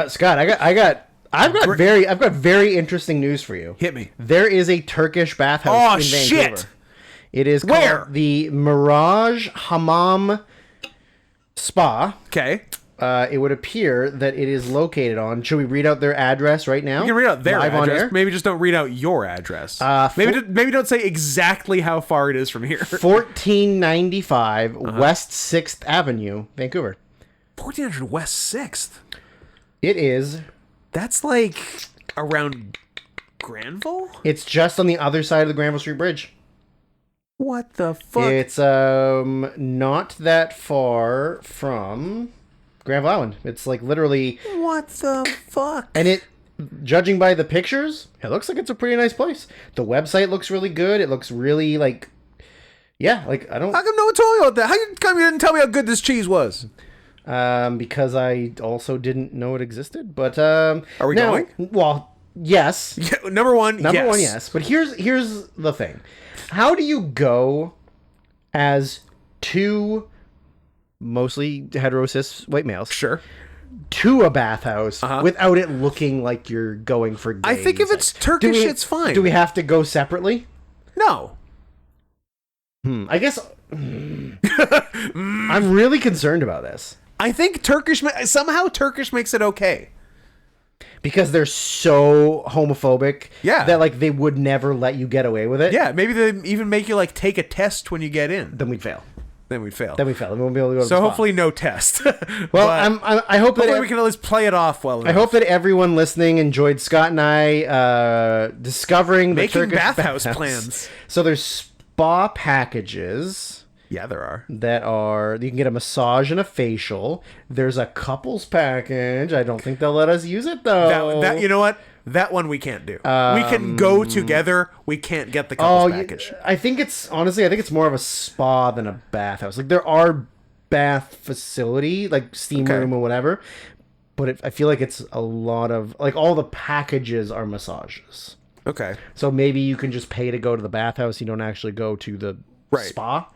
Speaker 1: Scott, I've got very interesting news for you.
Speaker 2: Hit me.
Speaker 1: There is a Turkish bathhouse in Vancouver.
Speaker 2: Shit!
Speaker 1: It is called the Mirage Hammam Spa.
Speaker 2: Okay.
Speaker 1: It would appear that it is located on... Should we read out their address right now?
Speaker 2: You can read out their
Speaker 1: Live on
Speaker 2: address.
Speaker 1: air?
Speaker 2: Maybe just don't read out your address. Maybe don't say exactly how far it is from here.
Speaker 1: 1495 West 6th Avenue, Vancouver.
Speaker 2: 1400 West 6th?
Speaker 1: It is...
Speaker 2: That's like around Granville?
Speaker 1: It's just on the other side of the Granville Street Bridge.
Speaker 2: What the fuck?
Speaker 1: It's not that far from Granville Island. It's like literally...
Speaker 2: What the fuck?
Speaker 1: And it, judging by the pictures, it looks like it's a pretty nice place. The website looks really good. It looks really like... Yeah, like I don't...
Speaker 2: How come no one told you about that? How come you didn't tell me how good this cheese was?
Speaker 1: Because I also didn't know it existed. But are
Speaker 2: we going?
Speaker 1: Well, yes.
Speaker 2: Yeah, number one,
Speaker 1: yes. But here's the thing: how do you go as two mostly hetero-cis white males,
Speaker 2: sure,
Speaker 1: to a bathhouse without it looking like you're going for gay
Speaker 2: I think if it's Turkish, it's fine.
Speaker 1: Do we have to go separately?
Speaker 2: No.
Speaker 1: I guess I'm really concerned about this.
Speaker 2: I think somehow Turkish makes it okay.
Speaker 1: Because they're so homophobic that like they would never let you get away with it.
Speaker 2: Yeah, maybe they even make you like take a test when you get in.
Speaker 1: Then we'd fail.
Speaker 2: Then we'd fail.
Speaker 1: Then we won't be able to go to the
Speaker 2: So
Speaker 1: spa.
Speaker 2: hopefully no test.
Speaker 1: Well, I hope that
Speaker 2: we can at least play it off well enough.
Speaker 1: I hope that everyone listening enjoyed Scott and I discovering
Speaker 2: making
Speaker 1: the Turkish
Speaker 2: bathhouse plans.
Speaker 1: So there's spa packages.
Speaker 2: Yeah, there are.
Speaker 1: You can get a massage and a facial. There's a couples package. I don't think they'll let us use it though.
Speaker 2: That you know what? That one we can't do. We can go together. We can't get the couples package.
Speaker 1: I think it's more of a spa than a bathhouse. Like there are bath facility, like steam room or whatever, but I feel like it's a lot of like all the packages are massages.
Speaker 2: Okay.
Speaker 1: So maybe you can just pay to go to the bathhouse. You don't actually go to the spa.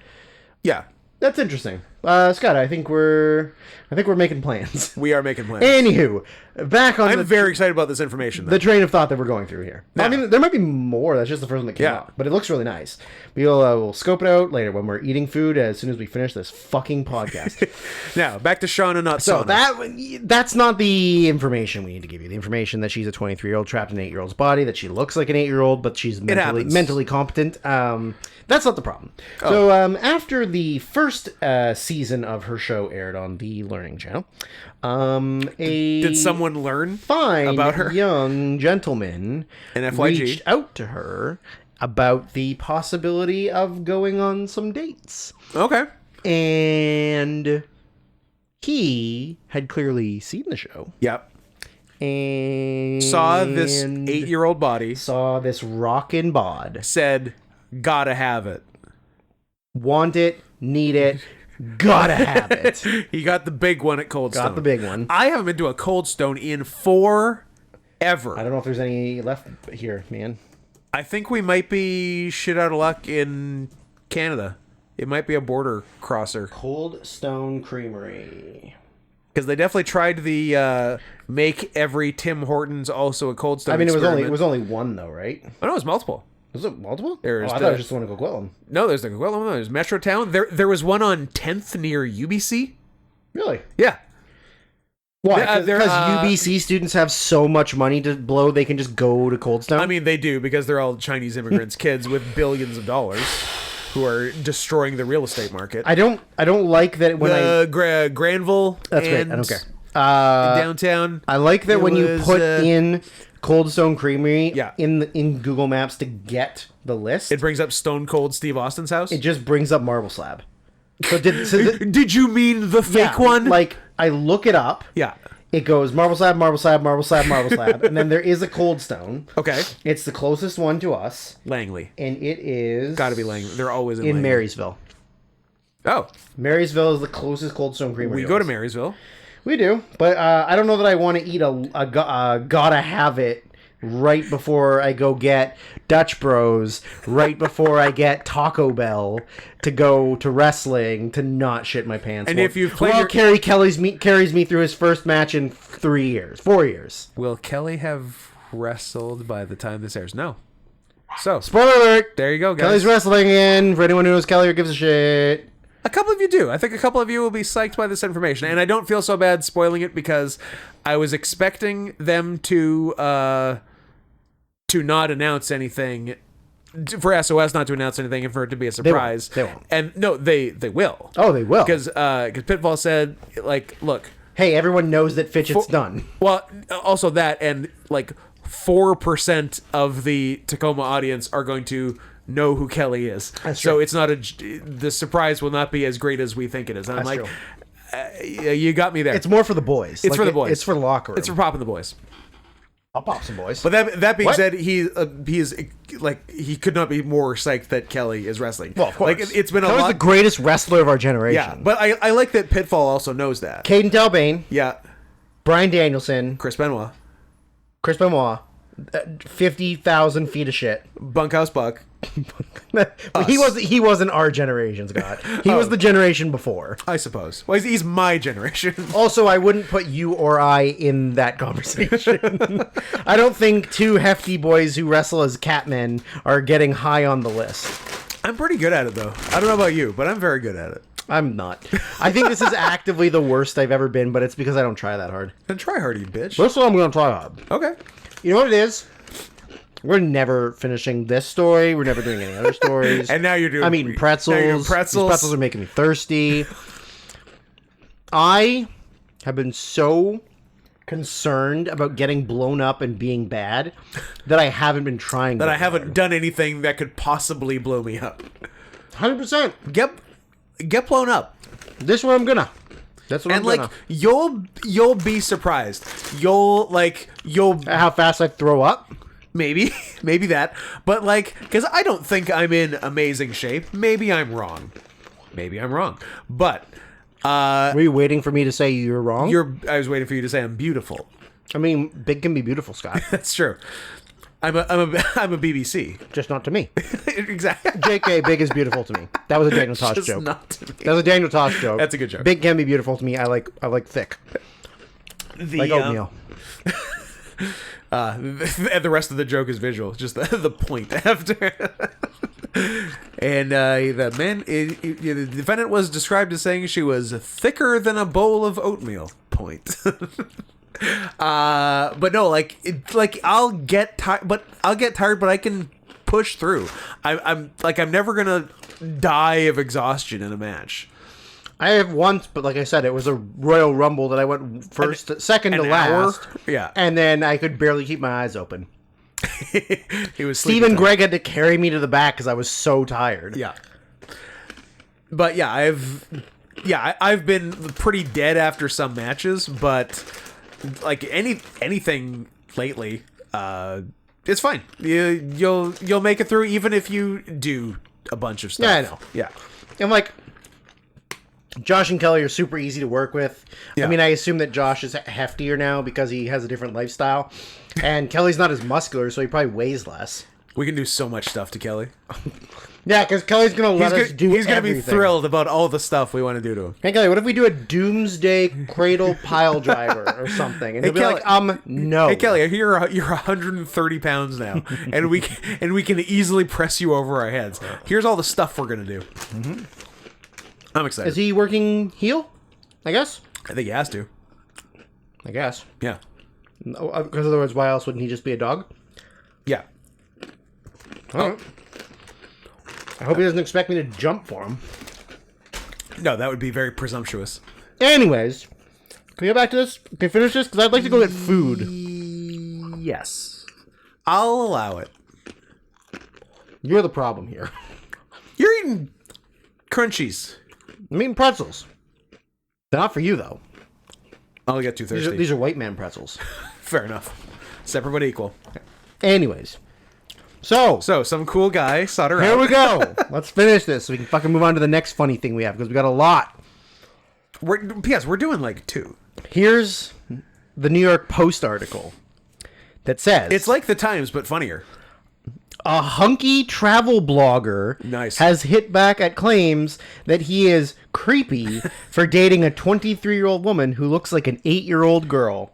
Speaker 2: Yeah.
Speaker 1: That's interesting. Scott, I think we're making plans.
Speaker 2: We are making plans.
Speaker 1: Anywho, back on
Speaker 2: I'm very excited about this information, though.
Speaker 1: the train of thought that we're going through here.
Speaker 2: Yeah.
Speaker 1: I mean, there might be more. That's just the first one that came up. But it looks really nice. We'll scope it out later when we're eating food as soon as we finish this fucking podcast.
Speaker 2: Now, back to Sean and not
Speaker 1: So
Speaker 2: Sauna.
Speaker 1: that's not the information we need to give you. The information that she's a 23-year-old trapped in an 8-year-old's body, that she looks like an 8-year-old, but she's mentally competent. That's not the problem. So after the first season of her show aired on the Learning Channel,
Speaker 2: Did someone learn about her?
Speaker 1: Young gentleman reached out to her about the possibility of going on some dates.
Speaker 2: Okay.
Speaker 1: And he had clearly seen the show.
Speaker 2: Yep.
Speaker 1: And
Speaker 2: saw this 8-year-old body.
Speaker 1: Saw this rockin' bod.
Speaker 2: Said, gotta have it.
Speaker 1: Want it, need it, gotta have it.
Speaker 2: He got the big one at Cold Stone.
Speaker 1: Got the big one.
Speaker 2: I haven't been to a Cold Stone in forever.
Speaker 1: I don't know if there's any left here, man.
Speaker 2: I think we might be shit out of luck in Canada. It might be a border crosser.
Speaker 1: Cold Stone Creamery.
Speaker 2: Because they definitely tried the make every Tim Hortons also a Cold Stone.
Speaker 1: I mean, it
Speaker 2: experiment.
Speaker 1: was only one though, right?
Speaker 2: Oh no, it was multiple.
Speaker 1: Was it multiple?
Speaker 2: I
Speaker 1: thought it was just the one in Coquitlam.
Speaker 2: No, there's the Coquitlam. There's Metrotown. There was one on 10th near UBC.
Speaker 1: Really?
Speaker 2: Yeah.
Speaker 1: Why? Because UBC students have so much money to blow, they can just go to Cold Stone?
Speaker 2: I mean, they do, because they're all Chinese immigrants, kids with billions of dollars who are destroying the real estate market.
Speaker 1: I don't like that when
Speaker 2: Granville.
Speaker 1: That's great. I don't care.
Speaker 2: Downtown.
Speaker 1: I like that when you put in Cold Stone Creamery
Speaker 2: Yeah.
Speaker 1: in Google Maps to get the list.
Speaker 2: It brings up Stone Cold Steve Austin's house.
Speaker 1: It just brings up Marble Slab. So did
Speaker 2: you mean the fake one?
Speaker 1: Like, I look it up.
Speaker 2: Yeah.
Speaker 1: It goes Marble Slab, Marble Slab, Marble Slab, Marble Slab, and then there is a Cold Stone.
Speaker 2: Okay.
Speaker 1: It's the closest one to us.
Speaker 2: Langley.
Speaker 1: And it is...
Speaker 2: Gotta be Langley. They're always in
Speaker 1: Langley.
Speaker 2: Marysville. Oh,
Speaker 1: Marysville is the closest Cold Stone Creamery.
Speaker 2: we go to Marysville.
Speaker 1: We do, but I don't know that I want to eat a gotta have it right before I go get Dutch Bros, right before I get Taco Bell to go to wrestling to not shit my pants.
Speaker 2: And if you've played
Speaker 1: Kerry carries me through his first match in 4 years.
Speaker 2: Will Kelly have wrestled by the time this airs? No. So,
Speaker 1: Spoiler alert!
Speaker 2: there you go, guys.
Speaker 1: Kelly's wrestling in. For anyone who knows Kelly or gives a shit.
Speaker 2: A couple of you do. I think a couple of you will be psyched by this information, and I don't feel so bad spoiling it because I was expecting them to not announce anything, for SOS not to announce anything, and for it to be a surprise.
Speaker 1: They won't.
Speaker 2: And no, they will.
Speaker 1: Oh, they will.
Speaker 2: Because Pitfall said, like, look.
Speaker 1: Hey, everyone knows that Fidget's done.
Speaker 2: Well, also that, and like 4% of the Tacoma audience are going to know who Kelly is.
Speaker 1: That's
Speaker 2: so
Speaker 1: true.
Speaker 2: it's not the surprise will not be as great as we think it is. And I'm
Speaker 1: That's
Speaker 2: like,
Speaker 1: true.
Speaker 2: You got me there.
Speaker 1: It's more for the boys.
Speaker 2: It's for the boys.
Speaker 1: It's for the locker room.
Speaker 2: It's for popping the boys.
Speaker 1: I'll pop some boys.
Speaker 2: But that being
Speaker 1: What?
Speaker 2: said, he is like he could not be more psyched that Kelly is wrestling.
Speaker 1: Well, of course.
Speaker 2: Like it's been a
Speaker 1: Kelly's
Speaker 2: lot.
Speaker 1: the greatest wrestler of our generation.
Speaker 2: Yeah, but I like that Pitfall also knows that.
Speaker 1: Caden Delbane,
Speaker 2: Yeah,
Speaker 1: Brian Danielson,
Speaker 2: Chris Benoit,
Speaker 1: Chris Benoit, 50,000 feet of shit.
Speaker 2: Bunkhouse Buck.
Speaker 1: He wasn't our generation, Scott. He was the generation before.
Speaker 2: I suppose. Well, he's my generation.
Speaker 1: Also, I wouldn't put you or I in that conversation. I don't think two hefty boys who wrestle as catmen are getting high on the list.
Speaker 2: I'm pretty good at it, though. I don't know about you, but I'm very good at it.
Speaker 1: I'm not. I think this is actively the worst I've ever been, but it's because I don't try that hard.
Speaker 2: Then try hard, you bitch.
Speaker 1: This one I'm going to try hard.
Speaker 2: Okay.
Speaker 1: You know what it is? We're never finishing this story. We're never doing any other stories.
Speaker 2: And now you're doing...
Speaker 1: I'm eating pretzels.
Speaker 2: Now you're doing pretzels.
Speaker 1: These pretzels are making me thirsty. I have been so concerned about getting blown up and being bad that I haven't been trying.
Speaker 2: That I haven't done anything that could possibly blow me up.
Speaker 1: 100%.
Speaker 2: Get blown up.
Speaker 1: This one I'm gonna. That's what
Speaker 2: And
Speaker 1: I'm
Speaker 2: like
Speaker 1: gonna.
Speaker 2: you'll be surprised. You'll
Speaker 1: How fast I throw up.
Speaker 2: maybe that. But like, because I don't think I'm in amazing shape. Maybe I'm wrong. But
Speaker 1: Were you waiting for me to say you're wrong?
Speaker 2: I was waiting for you to say I'm beautiful.
Speaker 1: I mean, big can be beautiful, Scott.
Speaker 2: That's true. I'm a BBC.
Speaker 1: Just not to me.
Speaker 2: Exactly.
Speaker 1: JK, big is beautiful to me. That was a Daniel Tosh
Speaker 2: Just
Speaker 1: joke.
Speaker 2: not to me.
Speaker 1: That was a Daniel Tosh joke.
Speaker 2: That's a good joke.
Speaker 1: Big can be beautiful to me. I like thick. Like oatmeal.
Speaker 2: And the rest of the joke is visual, just the point after. And the defendant was described as saying she was thicker than a bowl of oatmeal. Point. But no, I'll get tired, but I can push through. I'm never gonna die of exhaustion in a match.
Speaker 1: I have once, but like I said, it was a Royal Rumble that I went second to
Speaker 2: an
Speaker 1: last.
Speaker 2: hour? Yeah.
Speaker 1: And then I could barely keep my eyes open.
Speaker 2: He was
Speaker 1: Stephen Gregg had to carry me to the back because I was so tired.
Speaker 2: Yeah. But yeah, I've been pretty dead after some matches, but like anything lately, it's fine. You'll make it through even if you do a bunch of stuff.
Speaker 1: Yeah, I know.
Speaker 2: Yeah.
Speaker 1: And like, Josh and Kelly are super easy to work with.
Speaker 2: Yeah.
Speaker 1: I mean, I assume that Josh is heftier now because he has a different lifestyle. And Kelly's not as muscular, so he probably weighs less.
Speaker 2: We can do so much stuff to Kelly.
Speaker 1: Yeah, because Kelly's going to let us do
Speaker 2: He's gonna be
Speaker 1: everything.
Speaker 2: thrilled about all the stuff we want to do to him.
Speaker 1: Hey, Kelly, what if we do a doomsday cradle pile driver or something? And he'll be
Speaker 2: Kelly.
Speaker 1: like, no.
Speaker 2: Hey Kelly, you're 130 pounds now, and we can easily press you over our heads. Here's all the stuff we're gonna do. Mm-hmm. I'm excited.
Speaker 1: Is he working heel? I guess.
Speaker 2: I think he has to.
Speaker 1: I guess.
Speaker 2: Yeah.
Speaker 1: Because otherwise, why else wouldn't he just be a dog?
Speaker 2: Yeah.
Speaker 1: All right. I hope he doesn't expect me to jump for him.
Speaker 2: No, that would be very presumptuous.
Speaker 1: Anyways, can we go back to this? Can we finish this? Because I'd like to go get food.
Speaker 2: Yes. I'll allow it.
Speaker 1: You're the problem here.
Speaker 2: You're eating crunchies.
Speaker 1: I'm eating pretzels. They're not for you, though.
Speaker 2: I'll get too thirsty.
Speaker 1: These are white man pretzels.
Speaker 2: Fair enough. Separate but equal.
Speaker 1: Anyways, So
Speaker 2: some cool guy sought her
Speaker 1: here
Speaker 2: out.
Speaker 1: we go. Let's finish this so we can fucking move on to the next funny thing we have because we got a lot.
Speaker 2: We're doing like 2.
Speaker 1: Here's the New York Post article that says
Speaker 2: It's like the Times, but funnier.
Speaker 1: a hunky travel blogger
Speaker 2: Nice.
Speaker 1: has hit back at claims that he is creepy for dating a 23-year-old woman who looks like an 8-year-old girl.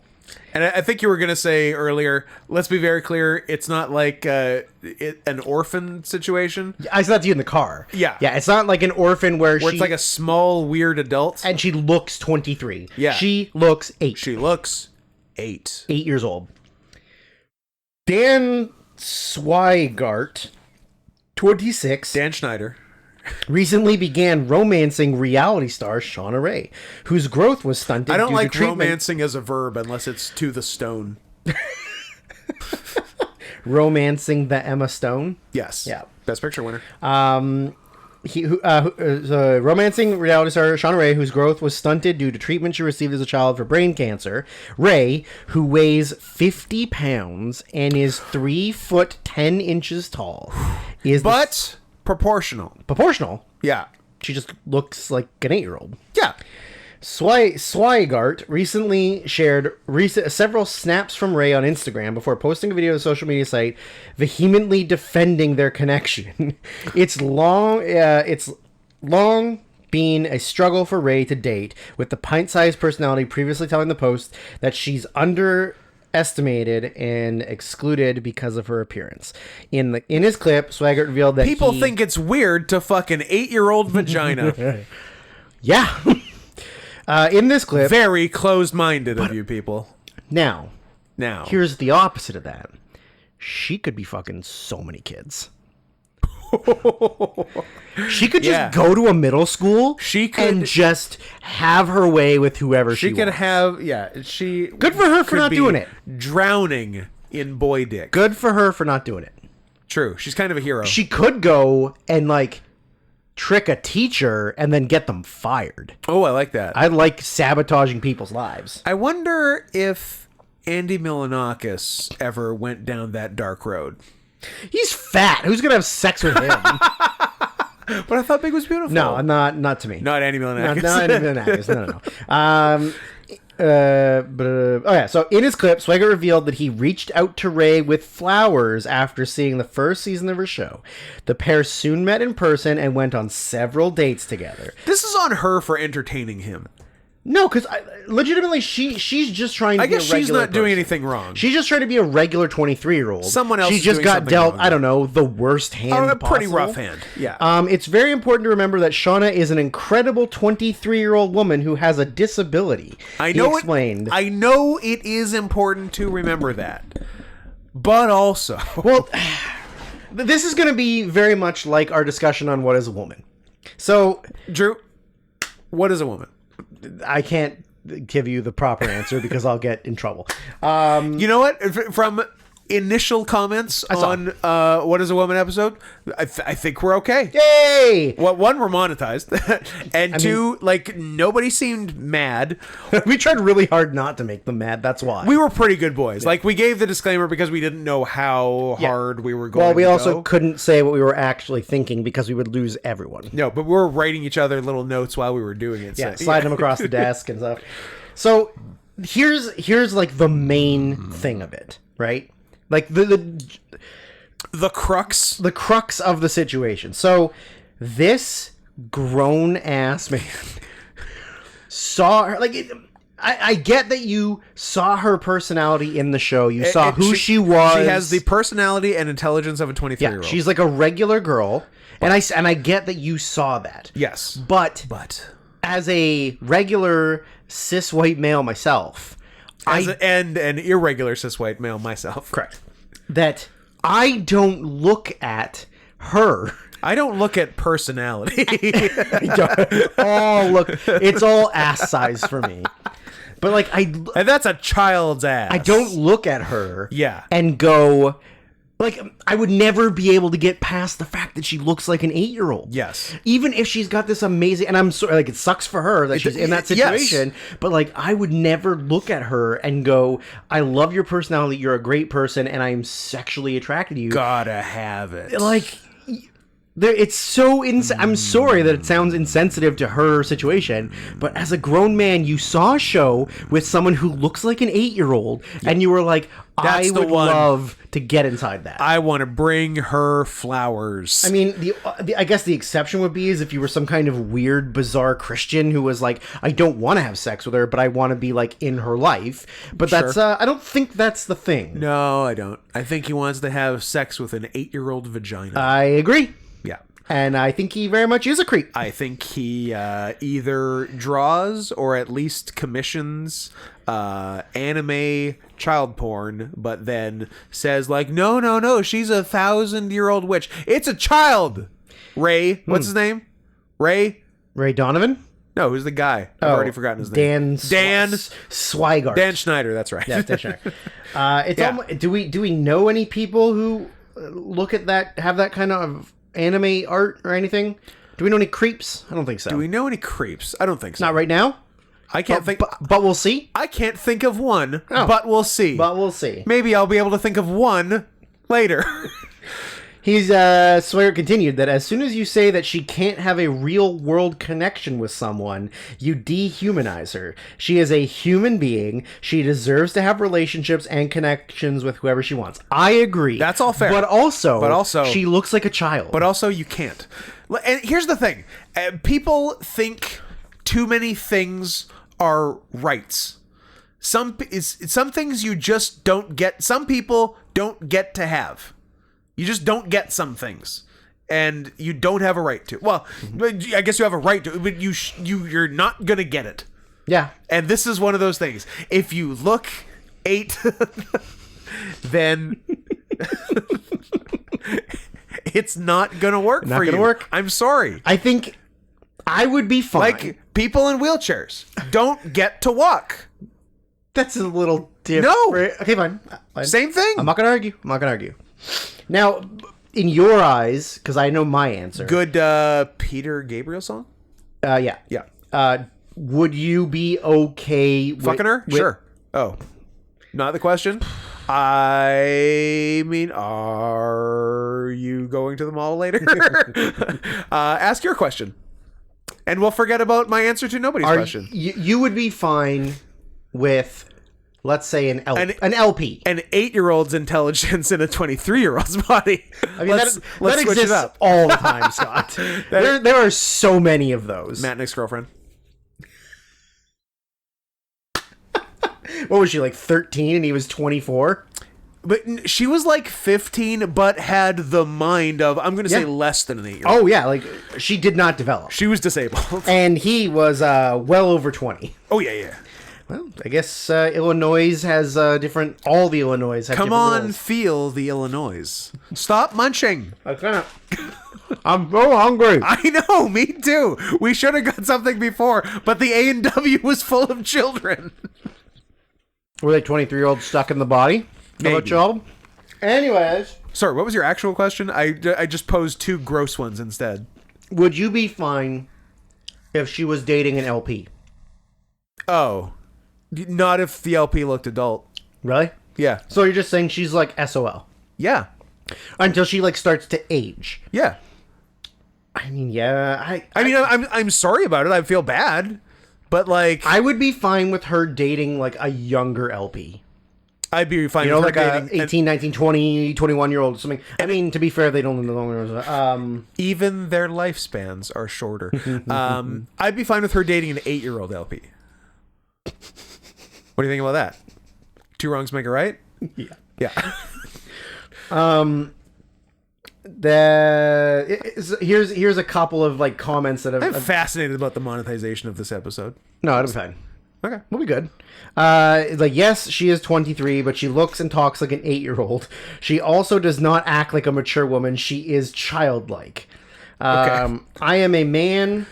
Speaker 2: And I think you were going to say earlier, let's be very clear, it's not like an orphan situation.
Speaker 1: I said that to you in the car.
Speaker 2: Yeah.
Speaker 1: Yeah, it's not like an orphan where
Speaker 2: It's like a small, weird adult.
Speaker 1: and she looks 23.
Speaker 2: Yeah.
Speaker 1: She looks 8.
Speaker 2: She looks 8.
Speaker 1: 8 years old. Dan Swigart, 26,
Speaker 2: Dan Schneider.
Speaker 1: recently began romancing reality star Shauna Ray, whose growth was stunted.
Speaker 2: I don't
Speaker 1: due
Speaker 2: like
Speaker 1: to treatment.
Speaker 2: romancing as a verb unless it's to the stone.
Speaker 1: Romancing the Emma Stone.
Speaker 2: Yes.
Speaker 1: Yeah.
Speaker 2: Best Picture winner.
Speaker 1: Romancing reality star Shauna Ray, whose growth was stunted due to treatment she received as a child for brain cancer. Ray, who weighs 50 pounds and is 3 foot 10 inches tall, is
Speaker 2: Proportional.
Speaker 1: proportional.
Speaker 2: Yeah.
Speaker 1: She just looks like an 8-year-old.
Speaker 2: Yeah.
Speaker 1: Swigart recently shared several snaps from Ray on Instagram before posting a video to the social media site vehemently defending their connection. It's long been a struggle for Ray to date, with the pint-sized personality previously telling the Post that she's underestimated and excluded because of her appearance. In his clip, Swigart revealed that
Speaker 2: People think it's weird to fuck an 8-year-old vagina.
Speaker 1: Yeah. In this clip...
Speaker 2: Very closed-minded of you people.
Speaker 1: Now,
Speaker 2: Now.
Speaker 1: here's the opposite of that. She could be fucking so many kids. She could just go to a middle school and just have her way with whoever she
Speaker 2: could
Speaker 1: wants.
Speaker 2: have, she...
Speaker 1: Good for her for not doing it.
Speaker 2: Drowning in boy dick.
Speaker 1: Good for her for not doing it.
Speaker 2: True. She's kind of a hero.
Speaker 1: She could go and, like, trick a teacher and then get them fired.
Speaker 2: Oh, I like that.
Speaker 1: I like sabotaging people's lives.
Speaker 2: I wonder if Andy Milonakis ever went down that dark road.
Speaker 1: He's fat. Who's going to have sex with him?
Speaker 2: But I thought Big was beautiful.
Speaker 1: No, not to me.
Speaker 2: Not Andy Milonakis.
Speaker 1: Not Andy Milonakis. No. So in his clip, Swigart revealed that he reached out to Ray with flowers after seeing the first season of her show. The pair soon met in person and went on several dates together.
Speaker 2: This is on her for entertaining him.
Speaker 1: No, because legitimately, she's just trying to be a regular
Speaker 2: she's not doing
Speaker 1: person.
Speaker 2: anything wrong.
Speaker 1: She's just trying to be a regular 23-year-old.
Speaker 2: Someone else
Speaker 1: She
Speaker 2: is
Speaker 1: just
Speaker 2: doing
Speaker 1: got
Speaker 2: something
Speaker 1: dealt,
Speaker 2: wrong.
Speaker 1: I don't know, the worst hand
Speaker 2: a pretty
Speaker 1: possible.
Speaker 2: rough hand. Yeah.
Speaker 1: It's very important to remember that Shauna is an incredible 23-year-old woman who has a disability.
Speaker 2: I know
Speaker 1: he explained.
Speaker 2: I know it is important to remember that. But also...
Speaker 1: Well, this is going to be very much like our discussion on what is a woman. So...
Speaker 2: Drew, what is a woman?
Speaker 1: I can't give you the proper answer because I'll get in trouble.
Speaker 2: You know what? From initial comments on What is a Woman episode, I think we're okay.
Speaker 1: Yay!
Speaker 2: Well, one, we're monetized. And two, nobody seemed mad.
Speaker 1: We tried really hard not to make them mad. That's why.
Speaker 2: We were pretty good boys. Yeah. We gave the disclaimer because we didn't know how hard we were going
Speaker 1: Well, we
Speaker 2: to
Speaker 1: also
Speaker 2: go.
Speaker 1: couldn't say what we were actually thinking because we would lose everyone.
Speaker 2: No, but we were writing each other little notes while we were doing it.
Speaker 1: Yeah, sliding them across the desk and stuff. So here's the main thing of it, right?
Speaker 2: The crux
Speaker 1: of the situation. So this grown ass man saw her I get that you saw her personality in the show. You saw who she was.
Speaker 2: She has the personality and intelligence of a 23-year-old.
Speaker 1: Yeah, she's like a regular girl. And I get that you saw that.
Speaker 2: Yes.
Speaker 1: But as a regular cis white male myself,
Speaker 2: and an irregular cis white male myself.
Speaker 1: Correct. That I don't look at her.
Speaker 2: I don't look at personality.
Speaker 1: It's all ass size for me. But
Speaker 2: and that's a child's ass.
Speaker 1: I don't look at her.
Speaker 2: Yeah.
Speaker 1: And go, Like, I would never be able to get past the fact that she looks like an 8-year-old.
Speaker 2: Yes.
Speaker 1: Even if she's got this amazing, and I'm sorry, like, it sucks for her that she's in that situation, but, like, I would never look at her and go, I love your personality, you're a great person, and I'm sexually attracted to you.
Speaker 2: Gotta have it.
Speaker 1: Like, it's so I'm sorry that it sounds insensitive to her situation, but as a grown man, you saw a show with someone who looks like an 8-year-old, and you were like, I would love to get inside that.
Speaker 2: I want to bring her flowers.
Speaker 1: I mean, I guess the exception would be is if you were some kind of weird, bizarre Christian who was like, I don't want to have sex with her, but I want to be like in her life. But that's, I don't think that's the thing.
Speaker 2: No, I don't. I think he wants to have sex with an 8-year-old vagina.
Speaker 1: I agree.
Speaker 2: Yeah.
Speaker 1: And I think he very much is a creep.
Speaker 2: I think he either draws or at least commissions anime child porn, but then says like, no, she's a 1,000-year-old witch. It's a child. Ray, what's his name? Ray
Speaker 1: Donovan?
Speaker 2: No, who's the guy? I've already forgotten his name.
Speaker 1: Dan Swigart.
Speaker 2: Dan Schneider, that's right.
Speaker 1: Yeah, Dan Schneider. Do we know any people who look at that, have that kind of anime art or anything? Do we know any creeps? I don't think so.
Speaker 2: Do we know any creeps? I don't think so.
Speaker 1: Not right now.
Speaker 2: I can't think.
Speaker 1: But we'll see.
Speaker 2: I can't think of one. But we'll see.
Speaker 1: But we'll see.
Speaker 2: Maybe I'll be able to think of one later.
Speaker 1: Sawyer continued that as soon as you say that she can't have a real world connection with someone, you dehumanize her. She is a human being. She deserves to have relationships and connections with whoever she wants. I agree.
Speaker 2: That's all fair.
Speaker 1: But also, she looks like a child.
Speaker 2: But also, you can't. And here's the thing. People think too many things are rights. Some things you just don't get. Some people don't get to have. You just don't get some things, and you don't have a right to. Well, I guess you have a right to, but you're not gonna get it.
Speaker 1: Yeah.
Speaker 2: And this is one of those things. If you look 8, then it's not gonna work for you. Not gonna work. I'm sorry.
Speaker 1: I think I would be fine.
Speaker 2: Like, people in wheelchairs don't get to walk.
Speaker 1: That's a little different.
Speaker 2: No.
Speaker 1: Okay, fine.
Speaker 2: Same thing.
Speaker 1: I'm not gonna argue. Now, in your eyes, because I know my answer.
Speaker 2: Good Peter Gabriel song?
Speaker 1: Yeah.
Speaker 2: Yeah.
Speaker 1: Would you be okay
Speaker 2: fucking her? Sure. Oh. Not the question. I mean, are you going to the mall later? Ask your question. And we'll forget about my answer to nobody's question.
Speaker 1: You would be fine with, let's say, an LP.
Speaker 2: An 8-year-old's intelligence in a 23-year-old's body.
Speaker 1: I mean, that exists all the time, Scott. There are so many of those.
Speaker 2: Matt Nick's girlfriend.
Speaker 1: What was she, like 13 and he was 24?
Speaker 2: But she was like 15, but had the mind of, I'm going to say, less than an 8-year-old.
Speaker 1: Oh, yeah. Like, she did not develop.
Speaker 2: She was disabled.
Speaker 1: And he was well over 20.
Speaker 2: Oh, yeah.
Speaker 1: Well, I guess Illinois has different... All the Illinois have
Speaker 2: Come
Speaker 1: different
Speaker 2: on,
Speaker 1: rules.
Speaker 2: feel the Illinois. Stop munching.
Speaker 1: I'm so hungry.
Speaker 2: I know, me too. We should have got something before, but the A&W was full of children.
Speaker 1: Were they 23-year-olds stuck in the body?
Speaker 2: Maybe.
Speaker 1: Anyways.
Speaker 2: Sorry, what was your actual question? I just posed 2 gross ones instead.
Speaker 1: Would you be fine if she was dating an LP?
Speaker 2: Oh. Not if the LP looked adult.
Speaker 1: Really?
Speaker 2: Yeah.
Speaker 1: So you're just saying she's like SOL?
Speaker 2: Yeah.
Speaker 1: Until she like starts to age?
Speaker 2: Yeah.
Speaker 1: I mean, yeah.
Speaker 2: I'm sorry about it. I feel bad. But like...
Speaker 1: I would be fine with her dating like a younger LP.
Speaker 2: I'd be fine with her
Speaker 1: like
Speaker 2: dating...
Speaker 1: 18, 19, 20, 21-year-old or something. I mean, to be fair, they don't live longer.
Speaker 2: Even their lifespans are shorter. I'd be fine with her dating an 8-year-old LP. What do you think about that? 2 wrongs make a right?
Speaker 1: Yeah.
Speaker 2: Yeah.
Speaker 1: Here's a couple of like comments that
Speaker 2: I'm fascinated about the monetization of this episode.
Speaker 1: No, it'll be fine.
Speaker 2: Okay.
Speaker 1: We'll be good. It's like, yes, she is 23, but she looks and talks like an 8-year-old. She also does not act like a mature woman. She is childlike.
Speaker 2: Okay.
Speaker 1: I am a man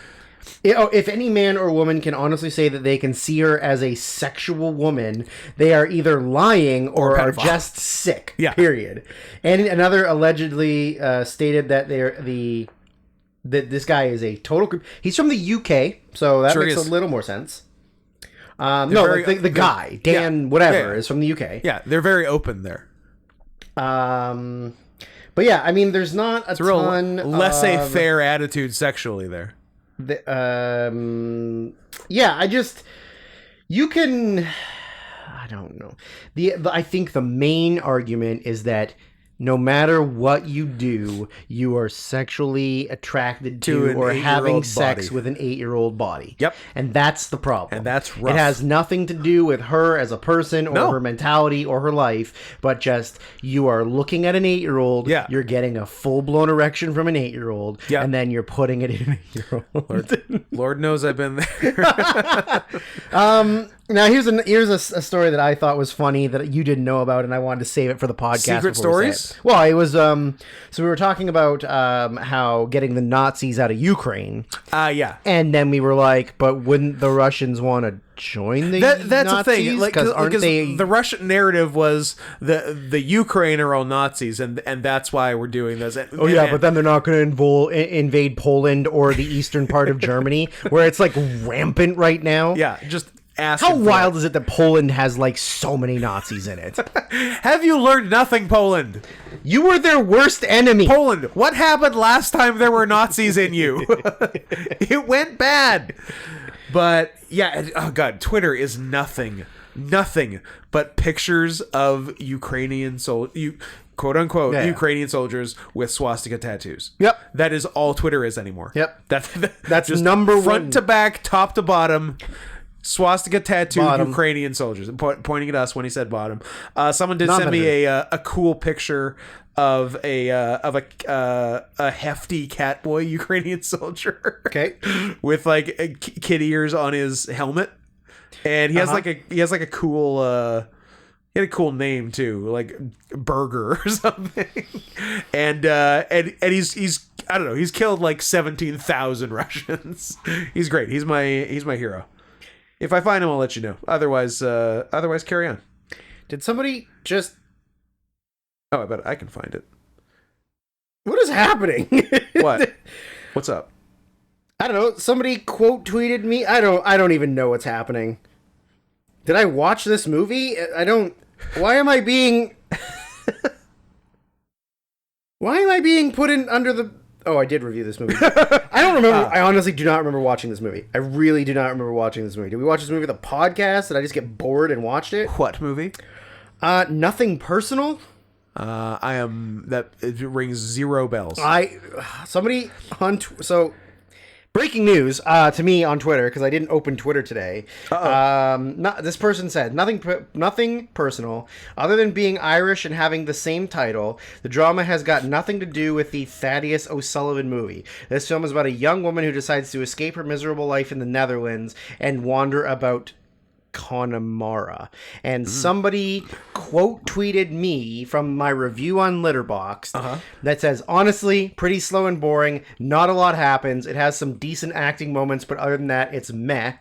Speaker 1: If any man or woman can honestly say that they can see her as a sexual woman, they are either lying or are just sick.
Speaker 2: Yeah.
Speaker 1: Period. And another allegedly stated that that this guy is a total creep. He's from the UK, so that makes a little more sense. The guy, Dan, is from the UK.
Speaker 2: Yeah, they're very open there.
Speaker 1: But yeah, I mean, there's not a ton
Speaker 2: laissez-faire attitude sexually there.
Speaker 1: I don't know. I think the main argument is that no matter what you do, you are sexually attracted to or having sex with an 8-year-old body.
Speaker 2: Yep.
Speaker 1: And that's the problem.
Speaker 2: And that's rough.
Speaker 1: It has nothing to do with her as a person or her mentality or her life, but just you are looking at an 8-year-old, you're getting a full-blown erection from an 8-year-old, and then you're putting it in an 8-year-old.
Speaker 2: Lord knows I've been there.
Speaker 1: Now here's a story that I thought was funny that you didn't know about, and I wanted to save it for the podcast.
Speaker 2: Secret stories?
Speaker 1: Well, it was so we were talking about how getting the Nazis out of Ukraine.
Speaker 2: Yeah.
Speaker 1: And then we were like, but wouldn't the Russians want to join the
Speaker 2: that's
Speaker 1: Nazis?
Speaker 2: the thing,
Speaker 1: because aren't they?
Speaker 2: The Russian narrative was the Ukraine are all Nazis, and that's why we're doing this.
Speaker 1: But then they're not going to invade Poland or the eastern part of Germany, where it's like rampant right now.
Speaker 2: Yeah, just.
Speaker 1: How wild is it that Poland has like so many Nazis in it?
Speaker 2: Have you learned nothing, Poland?
Speaker 1: You were their worst enemy.
Speaker 2: Poland, what happened last time there were Nazis in you? It went bad. But yeah, oh god, Twitter is nothing but pictures of Ukrainian quote unquote Ukrainian soldiers with swastika tattoos.
Speaker 1: Yep.
Speaker 2: That is all Twitter is anymore.
Speaker 1: Yep.
Speaker 2: That's just
Speaker 1: number
Speaker 2: front
Speaker 1: one.
Speaker 2: to back, top to bottom. Swastika tattooed
Speaker 1: Bottom.
Speaker 2: Ukrainian soldiers, pointing at us when he said bottom. Someone did send me a cool picture of a hefty catboy Ukrainian soldier.
Speaker 1: Okay,
Speaker 2: with like kid ears on his helmet, and he has like a cool he had a cool name too, like Burger or something. And he's I don't know, he's killed like 17,000 Russians. He's great. He's my hero. If I find him, I'll let you know. Otherwise, carry on.
Speaker 1: Did somebody just...
Speaker 2: Oh, I bet I can find it.
Speaker 1: What is happening?
Speaker 2: What? What's up?
Speaker 1: I don't know. Somebody quote tweeted me. I don't even know what's happening. Did I watch this movie? Why am I being... Why am I being put in under the... Oh, I did review this movie. I don't remember. I honestly do not remember watching this movie. I really do not remember watching this movie. Did we watch this movie with a podcast? Did I just get bored and watched it?
Speaker 2: What movie?
Speaker 1: Nothing personal.
Speaker 2: It rings zero bells.
Speaker 1: Somebody on... Breaking news to me on Twitter, because I didn't open Twitter today. This person said, nothing personal. Other than being Irish and having the same title, the drama has got nothing to do with the Thaddeus O'Sullivan movie. This film is about a young woman who decides to escape her miserable life in the Netherlands and wander about Connemara. And somebody quote tweeted me from my review on Letterboxd that says, honestly, pretty slow and boring. Not a lot happens. It has some decent acting moments, but other than that, it's meh.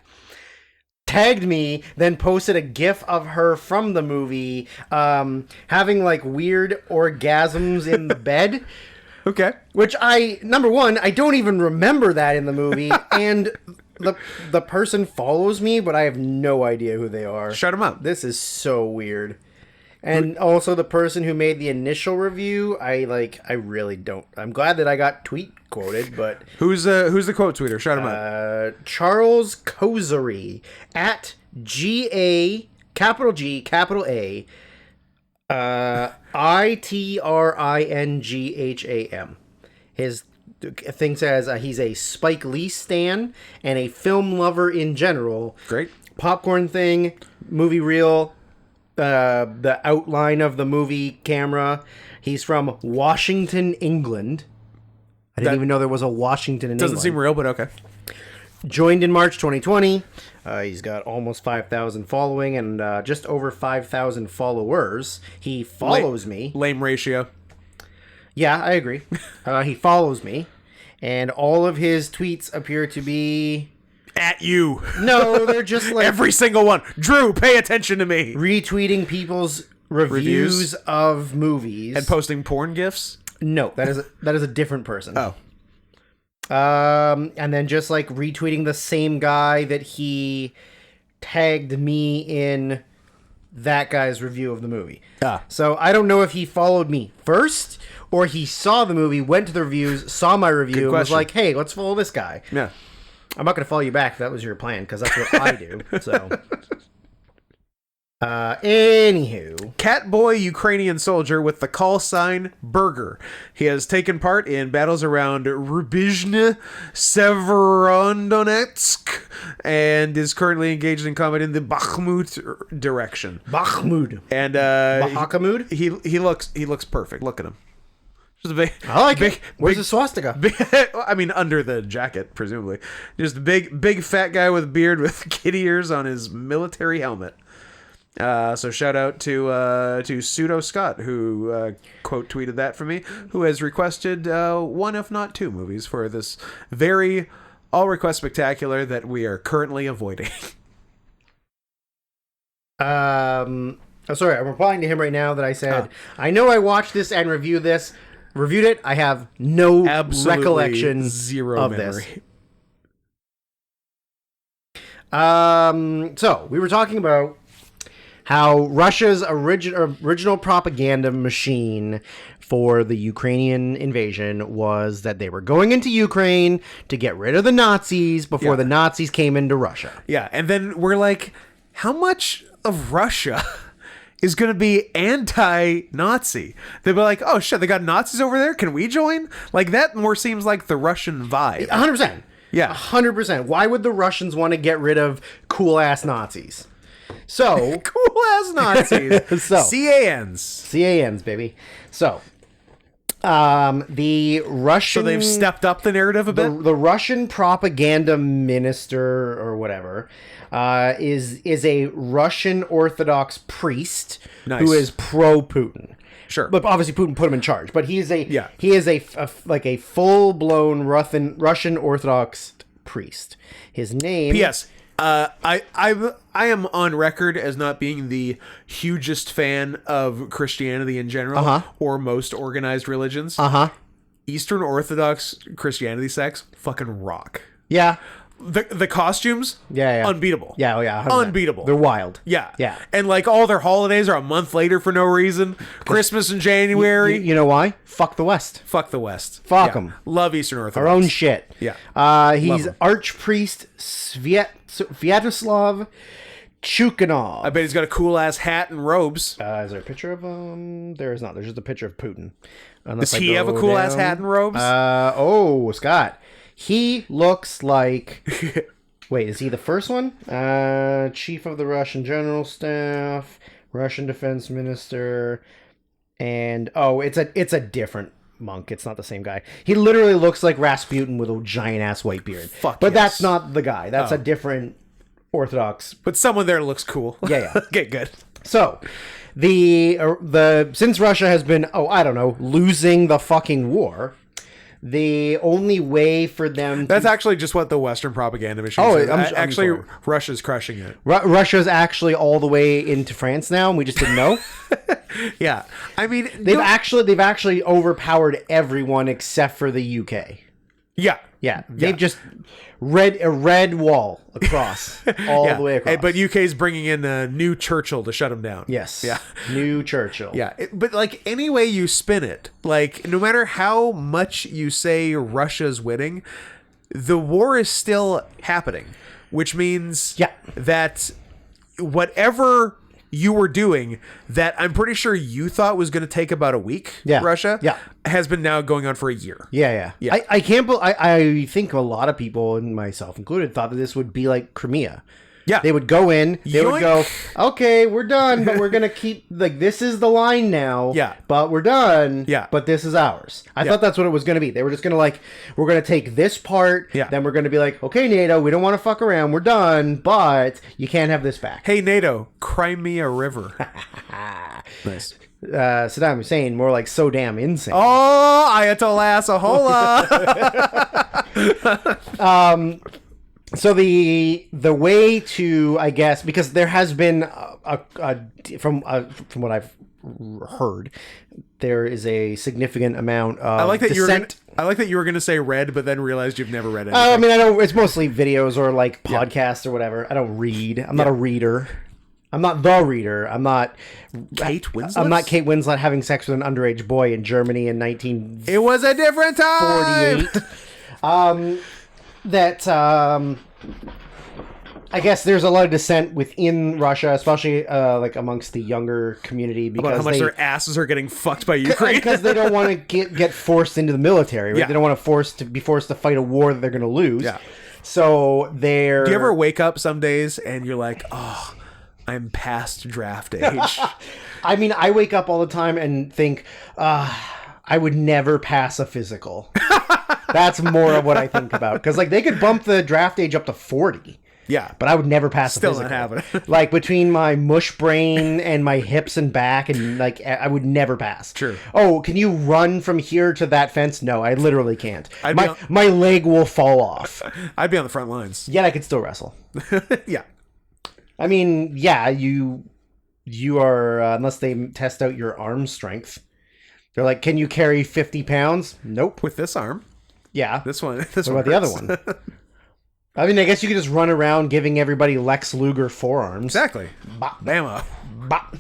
Speaker 1: Tagged me, then posted a gif of her from the movie having like weird orgasms in the bed.
Speaker 2: Okay.
Speaker 1: Which number one, I don't even remember that in the movie, and the person follows me, but I have no idea who they are.
Speaker 2: Shut them up.
Speaker 1: This is so weird. And also the person who made the initial review, I really don't. I'm glad that I got tweet quoted, but
Speaker 2: who's the quote tweeter? Shut him up.
Speaker 1: Charles Kozery at GA capital G capital A ITRINGHAM. His thing says he's a Spike Lee stan and a film lover in general.
Speaker 2: Great.
Speaker 1: Popcorn thing, movie reel, the outline of the movie camera. He's from Washington, England. I didn't even know there was a Washington in England.
Speaker 2: Doesn't seem real, but okay.
Speaker 1: Joined in March 2020. He's got almost 5,000 following and just over 5,000 followers. He follows me.
Speaker 2: Lame ratio.
Speaker 1: Yeah, I agree. He follows me. and all of his tweets appear to be
Speaker 2: At you.
Speaker 1: no, they're just like
Speaker 2: Every single one. Drew, pay attention to me.
Speaker 1: retweeting people's reviews of movies
Speaker 2: And posting porn gifs?
Speaker 1: No, that is a different person.
Speaker 2: Oh.
Speaker 1: And then just like retweeting the same guy that he tagged me in that guy's review of the movie. So I don't know if he followed me first or he saw the movie, went to the reviews, saw my review, and was like, hey, let's follow this guy.
Speaker 2: Yeah.
Speaker 1: I'm not going to follow you back if that was your plan, because that's what I do. So, anywho.
Speaker 2: Catboy Ukrainian soldier with the call sign Burger. He has taken part in battles around Rubizhne, Severodonetsk, and is currently engaged in combat in the Bakhmut direction.
Speaker 1: Bakhmut.
Speaker 2: And
Speaker 1: Bakhmut?
Speaker 2: He looks perfect. Look at him. Just a big,
Speaker 1: I like it. Where's the swastika?
Speaker 2: I mean, under the jacket, presumably. Just a big fat guy with a beard with kid ears on his military helmet. So shout out to Pseudo Scott, who quote tweeted that for me, who has requested one, if not two, movies for this very all request spectacular that we are currently avoiding.
Speaker 1: Oh, sorry, I'm replying to him right now that I said, I know I watched this and reviewed it. I have no recollection
Speaker 2: zero
Speaker 1: of
Speaker 2: memory.
Speaker 1: This. So we were talking about how Russia's original propaganda machine for the Ukrainian invasion was that they were going into Ukraine to get rid of the Nazis before the Nazis came into Russia.
Speaker 2: Yeah, and then we're like, how much of Russia is going to be anti-Nazi? They'll be like, oh shit, they got Nazis over there? Can we join? Like, that more seems like the Russian vibe.
Speaker 1: 100%.
Speaker 2: Yeah.
Speaker 1: 100%. Why would the Russians want to get rid of cool-ass Nazis? So...
Speaker 2: cool-ass Nazis. CANs.
Speaker 1: CANs, baby. So... the Russian...
Speaker 2: So they've stepped up the narrative a bit?
Speaker 1: The Russian propaganda minister, or whatever, is a Russian Orthodox priest who is pro-Putin.
Speaker 2: Sure.
Speaker 1: But obviously Putin put him in charge. But he is a full-blown Russian Orthodox priest. His name...
Speaker 2: P.S. I am on record as not being the hugest fan of Christianity in general, or most organized religions. Eastern Orthodox Christianity sects fucking rock.
Speaker 1: Yeah.
Speaker 2: The costumes, unbeatable.
Speaker 1: Yeah, 100%.
Speaker 2: Unbeatable.
Speaker 1: They're wild.
Speaker 2: Yeah.
Speaker 1: Yeah.
Speaker 2: And like all their holidays are a month later for no reason. Christmas in January.
Speaker 1: You know why? Fuck the West.
Speaker 2: Fuck the West.
Speaker 1: Fuck them.
Speaker 2: Love Eastern Orthodox.
Speaker 1: Our own shit.
Speaker 2: Yeah.
Speaker 1: He's Archpriest Sviatoslav Chukhanov.
Speaker 2: I bet he's got a cool ass hat and robes.
Speaker 1: Is there a picture of him? There is not. There's just a picture of Putin.
Speaker 2: Does he have a cool ass hat and robes?
Speaker 1: Scott. He looks like... Wait, is he the first one? Chief of the Russian General Staff, Russian Defense Minister, and... Oh, it's a different monk. It's not the same guy. He literally looks like Rasputin with a giant-ass white beard. That's not the guy. That's a different Orthodox...
Speaker 2: But someone there looks cool.
Speaker 1: Yeah.
Speaker 2: Okay, good.
Speaker 1: So... since Russia has been, losing the fucking war... The only way for them...
Speaker 2: That's actually just what the Western propaganda machine says. Actually, Russia's crushing it.
Speaker 1: Russia's actually all the way into France now, and we just didn't know.
Speaker 2: Yeah. I mean...
Speaker 1: They've actually overpowered everyone except for the UK.
Speaker 2: Yeah.
Speaker 1: Yeah. They've just a red wall across, all the way across.
Speaker 2: But UK's bringing in a new Churchill to shut him down.
Speaker 1: Yes.
Speaker 2: Yeah.
Speaker 1: New Churchill.
Speaker 2: Yeah. But like any way you spin it, like no matter how much you say Russia's winning, the war is still happening, which means that whatever you were doing that I'm pretty sure you thought was going to take about a week, Russia, has been now going on for a year.
Speaker 1: Yeah. I can't believe... I think a lot of people, and myself included, thought that this would be like Crimea. Yeah. They would go in, they would go, okay, we're done, but we're going to keep, like, this is the line now.
Speaker 2: Yeah.
Speaker 1: But we're done.
Speaker 2: Yeah.
Speaker 1: But this is ours. I thought that's what it was going to be. They were just going to, like, we're going to take this part.
Speaker 2: Yeah.
Speaker 1: Then we're going to be like, okay, NATO, we don't want to fuck around. We're done, but you can't have this back.
Speaker 2: Hey, NATO, Crimea River. Nice.
Speaker 1: Saddam Hussein, more like so damn insane.
Speaker 2: Oh, Ayatollah Sahola.
Speaker 1: So the way to, I guess, because there has been from what I've heard, there is a significant amount of
Speaker 2: I like that
Speaker 1: dissent.
Speaker 2: you were going to say read, but then realized you've never read anything.
Speaker 1: I mean, I don't. It's mostly videos or like podcasts or whatever. I don't read. I'm not a reader. I'm not the reader. I'm not
Speaker 2: Kate Winslet.
Speaker 1: I'm not Kate Winslet having sex with an underage boy in Germany in 1948.
Speaker 2: It was a different time.
Speaker 1: I guess there's a lot of dissent within Russia, especially like amongst the younger community, because
Speaker 2: About how much their asses are getting fucked by Ukraine.
Speaker 1: because they don't want to get forced into the military. Right?
Speaker 2: Yeah.
Speaker 1: They don't want to be forced to fight a war that they're going to lose.
Speaker 2: Yeah.
Speaker 1: So they're.
Speaker 2: Do you ever wake up some days and you're like, oh, I'm past draft age?
Speaker 1: I mean, I wake up all the time and think, I would never pass a physical. That's more of what I think about, because like they could bump the draft age up to 40.
Speaker 2: Yeah,
Speaker 1: but I would never pass
Speaker 2: Still
Speaker 1: a physical.
Speaker 2: not having it.
Speaker 1: Like between my mush brain and my hips and back, and like I would never pass.
Speaker 2: True.
Speaker 1: Oh, can you run from here to that fence? No, I literally can't.
Speaker 2: I'd
Speaker 1: My leg will fall off.
Speaker 2: I'd be on the front lines.
Speaker 1: Yet I could still wrestle.
Speaker 2: Yeah.
Speaker 1: I mean, yeah, you are unless they test out your arm strength. They're like, can you carry 50 pounds? Nope.
Speaker 2: With this arm.
Speaker 1: Yeah.
Speaker 2: This one.
Speaker 1: What about the other one? I mean, I guess you could just run around giving everybody Lex Luger forearms.
Speaker 2: Exactly.
Speaker 1: Bop.
Speaker 2: Bama.
Speaker 1: Bop.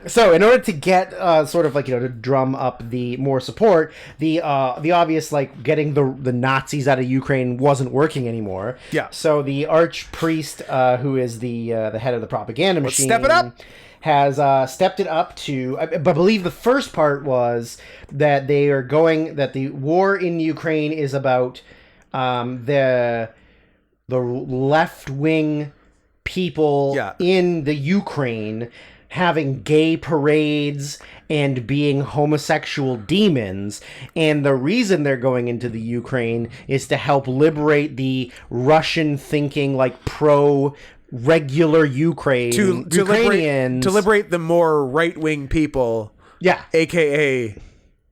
Speaker 1: So in order to get sort of like, to drum up the more support, the obvious, like, getting the Nazis out of Ukraine wasn't working anymore.
Speaker 2: Yeah.
Speaker 1: So the archpriest, who is the head of the propaganda machine,
Speaker 2: step it up.
Speaker 1: Has stepped it up to. I believe the first part was that that the war in Ukraine is about the left-wing people in the Ukraine having gay parades and being homosexual demons, and the reason they're going into the Ukraine is to help liberate the Russian thinking, like, regular Ukrainians
Speaker 2: to liberate the more right-wing people, aka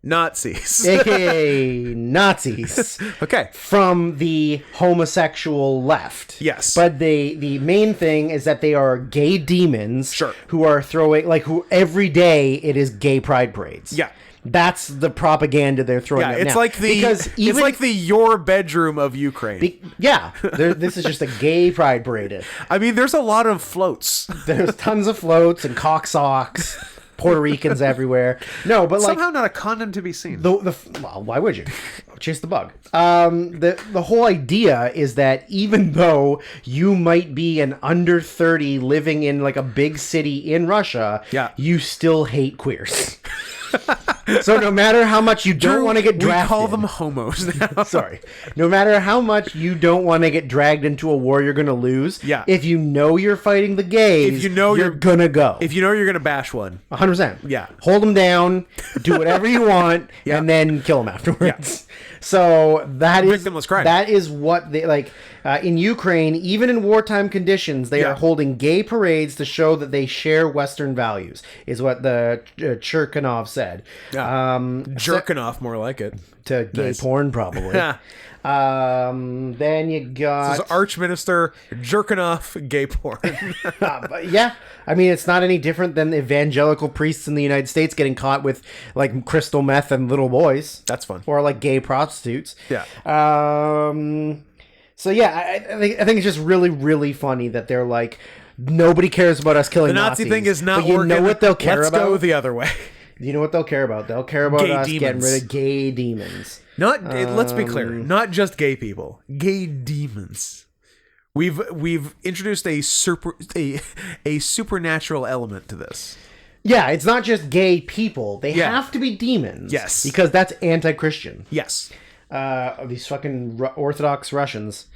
Speaker 2: Nazis.
Speaker 1: AKA Nazis.
Speaker 2: Okay.
Speaker 1: From the homosexual left.
Speaker 2: Yes.
Speaker 1: But the main thing is that they are gay demons.
Speaker 2: Sure.
Speaker 1: Who are who every day it is gay pride parades.
Speaker 2: Yeah.
Speaker 1: That's the propaganda they're throwing out
Speaker 2: it's
Speaker 1: now.
Speaker 2: like it's like the your bedroom of Ukraine.
Speaker 1: This is just a gay pride parade.
Speaker 2: I mean, there's a lot of floats.
Speaker 1: There's tons of floats and cock socks. Puerto Ricans everywhere. No, but
Speaker 2: somehow not a condom to be seen.
Speaker 1: Well, why would you? Chase the bug. The whole idea is that even though you might be an under 30 living in like a big city in Russia, you still hate queers. So no matter how much you don't want to get drafted,
Speaker 2: we call them homos now.
Speaker 1: Sorry. No matter how much you don't want to get dragged into a war you're going to lose, if you know you're fighting the gays,
Speaker 2: if you know
Speaker 1: you're going to go.
Speaker 2: If you know you're going to bash one.
Speaker 1: 100%.
Speaker 2: Yeah.
Speaker 1: Hold them down, do whatever you want, and then kill them afterwards. So that is
Speaker 2: victimless crime.
Speaker 1: That is what they like in Ukraine. Even in wartime conditions, they are holding gay parades to show that they share Western values. Is what the Cherkanov said.
Speaker 2: Jerking off, more like it.
Speaker 1: To gay porn, probably. Then you got...
Speaker 2: This is Archminister jerking off gay porn.
Speaker 1: But yeah, I mean, it's not any different than evangelical priests in the United States getting caught with, like, crystal meth and little boys.
Speaker 2: That's fun.
Speaker 1: Or, like, gay prostitutes.
Speaker 2: Yeah.
Speaker 1: So, yeah, I think it's just really, really funny that they're like, nobody cares about us killing Nazis.
Speaker 2: The Nazi thing is not
Speaker 1: working. You know what they'll care about?
Speaker 2: Let's go the other way.
Speaker 1: You know what they'll care about? They'll care about us getting rid of gay demons.
Speaker 2: Let's be clear, not just gay people, gay demons. We've introduced a supernatural element to this.
Speaker 1: Yeah, it's not just gay people. They have to be demons.
Speaker 2: Yes.
Speaker 1: Because that's anti-Christian.
Speaker 2: Yes.
Speaker 1: These fucking Orthodox Russians.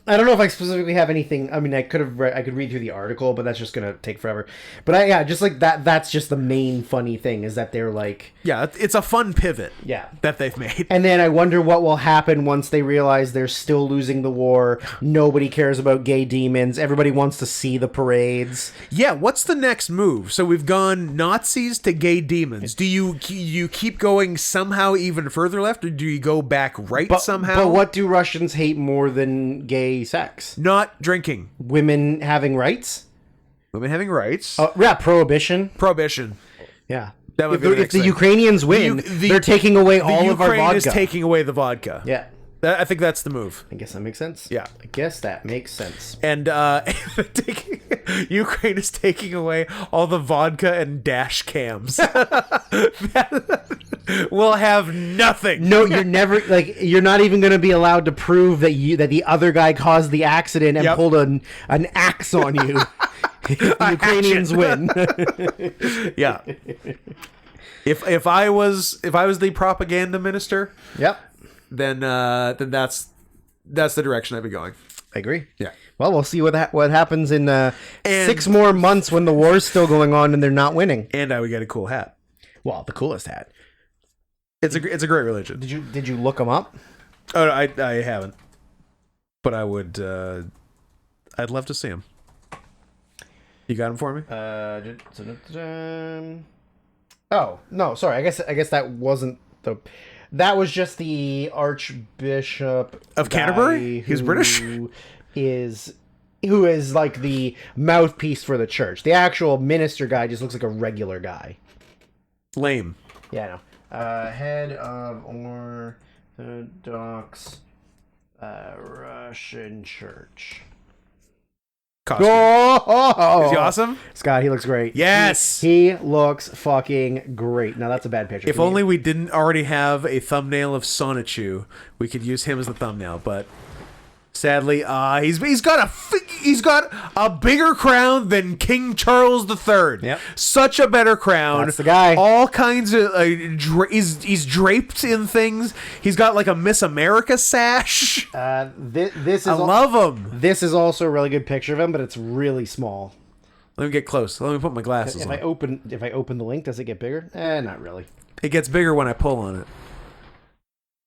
Speaker 1: I don't know if I specifically have anything. I mean, I could read through the article, but that's just gonna take forever. But just like that. That's just the main funny thing is that they're like,
Speaker 2: yeah, it's a fun pivot.
Speaker 1: Yeah.
Speaker 2: That they've made.
Speaker 1: And then I wonder what will happen once they realize they're still losing the war. Nobody cares about gay demons. Everybody wants to see the parades.
Speaker 2: Yeah, what's the next move? So we've gone Nazis to gay demons. Do you keep going somehow even further left, or do you go back right somehow?
Speaker 1: But what do Russians hate more than gay sex?
Speaker 2: Not drinking.
Speaker 1: Women having rights?
Speaker 2: Women having rights.
Speaker 1: Yeah, prohibition.
Speaker 2: Prohibition.
Speaker 1: Yeah.
Speaker 2: That would be the
Speaker 1: if the Ukrainians win, they're taking away all of our vodka.
Speaker 2: Ukraine is taking away the vodka.
Speaker 1: Yeah.
Speaker 2: I think that's the move.
Speaker 1: I guess that makes sense.
Speaker 2: Yeah.
Speaker 1: I guess that makes sense.
Speaker 2: And Ukraine is taking away all the vodka and dash cams. We'll have nothing.
Speaker 1: No, you're never you're not even going to be allowed to prove that the other guy caused the accident and pulled an axe on you. The Ukrainians win.
Speaker 2: Yeah. If I was the propaganda minister,
Speaker 1: yep,
Speaker 2: then that's the direction I'd be going.
Speaker 1: I agree.
Speaker 2: Yeah.
Speaker 1: Well, we'll see what happens in 6 more months when the war's still going on and they're not winning.
Speaker 2: And I would get a cool hat.
Speaker 1: Well, the coolest hat.
Speaker 2: It's a great religion.
Speaker 1: Did you look them up?
Speaker 2: Oh, I haven't, but I would. I'd love to see him. You got him for me?
Speaker 1: Oh no, sorry. I guess that wasn't the. That was just the Archbishop
Speaker 2: of Canterbury. He's British.
Speaker 1: Who is like the mouthpiece for the church. The actual minister guy just looks like a regular guy.
Speaker 2: Lame.
Speaker 1: Yeah, I know. Head of Orthodox Russian Church.
Speaker 2: Costume.
Speaker 1: Oh!
Speaker 2: Is he awesome?
Speaker 1: Scott, he looks great.
Speaker 2: Yes!
Speaker 1: He looks fucking great. Now, that's a bad picture.
Speaker 2: If only we didn't already have a thumbnail of Sonichu, we could use him as the thumbnail, but sadly, he's got a bigger crown than King Charles III.
Speaker 1: Yep.
Speaker 2: Such a better crown.
Speaker 1: That's the guy.
Speaker 2: All kinds of he's draped in things. He's got like a Miss America sash.
Speaker 1: I
Speaker 2: love him.
Speaker 1: This is also a really good picture of him, but it's really small.
Speaker 2: Let me get close. Let me put my glasses on.
Speaker 1: If I open the link, does it get bigger? Not really.
Speaker 2: It gets bigger when I pull on it.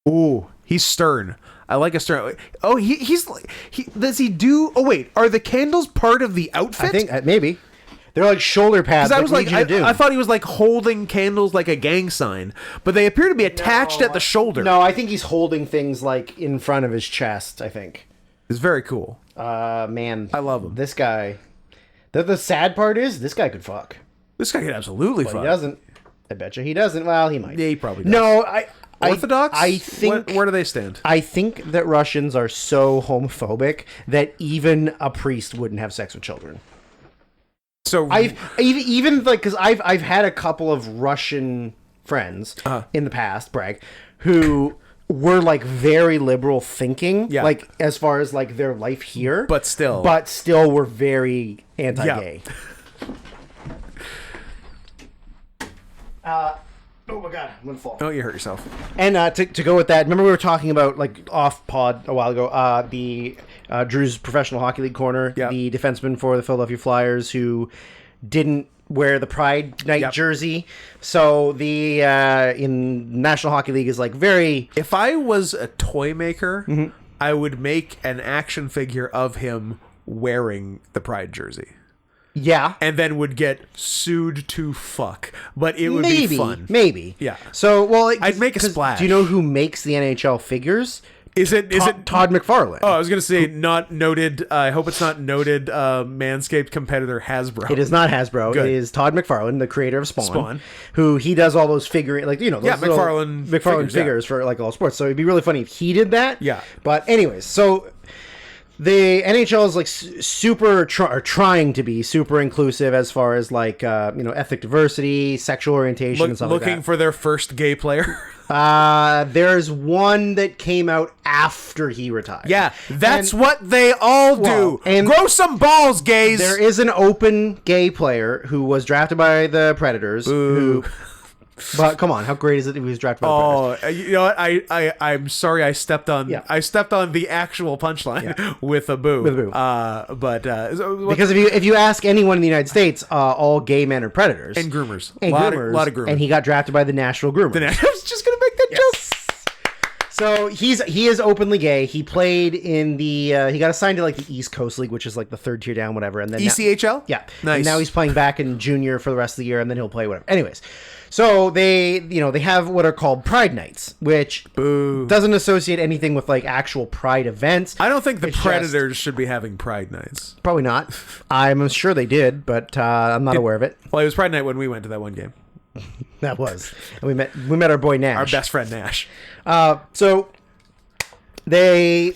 Speaker 2: Ooh, he's stern. I like a stern. Oh, does he do? Oh wait, are the candles part of the outfit?
Speaker 1: I think maybe they're like shoulder pads.
Speaker 2: I was I thought he was like holding candles like a gang sign, but they appear to be attached at the shoulder.
Speaker 1: No, I think he's holding things like in front of his chest. I think
Speaker 2: it's very cool.
Speaker 1: Man,
Speaker 2: I love him.
Speaker 1: This guy. The sad part is this guy could fuck.
Speaker 2: This guy could absolutely fuck.
Speaker 1: He doesn't. I bet you he doesn't. Well, he might.
Speaker 2: Yeah, he probably does.
Speaker 1: No,
Speaker 2: Orthodox?
Speaker 1: I think.
Speaker 2: Where do they stand?
Speaker 1: I think that Russians are so homophobic that even a priest wouldn't have sex with children.
Speaker 2: So
Speaker 1: I've even like because I've had a couple of Russian friends in the past, brag, who were like very liberal thinking, like as far as like their life here,
Speaker 2: but still
Speaker 1: were very anti-gay. Oh my god, I'm gonna fall.
Speaker 2: Oh, you hurt yourself.
Speaker 1: And to go with that, remember we were talking about like off pod a while ago, the Drew's professional hockey league corner, the defenseman for the Philadelphia Flyers who didn't wear the Pride Night jersey. So the in National Hockey League is like very.
Speaker 2: If I was a toy maker, I would make an action figure of him wearing the Pride jersey.
Speaker 1: Yeah.
Speaker 2: And then would get sued to fuck. But it would be fun.
Speaker 1: Maybe.
Speaker 2: Yeah.
Speaker 1: So, well...
Speaker 2: I'd make a splash.
Speaker 1: Do you know who makes the NHL figures?
Speaker 2: Is it
Speaker 1: Todd McFarlane?
Speaker 2: Oh, I was going to say not noted... I hope it's not noted Manscaped competitor Hasbro.
Speaker 1: It is not Hasbro. Good. It is Todd McFarlane, the creator of Spawn. Who he does all those figure... Like, you know, those
Speaker 2: McFarlane
Speaker 1: figures for like all sports. So it'd be really funny if he did that.
Speaker 2: Yeah.
Speaker 1: But anyways, so... The NHL is like super trying to be super inclusive as far as like ethnic diversity, sexual orientation, and stuff like that.
Speaker 2: Looking for their first gay player.
Speaker 1: There's one that came out after he retired.
Speaker 2: Yeah, that's what they all do. And grow some balls, gays.
Speaker 1: There is an open gay player who was drafted by the Predators.
Speaker 2: Ooh.
Speaker 1: But come on, how great is it if he was drafted by the Predators?
Speaker 2: You know what? I'm sorry I stepped on the actual punchline with a boo.
Speaker 1: With a boo.
Speaker 2: Because
Speaker 1: if you ask anyone in the United States, all gay men are predators.
Speaker 2: and groomers.
Speaker 1: And
Speaker 2: A lot of groomers.
Speaker 1: And he got drafted by the Nashville Groomers.
Speaker 2: I was just gonna make that joke.
Speaker 1: So he is openly gay. He played in the he got assigned to like the East Coast League, which is like the third tier down, whatever. And then
Speaker 2: ECHL?
Speaker 1: Yeah.
Speaker 2: Nice.
Speaker 1: And now he's playing back in junior for the rest of the year, and then he'll play whatever. Anyways, so they have what are called Pride Nights, which doesn't associate anything with like actual Pride events.
Speaker 2: I don't think the Predators should be having Pride Nights.
Speaker 1: Probably not. I'm sure they did, but I'm not aware of it.
Speaker 2: Well, it was Pride Night when we went to that one game.
Speaker 1: That was. And we met our boy Nash.
Speaker 2: Our best friend Nash.
Speaker 1: So they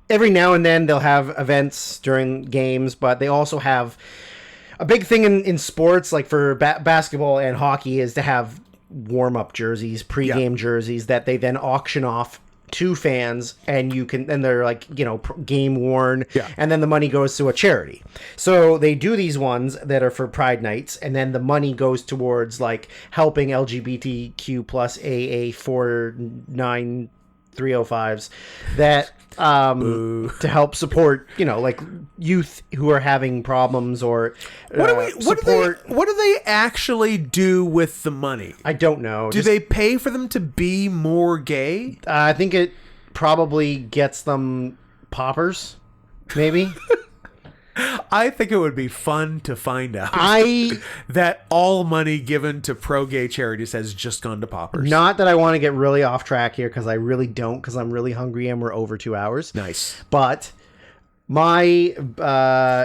Speaker 1: every now and then they'll have events during games, but they also have a big thing in sports, like for basketball and hockey, is to have warm-up jerseys, pre-game jerseys that they then auction off to fans, and they're like, game worn, and then the money goes to a charity. So they do these ones that are for Pride Nights, and then the money goes towards like helping LGBTQ plus AA 49305s that to help support like youth who are having problems, or
Speaker 2: what do they actually do with the money?
Speaker 1: I don't know.
Speaker 2: Do they pay for them to be more gay?
Speaker 1: I think it probably gets them poppers, maybe.
Speaker 2: I think it would be fun to find out
Speaker 1: I
Speaker 2: that all money given to pro-gay charities has just gone to poppers.
Speaker 1: Not that I want to get really off track here, because I really don't, because I'm really hungry and we're over 2 hours.
Speaker 2: Nice.
Speaker 1: But my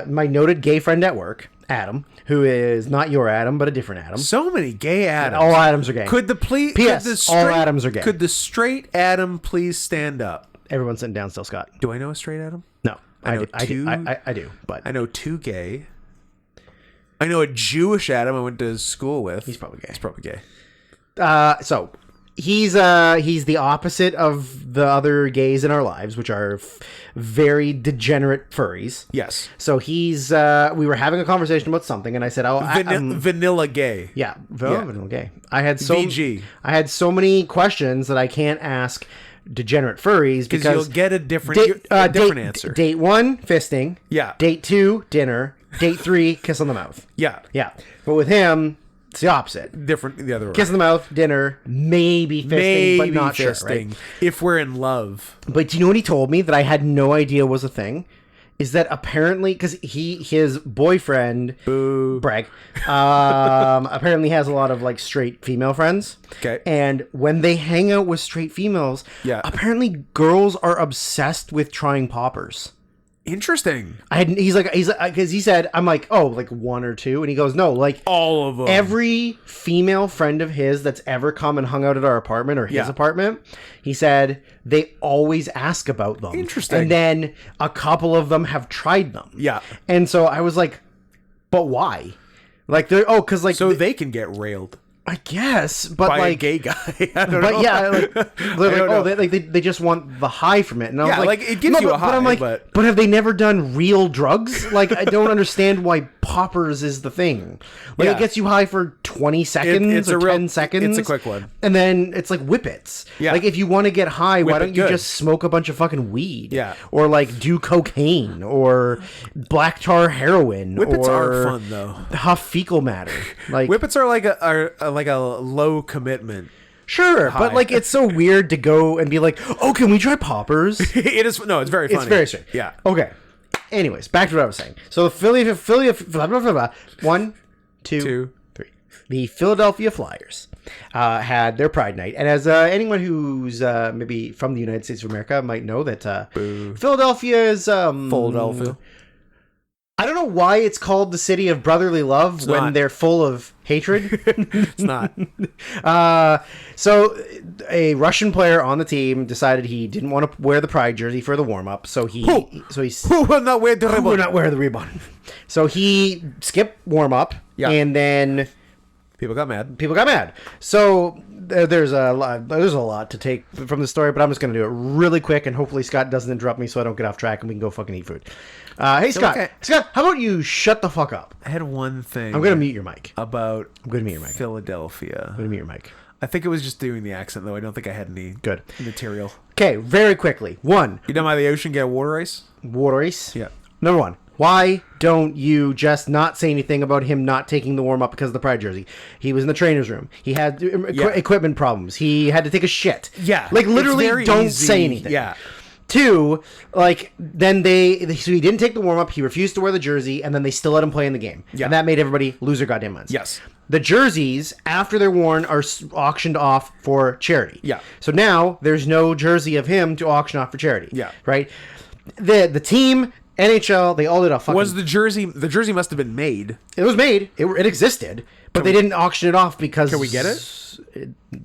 Speaker 1: noted gay friend at work, Adam, who is not your Adam, but a different Adam.
Speaker 2: So many gay Adams.
Speaker 1: All Adams are gay.
Speaker 2: P.S.
Speaker 1: All Adams are gay.
Speaker 2: Could the straight Adam please stand up?
Speaker 1: Everyone's sitting down still, Scott.
Speaker 2: Do I know a straight Adam?
Speaker 1: No. I do, but
Speaker 2: I know two gay. I know a Jewish Adam I went to school with.
Speaker 1: He's probably gay. So he's the opposite of the other gays in our lives, which are very degenerate furries.
Speaker 2: Yes.
Speaker 1: So we were having a conversation about something, and I said,
Speaker 2: vanilla gay.
Speaker 1: Yeah, vanilla gay. I had so many questions that I can't ask degenerate furries because
Speaker 2: you'll get a different answer.
Speaker 1: Date 1, fisting.
Speaker 2: Yeah.
Speaker 1: Date 2, dinner. Date 3, kiss on the mouth.
Speaker 2: Yeah.
Speaker 1: But with him, it's the opposite.
Speaker 2: Different the other way.
Speaker 1: Kiss on the mouth, dinner, maybe fisting, but not fisting, sure, right?
Speaker 2: If we're in love.
Speaker 1: But do you know what he told me that I had no idea was a thing? Is that apparently, because his boyfriend, brag, apparently has a lot of like straight female friends.
Speaker 2: Okay.
Speaker 1: And when they hang out with straight females, apparently girls are obsessed with trying poppers.
Speaker 2: Interesting.
Speaker 1: He's like, because he said, I'm like, oh, like 1 or 2, and he goes, no, like
Speaker 2: all of them.
Speaker 1: Every female friend of his that's ever come and hung out at our apartment or his apartment, he said they always ask about them.
Speaker 2: Interesting.
Speaker 1: And then a couple of them have tried them.
Speaker 2: Yeah.
Speaker 1: And so I was like, but why? Like because like
Speaker 2: so they can get railed.
Speaker 1: I guess, but
Speaker 2: by
Speaker 1: like
Speaker 2: a gay guy. I don't know.
Speaker 1: Yeah, they just want the high from it, and I was
Speaker 2: like it gives you a high.
Speaker 1: But I'm like, but have they never done real drugs? Like, I don't understand why poppers is the thing. Like, it gets you high for 20 seconds or 10 seconds.
Speaker 2: It's a quick one,
Speaker 1: and then it's like whippets. Yeah, like if you want to get high, why don't you just smoke a bunch of fucking weed?
Speaker 2: Yeah,
Speaker 1: or like do cocaine or black tar heroin.
Speaker 2: Whippets
Speaker 1: or
Speaker 2: are fun though.
Speaker 1: Huff fecal matter. Like
Speaker 2: whippets are like a low commitment.
Speaker 1: Sure, but like it's so weird to go and be like, "Oh, can we try poppers?"
Speaker 2: It is. No, it's very funny.
Speaker 1: It's very strange.
Speaker 2: Yeah.
Speaker 1: Okay. Anyways, back to what I was saying. So Philly, 1, 2, 3. The Philadelphia Flyers had their Pride Night, and as anyone who's maybe from the United States of America might know, that Philadelphia is
Speaker 2: Philadelphia.
Speaker 1: I don't know why it's called the city of brotherly love when they're full of hatred.
Speaker 2: It's not.
Speaker 1: So a Russian player on the team decided he didn't want to wear the Pride jersey for the warm-up. Who
Speaker 2: will not wear the ribbon?
Speaker 1: Who will not wear the ribbon? So he skipped warm-up, and then
Speaker 2: people got mad.
Speaker 1: So there's a lot to take from the story, but I'm just going to do it really quick, and hopefully Scott doesn't interrupt me so I don't get off track and we can go fucking eat food. Hey, Scott. Okay. Scott, how about you shut the fuck up?
Speaker 2: I had one thing.
Speaker 1: I'm going to mute your mic.
Speaker 2: I'm
Speaker 1: going to mute your mic.
Speaker 2: Philadelphia.
Speaker 1: I'm going to mute your mic.
Speaker 2: I think it was just doing the accent, though. I don't think I had any
Speaker 1: Good
Speaker 2: material.
Speaker 1: Okay, very quickly. One,
Speaker 2: You down by the ocean, get a water ice?
Speaker 1: water ice.
Speaker 2: Yeah.
Speaker 1: Number one, why don't you just not say anything about him not taking the warm-up because of the Pride jersey? He was in the trainer's room. He had equipment problems. He had to take a shit.
Speaker 2: Yeah.
Speaker 1: Like,
Speaker 2: It's
Speaker 1: literally,
Speaker 2: very
Speaker 1: don't
Speaker 2: easy.
Speaker 1: say anything.
Speaker 2: Yeah.
Speaker 1: Two, like, then so he didn't take the warm-up, he refused to wear the jersey, and then they still let him play in the game.
Speaker 2: Yeah.
Speaker 1: And that made everybody lose their goddamn minds.
Speaker 2: Yes.
Speaker 1: The jerseys, after they're worn, are auctioned off for charity.
Speaker 2: Yeah.
Speaker 1: So now, there's no jersey of him to auction off for charity.
Speaker 2: Yeah.
Speaker 1: Right? The team, NHL, they all did a fucking...
Speaker 2: Was the jersey must have been made.
Speaker 1: It was made. It existed, but they didn't auction it off because...
Speaker 2: Can we get it?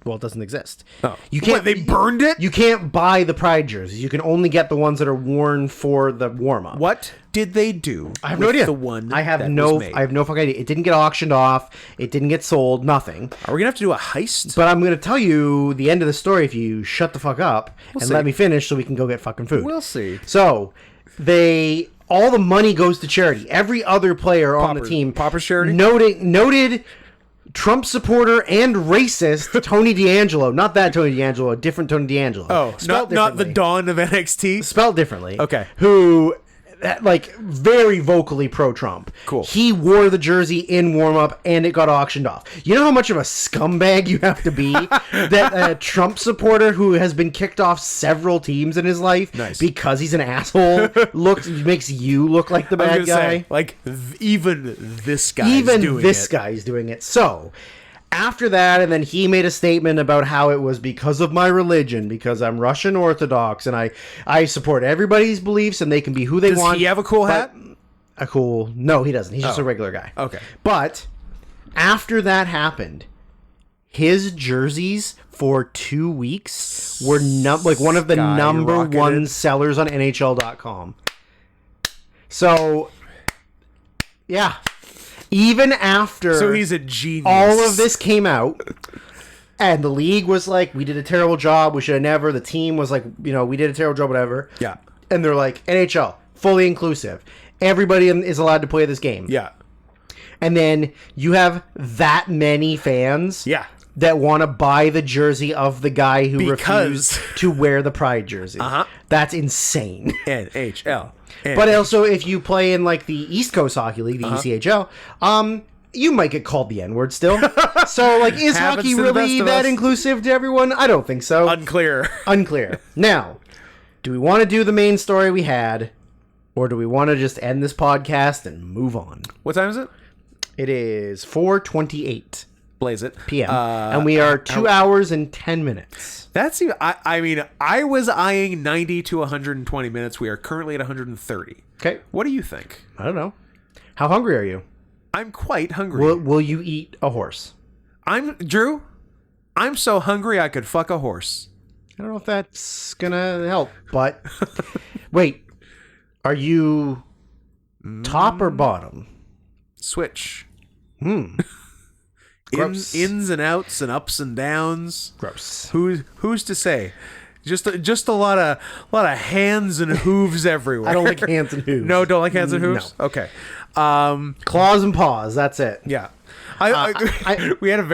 Speaker 1: Well, it doesn't exist.
Speaker 2: Oh.
Speaker 1: You can't.
Speaker 2: What, they burned it?
Speaker 1: You can't buy the Pride jerseys. You can only get the ones that are worn for the warm-up.
Speaker 2: What did they do?
Speaker 1: I have no idea.
Speaker 2: The one
Speaker 1: I have
Speaker 2: that
Speaker 1: no.
Speaker 2: was made?
Speaker 1: I have no fucking idea. It didn't get auctioned off. It didn't get sold. Nothing.
Speaker 2: Are we gonna have to do a heist?
Speaker 1: But I'm going to tell you the end of the story if you shut the fuck up and
Speaker 2: see.
Speaker 1: let me finish so we can go get fucking food.
Speaker 2: We'll see.
Speaker 1: So all the money goes to charity. Every other player on the team,
Speaker 2: Pauper's charity?
Speaker 1: noted Trump supporter and racist Tony D'Angelo. Not that Tony D'Angelo, a different Tony D'Angelo.
Speaker 2: Oh,
Speaker 1: Spelled
Speaker 2: not the
Speaker 1: differently.
Speaker 2: dawn of NXT.
Speaker 1: Spelled differently.
Speaker 2: Okay.
Speaker 1: Who, like, very vocally pro-Trump.
Speaker 2: Cool.
Speaker 1: He wore the jersey in warm-up, and it got auctioned off. You know how much of a scumbag you have to be that a Trump supporter who has been kicked off several teams in his life
Speaker 2: Nice.
Speaker 1: because he's an asshole makes you look like the
Speaker 2: I was
Speaker 1: bad
Speaker 2: gonna
Speaker 1: guy?
Speaker 2: say, like even this guy.
Speaker 1: Even
Speaker 2: doing
Speaker 1: this
Speaker 2: it.
Speaker 1: guy's doing it. So, after that, and then he made a statement about how it was because of my religion, because I'm Russian Orthodox, and I support everybody's beliefs, and they can be who they
Speaker 2: Does
Speaker 1: want.
Speaker 2: he have a cool hat?
Speaker 1: No, he doesn't. He's just a regular guy.
Speaker 2: Okay.
Speaker 1: But after that happened, his jerseys for 2 weeks were like one of the number
Speaker 2: Skyrocketed.
Speaker 1: one sellers on NHL.com. So, yeah. Even after
Speaker 2: So he's a genius.
Speaker 1: all of this came out, and the league was like, we did a terrible job, we should have never. The team was like, we did a terrible job, whatever.
Speaker 2: Yeah.
Speaker 1: And they're like, NHL, fully inclusive. Everybody is allowed to play this game.
Speaker 2: Yeah.
Speaker 1: And then you have that many fans
Speaker 2: Yeah.
Speaker 1: that want to buy the jersey of the guy who
Speaker 2: Because-
Speaker 1: refused to wear the Pride jersey.
Speaker 2: Uh-huh.
Speaker 1: That's insane.
Speaker 2: NHL.
Speaker 1: But also, if you play in like the East Coast Hockey League, the ECHL, you might get called the N-word still. So, like, is
Speaker 2: Happens
Speaker 1: hockey
Speaker 2: to the best
Speaker 1: really
Speaker 2: of
Speaker 1: that
Speaker 2: us.
Speaker 1: inclusive to everyone? I don't think so.
Speaker 2: Unclear.
Speaker 1: Unclear. Now, do we want to do the main story we had, or do we want to just end this podcast and move on?
Speaker 2: What time is it?
Speaker 1: It is 4:28
Speaker 2: Blaze it.
Speaker 1: p.m. and we are 2 hours and 10 minutes.
Speaker 2: That's even. I mean, I was eyeing 90 to 120 minutes. We are currently at 130.
Speaker 1: Okay.
Speaker 2: What do you think?
Speaker 1: I don't know. How hungry are you?
Speaker 2: I'm quite hungry.
Speaker 1: Will you eat a horse?
Speaker 2: Drew. I'm so hungry I could fuck a horse.
Speaker 1: I don't know if that's gonna help, but wait, are you top or bottom?
Speaker 2: Switch.
Speaker 1: Gross.
Speaker 2: Ins and outs and ups and downs.
Speaker 1: Gross.
Speaker 2: Who's to say? Just a lot of hands and hooves everywhere.
Speaker 1: I don't like hands and hooves.
Speaker 2: No, don't like hands and hooves.
Speaker 1: No.
Speaker 2: Okay.
Speaker 1: Claws and paws. That's it.
Speaker 2: Yeah. We had a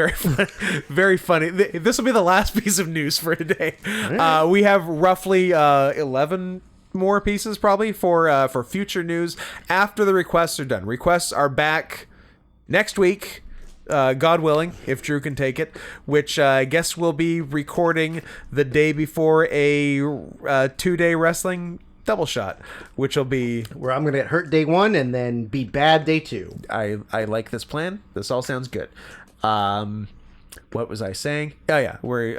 Speaker 2: very funny. This will be the last piece of news for today. We have roughly 11 more pieces probably for future news after the requests are done. Requests are back next week. God willing, if Drew can take it, which I guess we'll be recording the day before a 2-day wrestling double shot, which will be
Speaker 1: Where I'm gonna get hurt day 1 and then be bad day 2.
Speaker 2: I like this plan. This all sounds good. What was I saying? Oh yeah, we're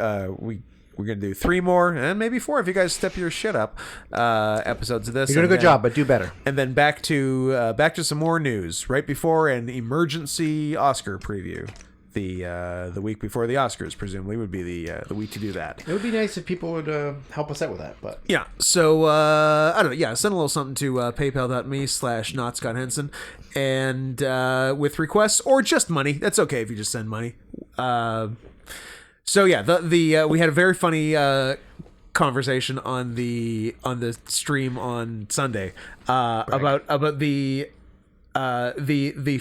Speaker 2: gonna do 3 more and maybe 4 if you guys step your shit up. Episodes of this.
Speaker 1: You're doing a good job, but do better.
Speaker 2: And then back to some more news right before an emergency Oscar preview. The week before the Oscars presumably would be the week to do that.
Speaker 1: It would be nice if people would help us out with that, but
Speaker 2: Yeah. So I don't know. Yeah, send a little something to paypal.me/notscotthenson and with requests or just money. That's okay if you just send money. So yeah, the we had a very funny conversation on the stream on Sunday about the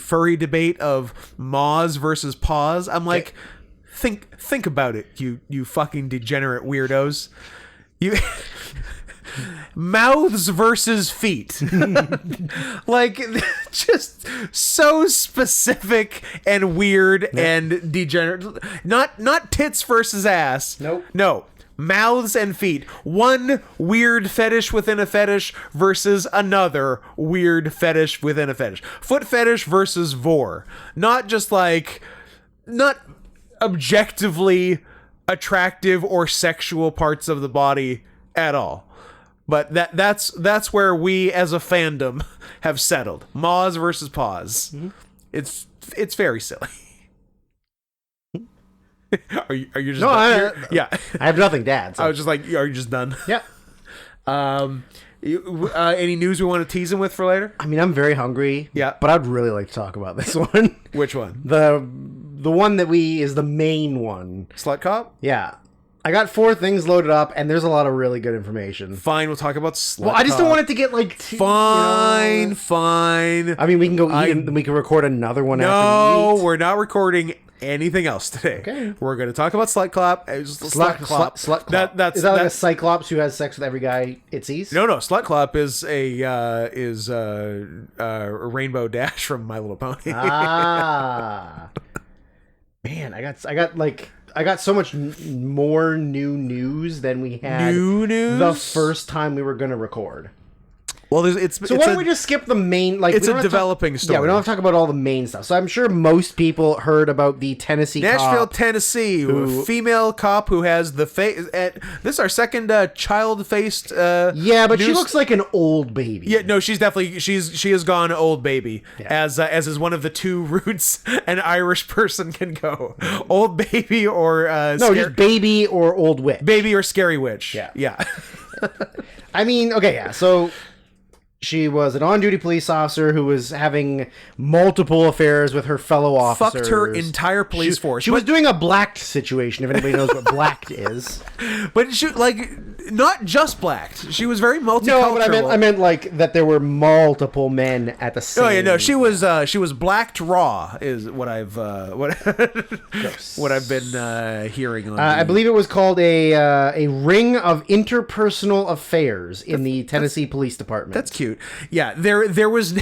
Speaker 2: furry debate of Moz versus Paws. I'm like, think about it, you fucking degenerate weirdos. You mouths versus feet. Like, just so specific and weird and degenerate. Not tits versus ass.
Speaker 1: Nope.
Speaker 2: No. Mouths and feet. One weird fetish within a fetish versus another weird fetish within a fetish. Foot fetish versus vor. Not just like, not objectively attractive or sexual parts of the body at all. But that's where we as a fandom have settled. Maws versus paws. Mm-hmm. It's very silly. Are you just
Speaker 1: no?
Speaker 2: Yeah,
Speaker 1: I have nothing to add. So.
Speaker 2: I was just like, are you just done?
Speaker 1: Yeah.
Speaker 2: Any news we want to tease him with for later?
Speaker 1: I mean, I'm very hungry.
Speaker 2: Yeah,
Speaker 1: but I'd really like to talk about this one.
Speaker 2: Which one?
Speaker 1: The one that is the main one.
Speaker 2: Slut cop?
Speaker 1: Yeah. I got 4 things loaded up, and there's a lot of really good information.
Speaker 2: Fine, we'll talk about slut
Speaker 1: Well, I just don't want it to get like...
Speaker 2: Fine.
Speaker 1: I mean, we can go eat and we can record another one after we eat.
Speaker 2: No, we're not recording anything else today.
Speaker 1: Okay.
Speaker 2: We're going to talk about slut clop.
Speaker 1: Slut clop.
Speaker 2: Is that
Speaker 1: like a cyclops who has sex with every guy it sees?
Speaker 2: No. Slut clop is a Rainbow Dash from My Little Pony.
Speaker 1: Ah. Man, I got so much more new news than we had
Speaker 2: new news
Speaker 1: the first time we were going to record.
Speaker 2: Well, why
Speaker 1: don't we just skip the main? Like,
Speaker 2: it's a developing story.
Speaker 1: Yeah, we don't have to talk about all the main stuff. So I'm sure most people heard about the
Speaker 2: Nashville, Tennessee, female cop who has the face. This is our second child-faced.
Speaker 1: Yeah, but she looks like an old baby.
Speaker 2: Yeah, no, she's definitely she has gone old baby, as is one of the 2 routes an Irish person can go: old baby or
Speaker 1: just baby or old witch.
Speaker 2: Baby or scary witch.
Speaker 1: Yeah. I mean, okay, yeah. So she was an on-duty police officer who was having multiple affairs with her fellow officers.
Speaker 2: Fucked her entire police force.
Speaker 1: She was doing a blacked situation, if anybody knows what blacked is.
Speaker 2: But she, not just blacked. She was very multicultural. No, but
Speaker 1: I meant like that there were multiple men at the same.
Speaker 2: Oh yeah, no, she was blacked raw is what I've what I've been hearing on.
Speaker 1: I believe it was called a ring of interpersonal affairs in the Tennessee Police Department.
Speaker 2: That's cute. Yeah, there was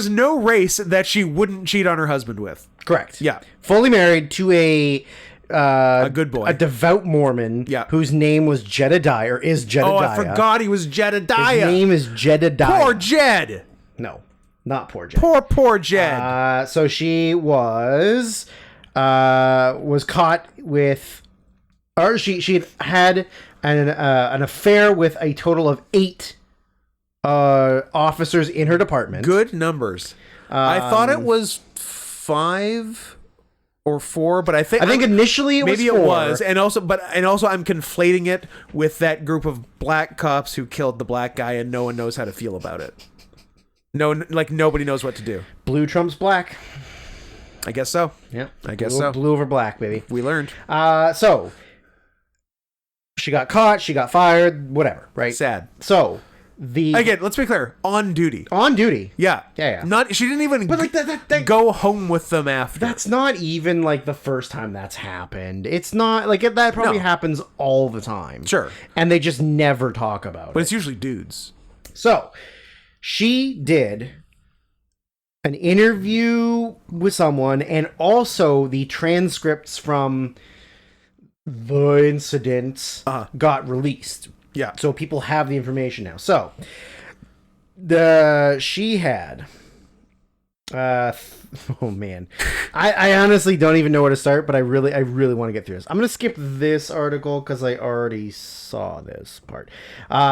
Speaker 2: no race that she wouldn't cheat on her husband with.
Speaker 1: Correct.
Speaker 2: Yeah,
Speaker 1: fully married to a
Speaker 2: good boy,
Speaker 1: a devout Mormon.
Speaker 2: Yeah,
Speaker 1: whose name was Jedediah or is Jedediah.
Speaker 2: Oh, I forgot he was Jedediah.
Speaker 1: His name is Jedediah.
Speaker 2: Poor Jed.
Speaker 1: No, not poor Jed.
Speaker 2: Poor Jed.
Speaker 1: So she was caught with, or she had an affair with a total of 8 officers in her department.
Speaker 2: Good numbers. I thought it was 5 or 4, but I think
Speaker 1: initially it was 4.
Speaker 2: Maybe it was, and also I'm conflating it with that group of black cops who killed the black guy, and no one knows how to feel about it. No, like nobody knows what to do.
Speaker 1: Blue trumps black.
Speaker 2: I guess so.
Speaker 1: Yeah,
Speaker 2: I guess so.
Speaker 1: Blue over black, baby.
Speaker 2: We learned.
Speaker 1: So she got caught. She got fired. Whatever. Right.
Speaker 2: Sad.
Speaker 1: So.
Speaker 2: Again, let's be clear. On duty.
Speaker 1: Yeah.
Speaker 2: She didn't even go home with them after.
Speaker 1: That's not even like the first time that's happened. It's not like that probably happens all the time.
Speaker 2: Sure.
Speaker 1: And they just never talk about it.
Speaker 2: But it's usually dudes.
Speaker 1: So she did an interview with someone, and also the transcripts from the incidents got released.
Speaker 2: Yeah.
Speaker 1: So people have the information now. So she had oh man. I honestly don't even know where to start, but I really want to get through this. I'm going to skip this article cuz I already saw this part.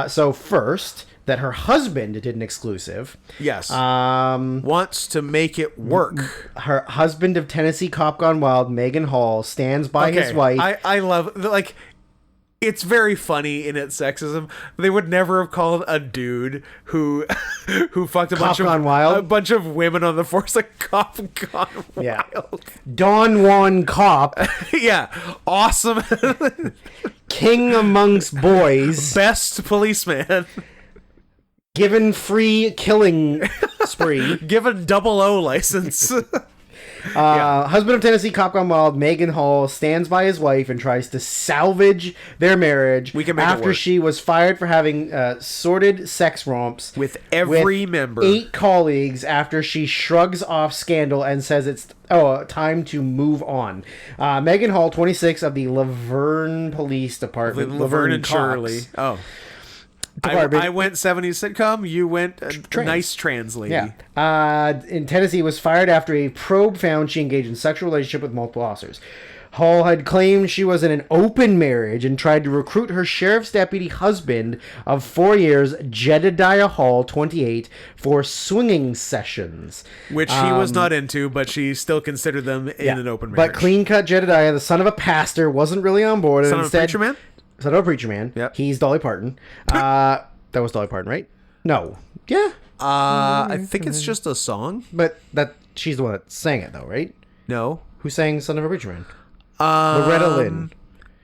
Speaker 1: So first, that her husband did an exclusive.
Speaker 2: Yes. Wants to make it work.
Speaker 1: Her husband of Tennessee Cop Gone Wild, Megan Hall, stands by his wife.
Speaker 2: I love it's very funny in its sexism. They would never have called a dude who fucked a bunch of women on the force a cop gone wild.
Speaker 1: Don Juan Cop.
Speaker 2: Yeah. Awesome.
Speaker 1: King amongst boys.
Speaker 2: Best policeman.
Speaker 1: Given free killing spree.
Speaker 2: Given 00 license.
Speaker 1: Husband of Tennessee cop gone wild, Megan Hall, stands by his wife and tries to salvage their marriage
Speaker 2: We can make it
Speaker 1: after
Speaker 2: work.
Speaker 1: she was fired for having sordid sex romps
Speaker 2: With every member.
Speaker 1: 8 colleagues after she shrugs off scandal and says it's time to move on. Megan Hall, 26, of the Laverne Police Department.
Speaker 2: Laverne and
Speaker 1: Cox.
Speaker 2: Shirley. Oh. I went 70s sitcom. You went nice trans lady.
Speaker 1: Yeah. In Tennessee, was fired after a probe found she engaged in sexual relationship with multiple officers. Hall had claimed she was in an open marriage and tried to recruit her sheriff's deputy husband of 4 years, Jedediah Hall, 28, for swinging sessions.
Speaker 2: Which he was not into, but she still considered them in an open marriage.
Speaker 1: But clean-cut Jedediah, the son of a pastor, wasn't really on board.
Speaker 2: Son of a preacher man?
Speaker 1: Son of a preacher man.
Speaker 2: Yep.
Speaker 1: He's Dolly Parton. That was Dolly Parton, right? No. Yeah.
Speaker 2: I think it's just a song.
Speaker 1: But she's the one that sang it, though, right?
Speaker 2: No.
Speaker 1: Who sang Son of a Preacher Man? Loretta Lynn.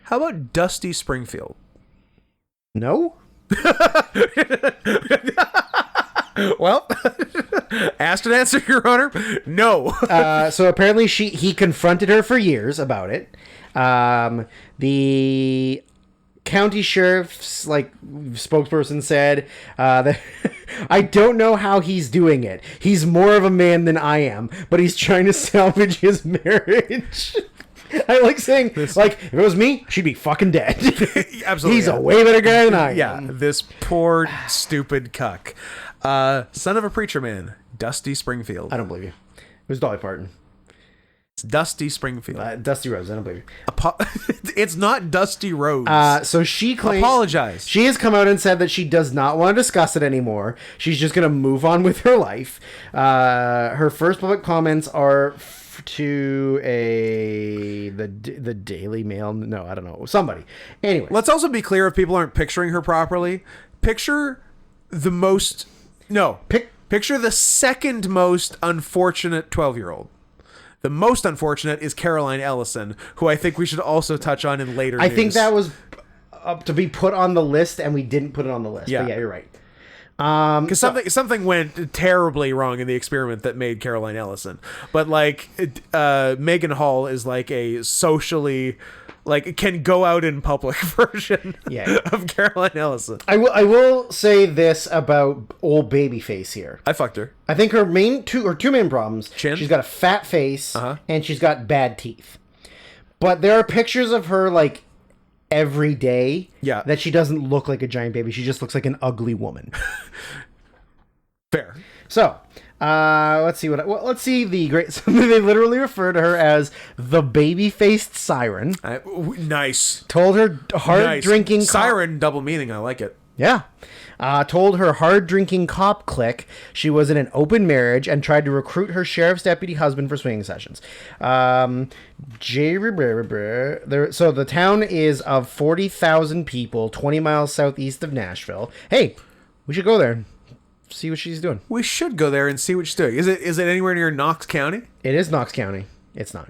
Speaker 2: How about Dusty Springfield?
Speaker 1: No?
Speaker 2: Well, asked and answered, Your Honor. No.
Speaker 1: So apparently he confronted her for years about it. The county sheriff's spokesperson said that I don't know how he's doing it. He's more of a man than I am, but he's trying to salvage his marriage. I like saying, if it was me, she'd be fucking dead.
Speaker 2: Absolutely.
Speaker 1: He's a way better guy than I am.
Speaker 2: Yeah, this poor, stupid cuck. Son of a preacher man, Dusty Springfield.
Speaker 1: I don't believe you. It was Dolly Parton.
Speaker 2: It's Dusty Springfield.
Speaker 1: Dusty Rose, I don't believe you.
Speaker 2: It's not Dusty Rose.
Speaker 1: So she claims...
Speaker 2: Apologize.
Speaker 1: She has come out and said that she does not want to discuss it anymore. She's just going to move on with her life. Her first public comments are to the Daily Mail. No, I don't know. Somebody. Anyway.
Speaker 2: Let's also be clear, if people aren't picturing her properly. Picture the most... No. Picture the second most unfortunate 12-year-old. The most unfortunate is Caroline Ellison, who I think we should also touch on in later news.
Speaker 1: I think that was up to be put on the list, and we didn't put it on the list.
Speaker 2: Yeah.
Speaker 1: But yeah, you're right.
Speaker 2: Because something went terribly wrong in the experiment that made Caroline Ellison. But Megan Hall is like a socially, can go out in public version of Caroline Ellison.
Speaker 1: I will say this about old Babyface here.
Speaker 2: I fucked her.
Speaker 1: I think her two main problems.
Speaker 2: Chin?
Speaker 1: She's got a fat face and she's got bad teeth. But there are pictures of her every day that she doesn't look like a giant baby. She just looks like an ugly woman.
Speaker 2: Fair.
Speaker 1: So, let's see let's see the great. They literally refer to her as the baby-faced siren.
Speaker 2: Nice.
Speaker 1: Told her hard-drinking
Speaker 2: siren, double meaning. I like it.
Speaker 1: Yeah. Told her hard-drinking cop clique she was in an open marriage and tried to recruit her sheriff's deputy husband for swinging sessions. So the town is of 40,000 people, 20 miles southeast of Nashville. Hey, we should go there and see what she's doing.
Speaker 2: We should go there and see what she's doing. Is it anywhere near Knox County?
Speaker 1: It is Knox County. It's not.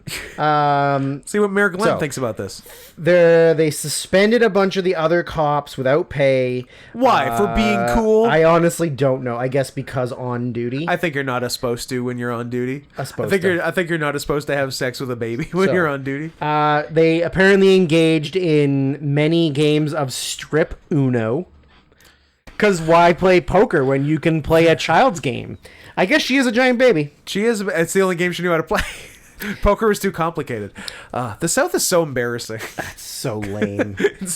Speaker 2: See what Mayor Glenn thinks about this.
Speaker 1: They suspended a bunch of the other cops without pay.
Speaker 2: Why? For being cool?
Speaker 1: I honestly don't know. I guess because on duty.
Speaker 2: I think you're not supposed to when you're on duty. I think you're not supposed to have sex with a baby when you're on duty.
Speaker 1: They apparently engaged in many games of strip Uno. Because why play poker when you can play a child's game? I guess she is a giant baby.
Speaker 2: She is. It's the only game she knew how to play. Poker is too complicated. The South is so embarrassing.
Speaker 1: That's so lame.
Speaker 2: It's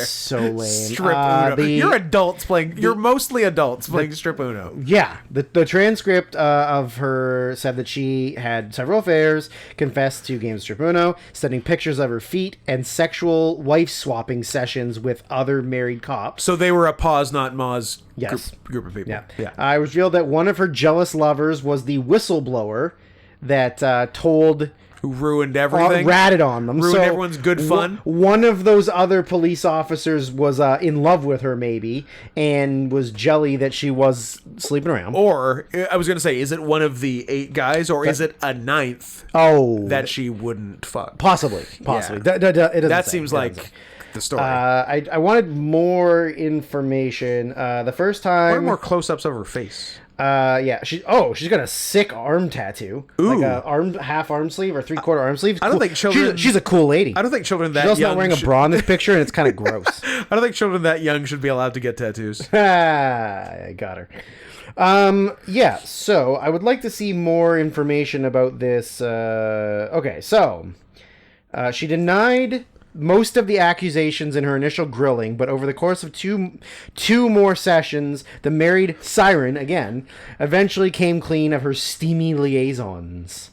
Speaker 1: so lame.
Speaker 2: Strip Uno. You're adults playing. You're mostly adults playing strip Uno.
Speaker 1: Yeah. The transcript of her said that she had several affairs, confessed to games of strip Uno, sending pictures of her feet, and sexual wife swapping sessions with other married cops.
Speaker 2: So they were a pause, not Moz group of people.
Speaker 1: Yeah. I revealed that one of her jealous lovers was the whistleblower that told...
Speaker 2: Who ruined everything.
Speaker 1: Ratted on them.
Speaker 2: Ruined everyone's good fun.
Speaker 1: One of those other police officers was in love with her, maybe, and was jelly that she was sleeping around.
Speaker 2: Or, I was going to say, is it one of the 8 guys, or is it a 9th that she wouldn't fuck?
Speaker 1: Possibly.
Speaker 2: Yeah.
Speaker 1: That seems
Speaker 2: like the story.
Speaker 1: I wanted more information. The first time,
Speaker 2: Or more close-ups of her face.
Speaker 1: yeah, she's got a sick arm tattoo, like a half arm sleeve or 3/4 arm sleeve.
Speaker 2: I don't think children.
Speaker 1: She's a cool lady.
Speaker 2: I don't think children that
Speaker 1: She's also
Speaker 2: young.
Speaker 1: not wearing a bra in this picture, and it's kind of gross.
Speaker 2: I don't think children that young should be allowed to get tattoos.
Speaker 1: I got her. Yeah, so I would like to see more information about this. Okay, so she denied most of the accusations in her initial grilling, but over the course of two more sessions, the married siren, again, eventually came clean of her steamy liaisons.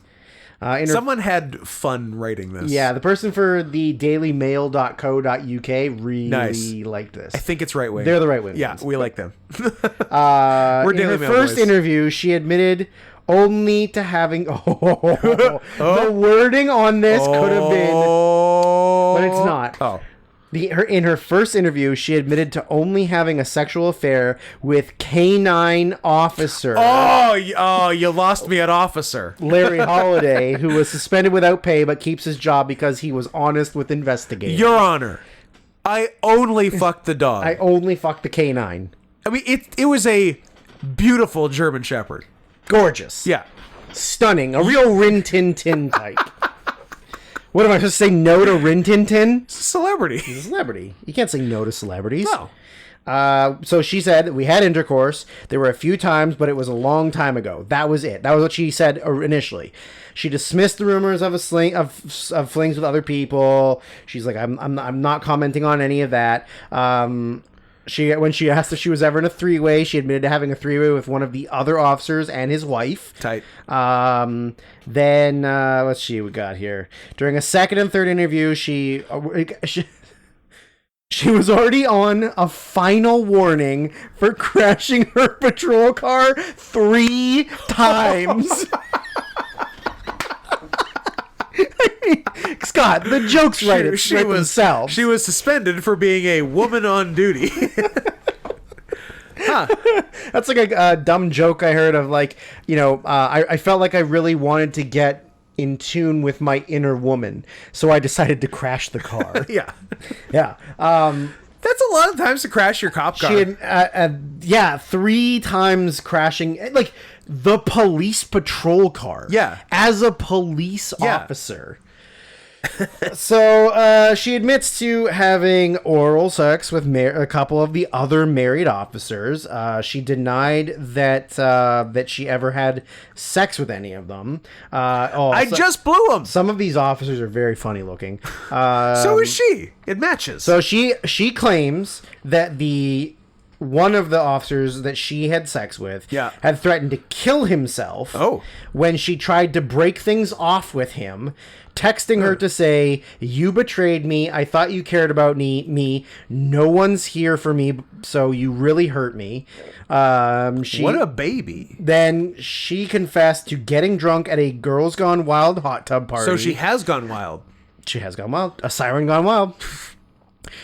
Speaker 2: Someone had fun writing this.
Speaker 1: Yeah, the person for the dailymail.co.uk really liked this.
Speaker 2: I think it's right wing.
Speaker 1: They're the right wing.
Speaker 2: Yeah, we like them.
Speaker 1: We're in her first interview, she admitted only to having... The wording on this could have been... But it's not.
Speaker 2: Oh.
Speaker 1: In her first interview, she admitted to only having a sexual affair with K-9 officer.
Speaker 2: You lost me at officer.
Speaker 1: Larry Holiday, who was suspended without pay but keeps his job because he was honest with investigators.
Speaker 2: Your Honor, I only fucked the dog.
Speaker 1: I only fucked the K-9.
Speaker 2: I mean, it was a beautiful German Shepherd.
Speaker 1: Gorgeous.
Speaker 2: Yeah.
Speaker 1: Stunning. A real Rin Tin Tin type. What am I supposed to say? No to Rin Tin Tin?
Speaker 2: Celebrity.
Speaker 1: He's a celebrity. You can't say no to celebrities.
Speaker 2: No.
Speaker 1: So she said we had intercourse. There were a few times, but it was a long time ago. That was it. That was what she said initially. She dismissed the rumors of flings with other people. She's like, I'm not commenting on any of that. When she asked if she was ever in a three-way, she admitted to having a three-way with one of the other officers and his wife.
Speaker 2: Tight.
Speaker 1: Then let's see what we got here. During a second and third interview, she was already on a final warning for crashing her patrol car 3 times. Scott, the jokes write themselves.
Speaker 2: She was suspended for being a woman on duty. Huh.
Speaker 1: That's like a dumb joke I heard of, like, I felt like I really wanted to get in tune with my inner woman, so I decided to crash the car.
Speaker 2: Yeah.
Speaker 1: Yeah.
Speaker 2: That's a lot of times to crash your cop car.
Speaker 1: She had, 3 times crashing, like, the police patrol car.
Speaker 2: Yeah.
Speaker 1: As a police officer. So she admits to having oral sex with a couple of the other married officers. She denied that she ever had sex with any of them.
Speaker 2: I just blew them.
Speaker 1: Some of these officers are very funny looking.
Speaker 2: So is she. It matches.
Speaker 1: So she claims that one of the officers that she had sex with had threatened to kill himself when she tried to break things off with him, texting her to say, "You betrayed me. I thought you cared about me. No one's here for me, so you really hurt me."
Speaker 2: What a baby.
Speaker 1: Then she confessed to getting drunk at a Girls Gone Wild hot tub party.
Speaker 2: So she has gone wild.
Speaker 1: She has gone wild. A siren gone wild.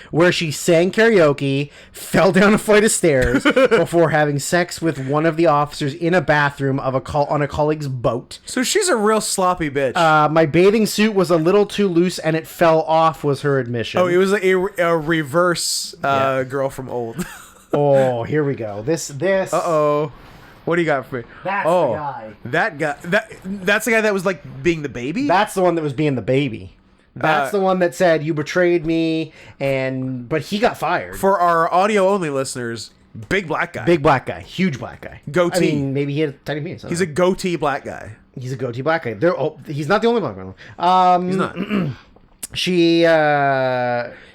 Speaker 1: Where she sang karaoke, fell down a flight of stairs before having sex with one of the officers in a bathroom on a colleague's boat.
Speaker 2: So she's a real sloppy bitch.
Speaker 1: My bathing suit was a little too loose and it fell off, was her admission.
Speaker 2: Oh, it was a reverse girl from Old.
Speaker 1: Oh, here we go. This.
Speaker 2: Uh-oh. What do you got for me?
Speaker 1: That's the guy.
Speaker 2: That guy. That's the guy that was like being the baby?
Speaker 1: That's the one that was being the baby. That's the one that said, "You betrayed me," but he got fired.
Speaker 2: For our audio-only listeners, big black guy.
Speaker 1: Big black guy. Huge black guy.
Speaker 2: Goatee.
Speaker 1: I mean, maybe he had a tiny penis.
Speaker 2: He's a goatee black guy.
Speaker 1: He's a goatee black guy. He's not the only black guy.
Speaker 2: He's not.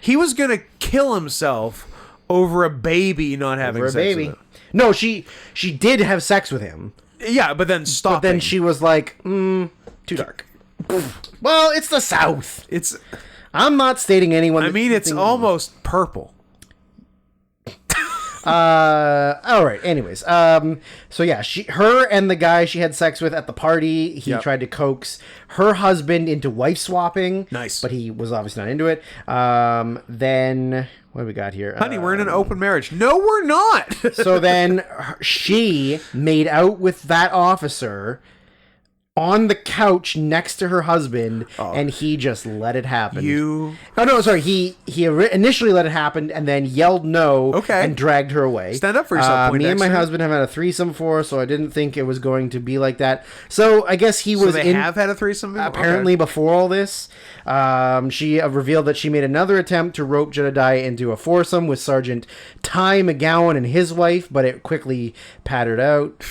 Speaker 2: He was going to kill himself over a baby not having sex with him.
Speaker 1: No, she did have sex with him.
Speaker 2: Yeah, but then stopped.
Speaker 1: But then she was like, too dark. Well, it's the South. I'm not stating anyone.
Speaker 2: I mean, it's almost purple.
Speaker 1: All right. Anyways, so yeah, her and the guy she had sex with at the party, he tried to coax her husband into wife swapping.
Speaker 2: Nice,
Speaker 1: but he was obviously not into it. Then what do we got here?
Speaker 2: Honey, we're in an open marriage. No, we're not.
Speaker 1: So then she made out with that officer on the couch next to her husband, and he just let it happen.
Speaker 2: Oh,
Speaker 1: no, sorry. He initially let it happen and then yelled no and dragged her away.
Speaker 2: Stand up for yourself,
Speaker 1: me and my husband have had a threesome before, so I didn't think it was going to be like that. So I guess he was
Speaker 2: have had a threesome before?
Speaker 1: Apparently before all this. She revealed that she made another attempt to rope Jedediah into a foursome with Sergeant Ty McGowan and his wife, but it quickly pattered out.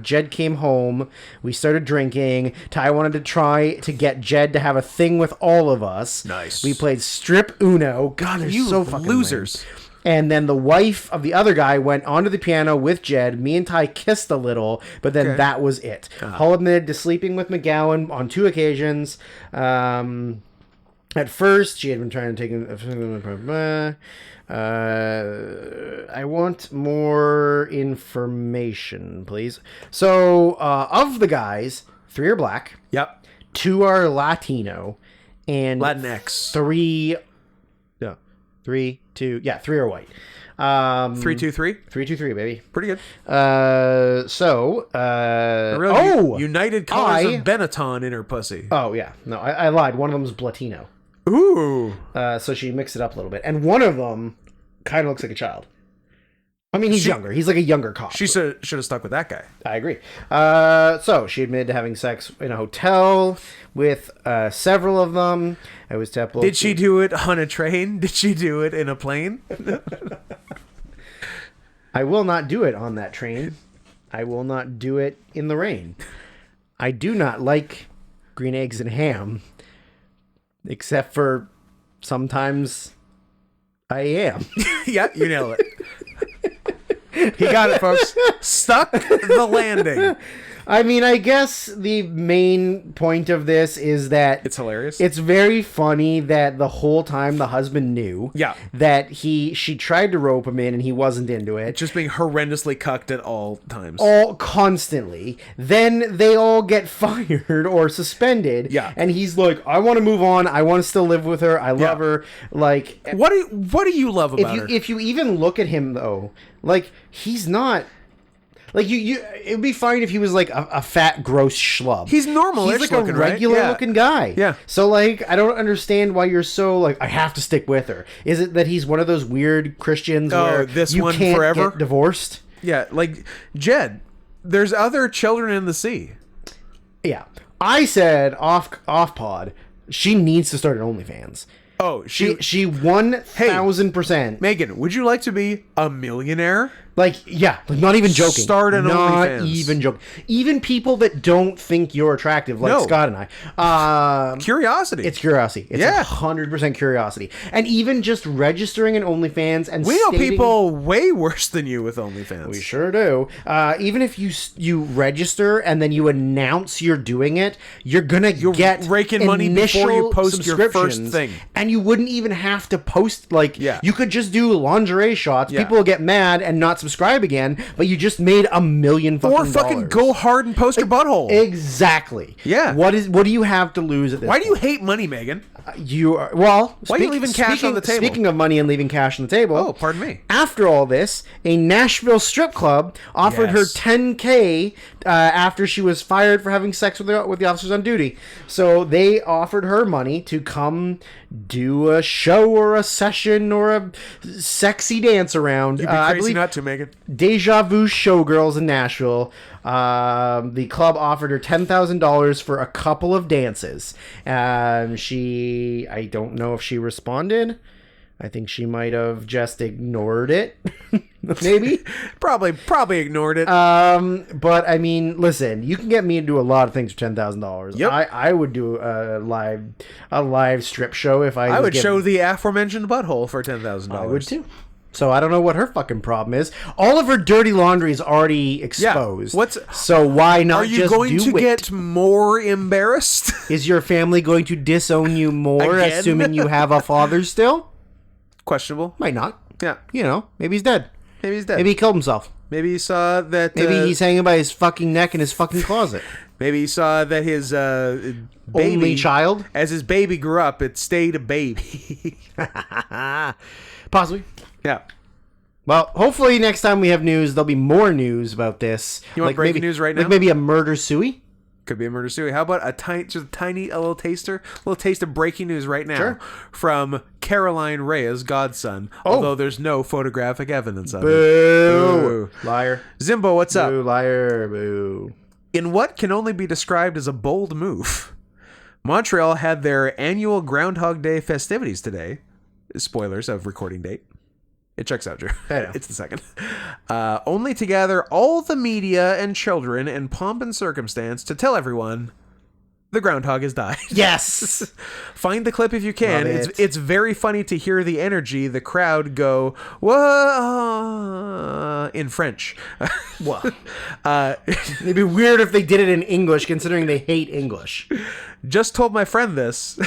Speaker 1: Jed came home. We started drinking. Ty wanted to try to get Jed to have a thing with all of us.
Speaker 2: Nice.
Speaker 1: We played strip Uno. God, they're so fucking
Speaker 2: losers.
Speaker 1: Lame. And then the wife of the other guy went onto the piano with Jed. Me and Ty kissed a little, but then that was it. Hull admitted to sleeping with McGowan on 2 occasions. At first, she had been trying to take I want more information, please. So, of the guys, 3 are black.
Speaker 2: Yep.
Speaker 1: 2 are Latino. And
Speaker 2: Latinx.
Speaker 1: 3... No. 3, 2... Yeah, 3 are white.
Speaker 2: 323?
Speaker 1: 323, baby.
Speaker 2: Pretty good. United Colors of Benetton in her pussy.
Speaker 1: Oh, yeah. No, I lied. One of them is Blatino.
Speaker 2: Ooh.
Speaker 1: So she mixed it up a little bit. And one of them kind of looks like a child. I mean, he's younger. He's like a younger cop.
Speaker 2: She should have stuck with that guy.
Speaker 1: I agree. So she admitted to having sex in a hotel with several of them. I was temple.
Speaker 2: Did she do it on a train? Did she do it in a plane?
Speaker 1: I will not do it on that train. I will not do it in the rain. I do not like green eggs and ham. Except for sometimes I am.
Speaker 2: Yeah, you nailed it. He got it, folks. Stuck the landing.
Speaker 1: I mean, I guess the main point of this is that
Speaker 2: it's hilarious.
Speaker 1: It's very funny that the whole time the husband knew that she tried to rope him in and he wasn't into it.
Speaker 2: Just being horrendously cucked at all times.
Speaker 1: All constantly. Then they all get fired or suspended.
Speaker 2: Yeah.
Speaker 1: And he's like, I want to move on. I want to still live with her. I love her. Like,
Speaker 2: what do you love about her?
Speaker 1: If you even look at him though, like, he's not. Like, it'd be fine if he was, like, a fat, gross schlub.
Speaker 2: He's normal-ish
Speaker 1: He's, like,
Speaker 2: looking,
Speaker 1: a regular-looking guy.
Speaker 2: Yeah.
Speaker 1: So, like, I don't understand why you're so, like, I have to stick with her. Is it that he's one of those weird Christians where you can't get divorced?
Speaker 2: Yeah, like, Jed, there's other children in the sea.
Speaker 1: Yeah. I said, off pod, she needs to start an OnlyFans.
Speaker 2: Oh,
Speaker 1: she 1,000%.
Speaker 2: Megan, would you like to be a millionaire?
Speaker 1: Like, yeah, like, not even joking.
Speaker 2: Start an OnlyFans.
Speaker 1: Not even joking. Even people that don't think you're attractive, like Scott and I.
Speaker 2: Curiosity.
Speaker 1: It's curiosity. It's 100% curiosity. And even just registering an OnlyFans and
Speaker 2: we know people way worse than you with OnlyFans.
Speaker 1: We sure do. Even if you register and then you announce you're doing it, you're get
Speaker 2: raking money before you post your first thing.
Speaker 1: And you wouldn't even have to post, like, you could just do lingerie shots. People will get mad and not subscribe again, but you just made $1 million fucking
Speaker 2: go hard and post your butthole.
Speaker 1: Exactly.
Speaker 2: Yeah.
Speaker 1: What do you have to lose at this
Speaker 2: Why do you hate money, Megan?
Speaker 1: Why
Speaker 2: are you leaving cash on the table?
Speaker 1: Speaking of money and leaving cash on the table.
Speaker 2: Oh, pardon me.
Speaker 1: After all this, a Nashville strip club offered her $10,000 after she was fired for having sex with the officers on duty. So they offered her money to come do a show or a session or a sexy dance around.
Speaker 2: You'd be crazy not to, Megan.
Speaker 1: Deja Vu Showgirls in Nashville. The club offered her $10,000 for a couple of dances. I don't know if she responded. I think she might have just ignored it. Maybe.
Speaker 2: Probably ignored it.
Speaker 1: But I mean, listen, you can get me to do a lot of things for $10,000.
Speaker 2: Yep.
Speaker 1: I would do a live strip show if
Speaker 2: I would show the aforementioned butthole for $10,000.
Speaker 1: I would too. So I don't know what her fucking problem is. All of her dirty laundry is already exposed.
Speaker 2: Yeah.
Speaker 1: So why not just do it?
Speaker 2: Are you going to get more embarrassed?
Speaker 1: Is your family going to disown you more, assuming you have a father still?
Speaker 2: Questionable.
Speaker 1: Might not.
Speaker 2: Yeah.
Speaker 1: You know, maybe he's dead.
Speaker 2: Maybe
Speaker 1: he killed himself.
Speaker 2: Maybe he saw that...
Speaker 1: Maybe he's hanging by his fucking neck in his fucking closet.
Speaker 2: Maybe he saw that his baby...
Speaker 1: Only child?
Speaker 2: As his baby grew up, it stayed a baby.
Speaker 1: Possibly.
Speaker 2: Yeah.
Speaker 1: Well, hopefully next time we have news, there'll be more news about this.
Speaker 2: You want breaking news right now?
Speaker 1: Like maybe a murder suey?
Speaker 2: Could be a murder suey. How about a little taster of breaking news right now from Caroline Reyes' godson. Although there's no photographic evidence of it.
Speaker 1: Boo! Liar.
Speaker 2: Zimbo, what's up?
Speaker 1: Boo, liar, boo.
Speaker 2: In what can only be described as a bold move, Montreal had their annual Groundhog Day festivities today. Spoilers of recording date. It checks out, Drew. It's the 2nd. Only to gather all the media and children in pomp and circumstance to tell everyone the groundhog has died.
Speaker 1: Yes!
Speaker 2: Find the clip if you can. It's very funny to hear the energy, the crowd go, whoa, in French.
Speaker 1: What? It'd be weird if they did it in English, considering they hate English.
Speaker 2: Just told my friend this.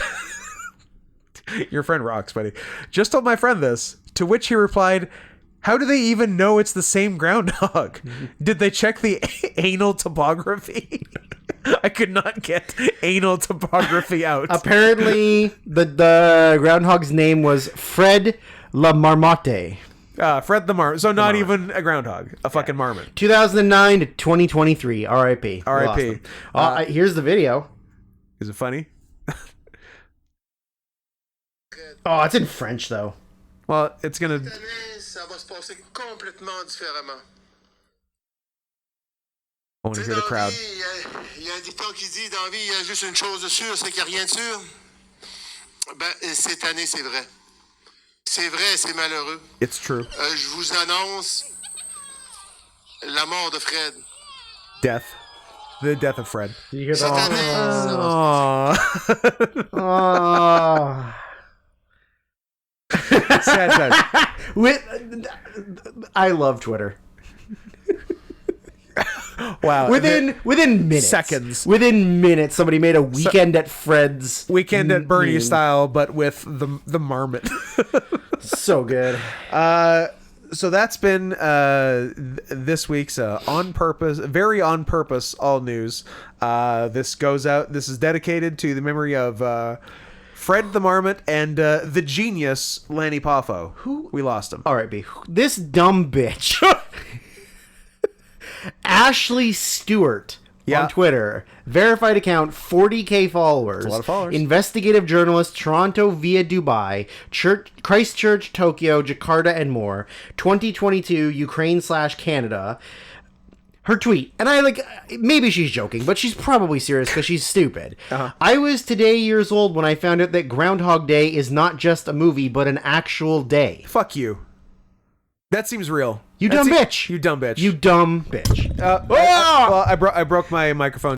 Speaker 2: Your friend rocks, buddy. Just told my friend this. To which he replied, how do they even know it's the same groundhog? Did they check the anal topography? I could not get anal topography out.
Speaker 1: Apparently, the groundhog's name was Fred La Marmotte.
Speaker 2: Fred the Marmot. So not even a groundhog. A fucking marmot.
Speaker 1: 2009 to 2023. R.I.P.
Speaker 2: R.I.P.
Speaker 1: Here's the video.
Speaker 2: Is it funny?
Speaker 1: Oh, it's in French, though.
Speaker 2: Well, it's gonna.
Speaker 3: Ça va se passer complètement différemment.
Speaker 2: I want to hear the crowd.
Speaker 3: Il y a un dicton qui dit dans la vie, il y a juste une chose de sûre, c'est qu'il n'y a rien de sûr. Ben, cette année, c'est vrai. C'est vrai, c'est malheureux.
Speaker 2: It's true.
Speaker 3: Je vous annonce la mort de Fred.
Speaker 2: Death. The death of Fred.
Speaker 1: Did you hear
Speaker 3: Cette
Speaker 1: that?
Speaker 3: année,
Speaker 1: Oh.
Speaker 2: Sad.
Speaker 1: I love Twitter.
Speaker 2: Wow.
Speaker 1: Within minutes.
Speaker 2: Seconds.
Speaker 1: Within minutes, somebody made a Weekend at Fred's.
Speaker 2: Weekend at Bernie style, but with the marmot.
Speaker 1: So good.
Speaker 2: So that's been this week's very on purpose all news. This goes out. This is dedicated to the memory of Fred the Marmot and the genius Lanny Poffo. Who we lost him.
Speaker 1: All right, B. This dumb bitch, Ashley Stewart, on Twitter, verified account, 40K followers.
Speaker 2: That's a lot of followers.
Speaker 1: Investigative journalist, Toronto via Dubai, Christchurch, Tokyo, Jakarta, and more. 2022, Ukraine/Canada. Her tweet, and maybe she's joking, but she's probably serious because she's stupid. I was today years old when I found out that Groundhog Day is not just a movie, but an actual day.
Speaker 2: Fuck you. That seems real.
Speaker 1: You dumb bitch.
Speaker 2: You dumb bitch.
Speaker 1: You dumb bitch.
Speaker 2: Well, I broke my microphone.